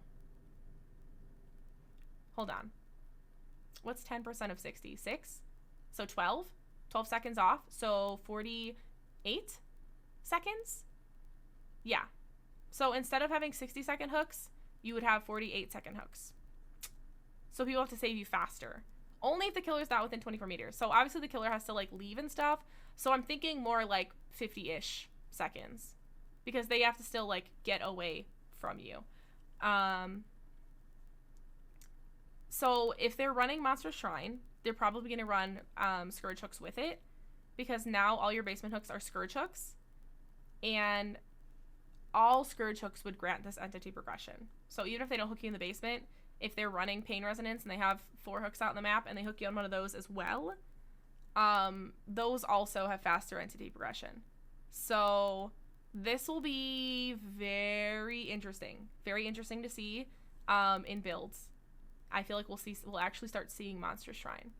Hold on. What's 10% of 60? 6? So 12? 12 seconds off. So 48 seconds? Yeah. So instead of having 60-second hooks, you would have 48-second hooks. So people have to save you faster. Only if the killer's not within 24 meters. So obviously the killer has to like leave and stuff. So I'm thinking more like 50-ish seconds. Because they have to still like get away from you. So if they're running Monster Shrine, they're probably going to run Scourge hooks with it, because now all your basement hooks are Scourge hooks, and all Scourge hooks would grant this entity progression. So even if they don't hook you in the basement, if they're running Pain Resonance and they have 4 hooks out in the map and they hook you on one of those as well, those also have faster entity progression. So this will be very interesting to see in builds. I feel like we'll actually start seeing Monster Shrine.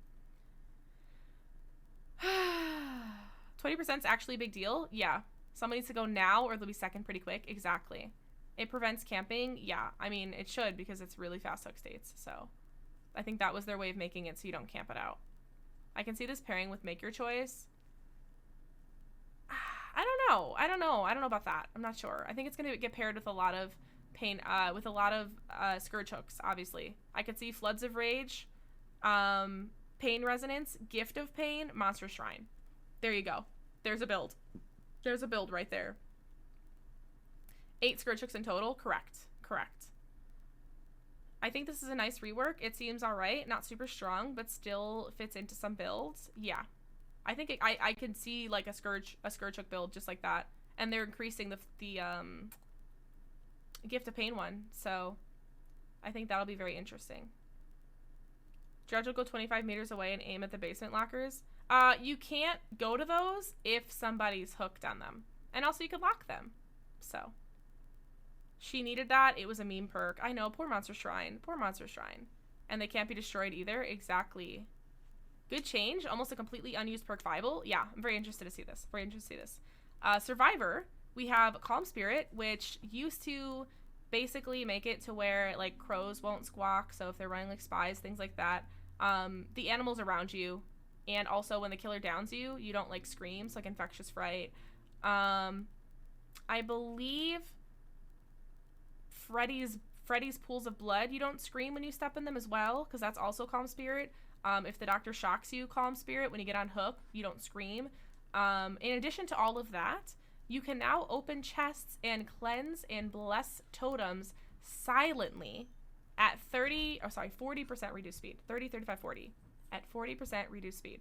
20% is actually a big deal. Yeah. Someone needs to go now or they'll be second pretty quick. Exactly. It prevents camping. Yeah. I mean, it should, because it's really fast hook states. So I think that was their way of making it so you don't camp it out. I can see this pairing with Make Your Choice. I don't know about that. I'm not sure. I think it's going to get paired with a lot of Scourge hooks, obviously. I could see Floods of Rage, Pain Resonance, Gift of Pain, Monster Shrine. There you go. There's a build. There's a build right there. 8 scourge hooks in total. Correct. Correct. I think this is a nice rework. It seems all right. Not super strong, but still fits into some builds. Yeah. I think I can see like a scourge hook build just like that. And they're increasing the Gift of Pain one. So I think that'll be very interesting. Dredge will go 25 meters away and aim at the basement lockers. You can't go to those if somebody's hooked on them. And also you could lock them. So she needed that. It was a meme perk. I know, poor Monster Shrine. Poor Monster Shrine. And they can't be destroyed either. Exactly. Good change. Almost a completely unused perk viable. Yeah, I'm very interested to see this. Very interested to see this. Survivor. We have Calm Spirit, which used to basically make it to where like crows won't squawk. So if they're running like spies, things like that. The animals around you, and also when the killer downs you, you don't like scream. So like Infectious Fright. I believe Freddy's Pools of Blood, you don't scream when you step in them as well, because that's also Calm Spirit. If the doctor shocks you, Calm Spirit, when you get on hook, you don't scream. In addition to all of that, you can now open chests and cleanse and bless totems silently at 40% reduced speed. 30, 35, 40. At 40% reduced speed.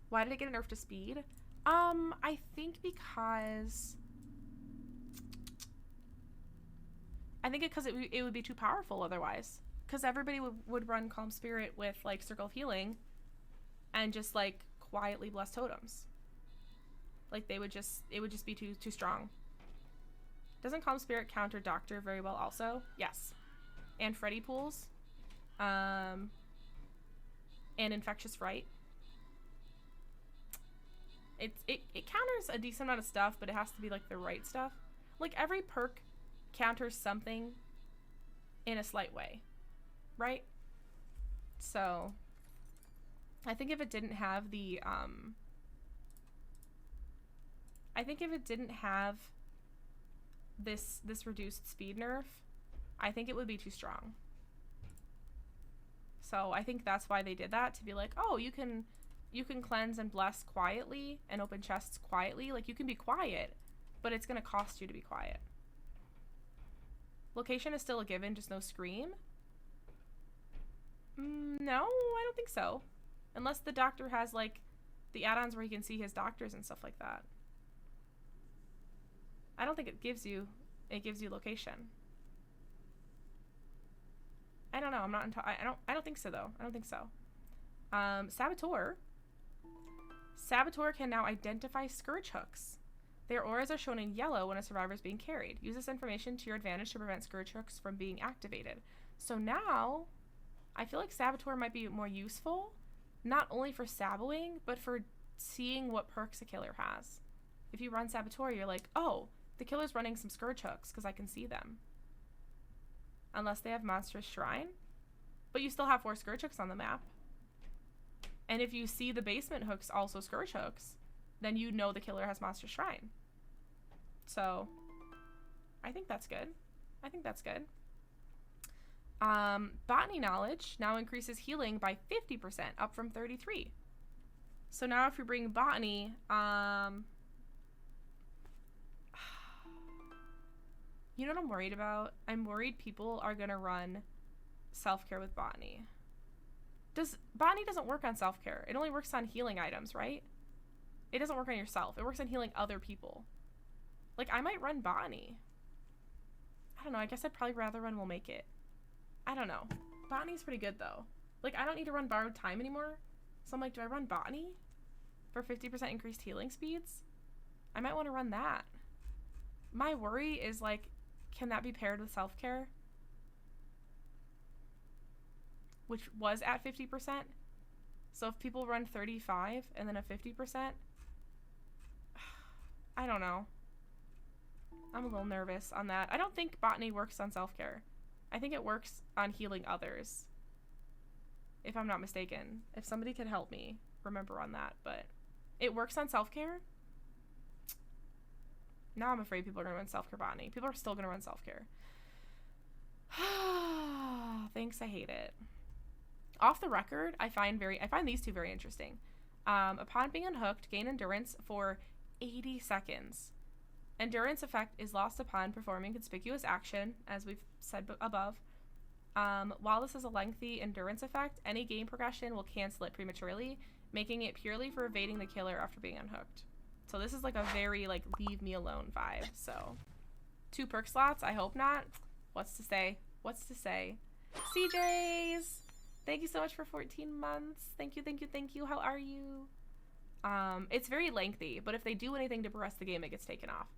Why did it get a nerf to speed? I think because it would be too powerful otherwise. Because everybody would run Calm Spirit with like Circle of Healing and just like quietly bless totems. Like it would just be too strong. Doesn't Calm Spirit counter Doctor very well also? Yes. And Freddy Pools. And Infectious Fright. It counters a decent amount of stuff, but it has to be like the right stuff. Like every perk counters something in a slight way, right? So I think if it didn't have the this reduced speed nerf, I think it would be too strong. So I think that's why they did that, to be like, oh, you can cleanse and bless quietly and open chests quietly. Like you can be quiet, but it's gonna cost you to be quiet. Location is still a given, just no scream. No, I don't think so. Unless the doctor has like the add-ons where you can see his doctors and stuff like that. I don't think it gives you location. I don't know. I don't think so though. I don't think so. Saboteur can now identify scourge hooks. Their auras are shown in yellow when a survivor is being carried. Use this information to your advantage to prevent scourge hooks from being activated. So now, I feel like Saboteur might be more useful, not only for saboing, but for seeing what perks a killer has. If you run Saboteur, you're like, oh, the killer's running some scourge hooks because I can see them. Unless they have Monstrous Shrine. But you still have 4 scourge hooks on the map. And if you see the basement hooks also scourge hooks, then you know the killer has Monster Shrine. So I think that's good. I think that's good. Botany Knowledge now increases healing by 50%, up from 33. So now if you bring Botany, you know what I'm worried about? I'm worried people are gonna run self-care with Botany. Botany doesn't work on self-care. It only works on healing items, right? It doesn't work on yourself. It works on healing other people. Like, I might run Botany. I don't know. I guess I'd probably rather run Will Make It. I don't know. Botany's pretty good, though. Like, I don't need to run Borrowed Time anymore. So I'm like, do I run Botany for 50% increased healing speeds? I might want to run that. My worry is, like, can that be paired with self-care? Which was at 50%. So if people run 35 and then a 50%, I don't know. I'm a little nervous on that. I don't think Botany works on self-care. I think it works on healing others. If I'm not mistaken. If somebody could help me remember on that, but it works on self-care. Now I'm afraid people are gonna run self-care botany. People are still gonna run self-care. Thanks, I hate it. Off the record, I find these two very interesting. Upon being unhooked, gain endurance for 80 seconds. Endurance effect is lost upon performing conspicuous action, as we've said above. While this is a lengthy endurance effect, any game progression will cancel it prematurely, making it purely for evading the killer after being unhooked. So this is like a very like leave me alone vibe. So 2 perk slots, I hope not. What's to say? What's to say? CJs! Thank you so much for 14 months. Thank you, thank you, thank you. How are you? It's very lengthy, but if they do anything to progress the game, it gets taken off.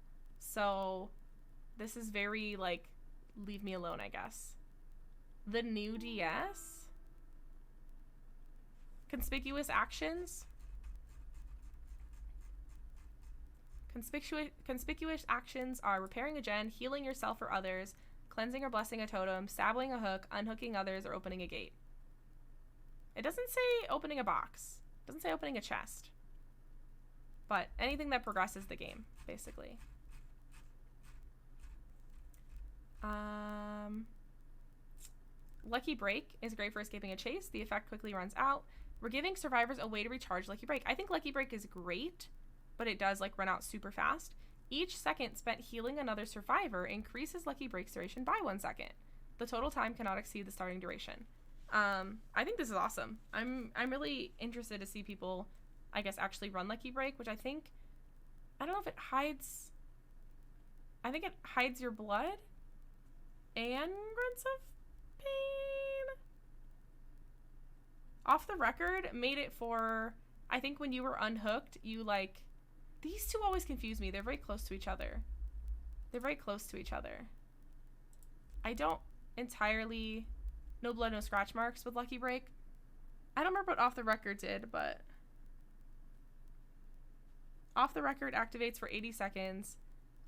So this is very like leave me alone, I guess. The new DS? Conspicuous actions? Conspicuous actions are repairing a gen, healing yourself or others, cleansing or blessing a totem, stabbing a hook, unhooking others, or opening a gate. It doesn't say opening a box. It doesn't say opening a chest. But anything that progresses the game, basically. Lucky Break is great for escaping a chase. The effect quickly runs out. We're giving survivors a way to recharge Lucky Break. I think Lucky Break is great, but it does like run out super fast. Each second spent healing another survivor increases Lucky Break's duration by 1 second. The total time cannot exceed the starting duration. I think this is awesome. I'm really interested to see people, I guess, actually run Lucky Break, which I don't know if it hides, I think it hides your blood and grunts of pain. Off the record, made it for, I think when you were unhooked, you like, these two always confuse me. They're very close to each other. They're very close to each other. I don't entirely, no blood, no scratch marks with Lucky Break. I don't remember what Off the Record did, but Off the Record activates for 80 seconds.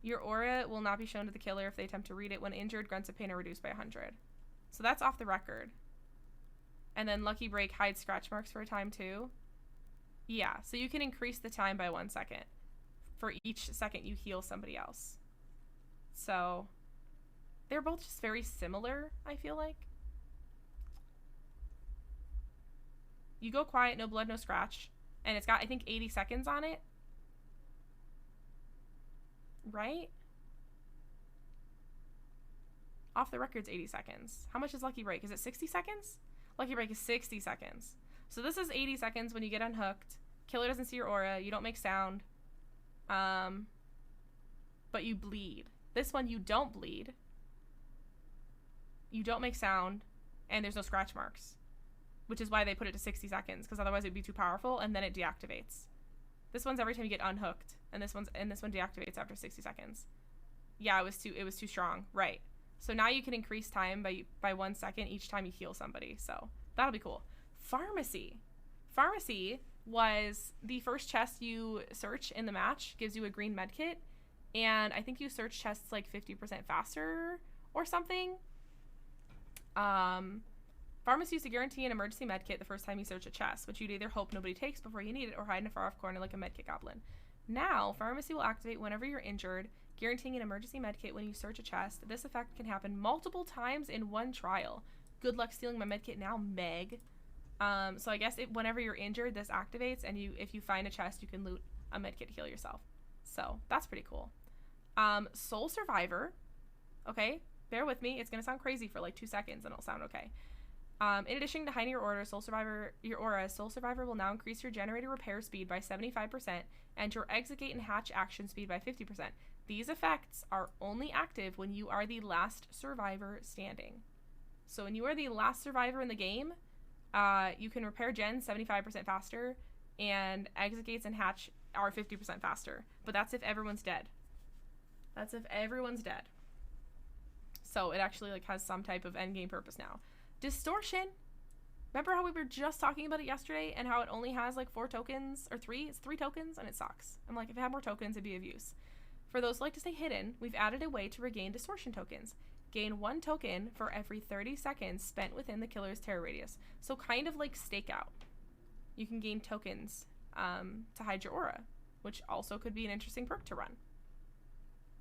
Your aura will not be shown to the killer if they attempt to read it. When injured, grunts of pain are reduced by 100. So that's Off the Record. And then Lucky Break hides scratch marks for a time too. Yeah, so you can increase the time by 1 second for each second you heal somebody else. So they're both just very similar, I feel like. You go quiet, no blood, no scratch. And it's got, I think, 80 seconds on it. Right? Off the Record's 80 seconds. How much is Lucky Break? Is it 60 seconds? Lucky Break is 60 seconds. So this is 80 seconds when you get unhooked. Killer doesn't see your aura. You don't make sound. But you bleed. This one, you don't bleed. You don't make sound. And there's no scratch marks. Which is why they put it to 60 seconds. Because otherwise it would be too powerful. And then it deactivates. This one's every time you get unhooked. And this one deactivates after 60 seconds. Yeah, it was too strong. Right. So now you can increase time by 1 second each time you heal somebody. So that'll be cool. Pharmacy. Pharmacy was the first chest you search in the match. Gives you a green medkit. And I think you search chests like 50% faster or something. Pharmacy used to guarantee an emergency medkit the first time you search a chest, which you'd either hope nobody takes before you need it or hide in a far-off corner like a medkit goblin. Now, Pharmacy will activate whenever you're injured, guaranteeing an emergency medkit when you search a chest. This effect can happen multiple times in one trial. Good luck stealing my medkit now, Meg. So I guess whenever you're injured, this activates, and if you find a chest, you can loot a medkit to heal yourself. So that's pretty cool. Soul Survivor. Okay, bear with me. It's going to sound crazy for like 2 seconds, and it'll sound okay. In addition to hiding your aura, Soul Survivor will now increase your generator repair speed by 75% and your exit gate and hatch action speed by 50%. These effects are only active when you are the last survivor standing. So when you are the last survivor in the game, you can repair gens 75% faster, and exit gates and hatch are 50% faster. But that's if everyone's dead. That's if everyone's dead. So it actually like has some type of endgame purpose now. Distortion. Remember how we were just talking about it yesterday and how it only has like 4 tokens or 3? It's 3 tokens and it sucks. I'm like, if it had more tokens, it'd be of use. For those who like to stay hidden, we've added a way to regain distortion tokens. Gain 1 token for every 30 seconds spent within the killer's terror radius. So kind of like stakeout. you can gain tokens to hide your aura, which also could be an interesting perk to run.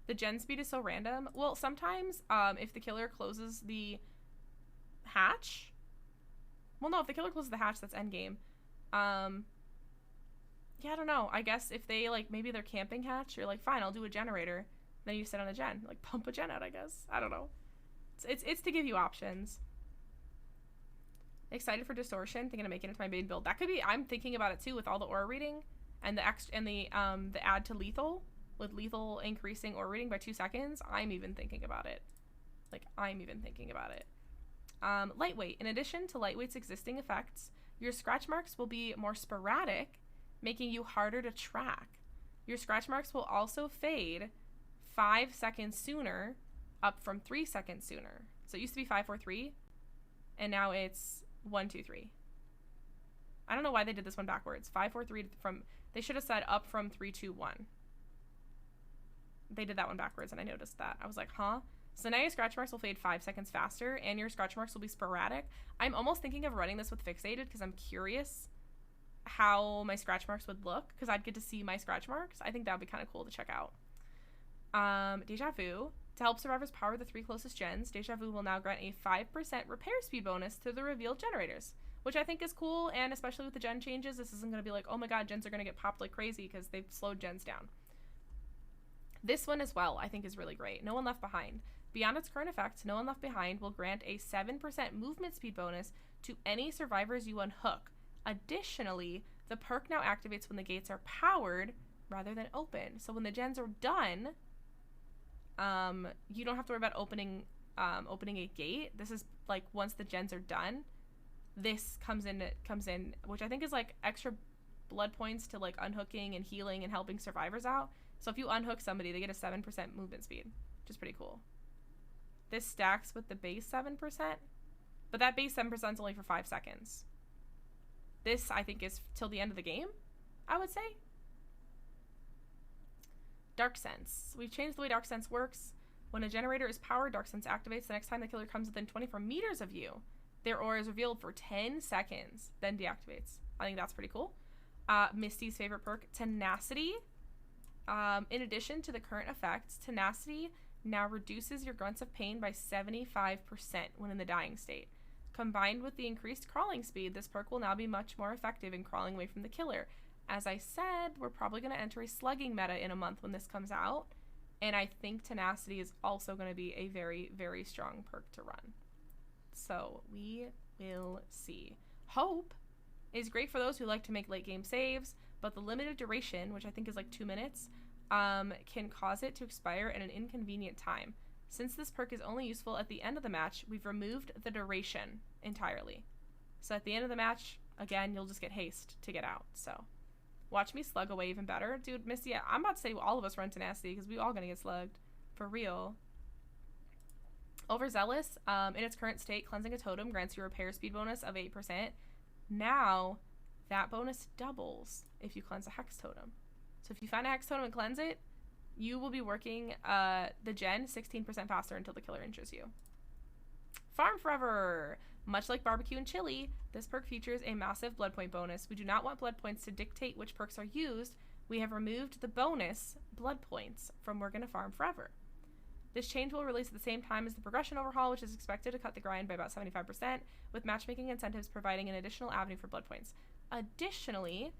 The gen speed is so random. Well, sometimes if the killer closes the hatch, well, no, if the killer closes the hatch, that's endgame. Yeah, I don't know. I guess if they, like, maybe they're camping hatch, you're like, fine, I'll do a generator. Then you sit on a gen. Like, pump a gen out, I guess. I don't know. It's to give you options. Excited for distortion. Thinking of making it into my main build. That could be, I'm thinking about it too with all the aura reading and the add to lethal, with lethal increasing aura reading by 2 seconds. I'm even thinking about it. Like, I'm even thinking about it. Lightweight. In addition to Lightweight's existing effects, your scratch marks will be more sporadic, making you harder to track. Your scratch marks will also fade 5 seconds sooner, up from 3 seconds sooner. So it used to be 5, 4, 3, and now it's 1, 2, 3. I don't know why they did this one backwards. 5, 4, 3 from, they should have said up from 3, 2, 1. They did that one backwards, and I noticed that. I was like, huh? So now your scratch marks will fade 5 seconds faster, and your scratch marks will be sporadic. I'm almost thinking of running this with fixated because I'm curious how my scratch marks would look, because I'd get to see my scratch marks. I think that would be kind of cool to check out. Deja Vu. To help survivors power the 3 closest gens, Deja Vu will now grant a 5% repair speed bonus to the revealed generators, which I think is cool, and especially with the gen changes, this isn't going to be like, oh my god, gens are going to get popped like crazy because they've slowed gens down. This one as well, I think, is really great. No One Left Behind. Beyond its current effect, No One Left Behind will grant a 7% movement speed bonus to any survivors you unhook. Additionally, the perk now activates when the gates are powered rather than open. So when the gens are done, you don't have to worry about opening a gate. This is like once the gens are done, this comes in, which I think is like extra blood points to like unhooking and healing and helping survivors out. So if you unhook somebody, they get a 7% movement speed, which is pretty cool. This stacks with the base 7%, but that base 7% is only for 5 seconds. This, I think, is till the end of the game, I would say. Dark Sense. We've changed the way Dark Sense works. When a generator is powered, Dark Sense activates the next time the killer comes within 24 meters of you. Their aura is revealed for 10 seconds, then deactivates. I think that's pretty cool. Misty's favorite perk, Tenacity. In addition to the current effects, Tenacity now reduces your grunts of pain by 75% when in the dying state. Combined with the increased crawling speed, this perk will now be much more effective in crawling away from the killer. As I said, we're probably going to enter a slugging meta in a month when this comes out, and I think Tenacity is also going to be a very, very strong perk to run. So we will see. Hope is great for those who like to make late game saves, but the limited duration, which I think is like 2 minutes, can cause it to expire at an inconvenient time. Since this perk is only useful at the end of the match, we've removed the duration entirely. So at the end of the match, again, you'll just get haste to get out. So watch me slug away even better. Dude, Misty, I'm about to say all of us run Tenacity because we all gonna get slugged. For real. Overzealous, in its current state, cleansing a totem grants you a repair speed bonus of 8%. Now, that bonus doubles if you cleanse a hex totem. So if you find a hex totem and cleanse it, you will be working the gen 16% faster until the killer injures you. Farm Forever. Much like barbecue and chili, this perk features a massive blood point bonus. We do not want blood points to dictate which perks are used. We have removed the bonus blood points from We're Gonna Farm Forever. This change will release at the same time as the progression overhaul, which is expected to cut the grind by about 75%, with matchmaking incentives providing an additional avenue for blood points. Additionally,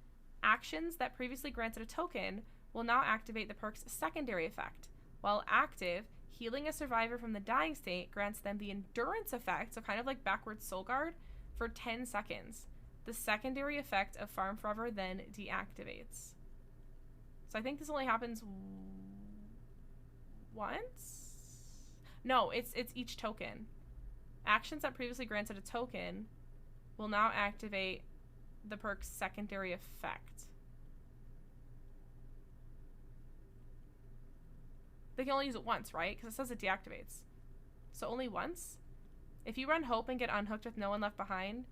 actions that previously granted a token will now activate the perk's secondary effect. While active, healing a survivor from the dying state grants them the endurance effect, so kind of like backwards soul guard, for 10 seconds. The secondary effect of Farm Forever then deactivates. So I think this only happens once? No, it's each token. Actions that previously granted a token will now activate the perk's secondary effect. They can only use it once, right? Because it says it deactivates. So only once? If you run Hope and get unhooked with No One Left Behind,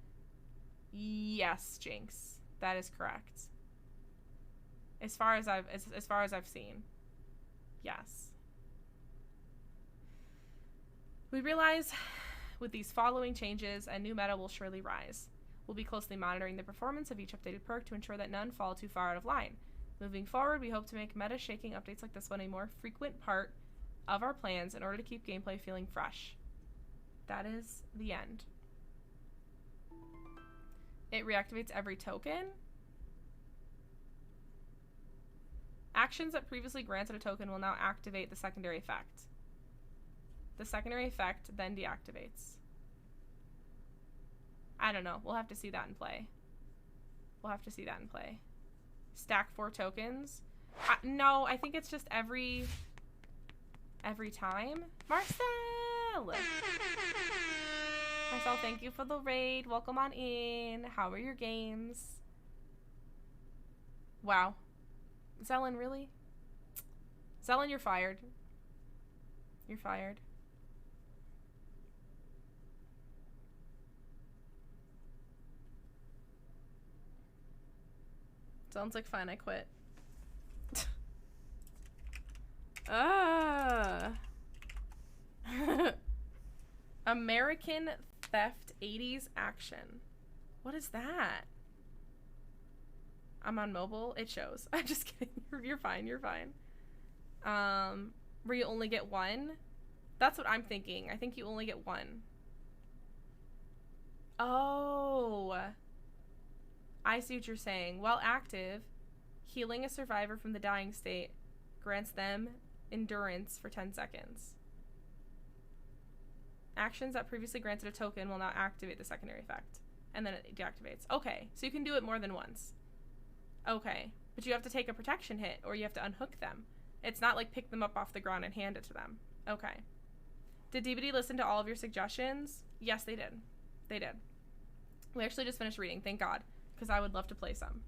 yes, Jinx, that is correct. As far as I've seen, yes. We realize with these following changes, a new meta will surely rise. We'll be closely monitoring the performance of each updated perk to ensure that none fall too far out of line. Moving forward, we hope to make meta-shaking updates like this one a more frequent part of our plans in order to keep gameplay feeling fresh. That is the end. It reactivates every token. Actions that previously granted a token will now activate the secondary effect. The secondary effect then deactivates. I don't know. We'll have to see that in play. We'll have to see that in play. Stack 4 tokens. No, I think it's just every time. Marcel! Marcel, thank you for the raid. Welcome on in. How are your games? Wow. Zelen, really? Zelen, you're fired. You're fired. Sounds like fine, I quit. American Theft 80s action. What is that? I'm on mobile. It shows. I'm just kidding. You're fine. You're fine. Where you only get one? That's what I'm thinking. I think you only get one. Oh. I see what you're saying. While active, healing a survivor from the dying state grants them endurance for 10 seconds. Actions that previously granted a token will now activate the secondary effect. And then it deactivates. Okay, so you can do it more than once. Okay, but you have to take a protection hit or you have to unhook them. It's not like pick them up off the ground and hand it to them. Okay. Did DBD listen to all of your suggestions? Yes, they did. They did. We actually just finished reading, thank God, because I would love to play some.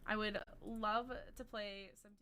I would love to play some DBD.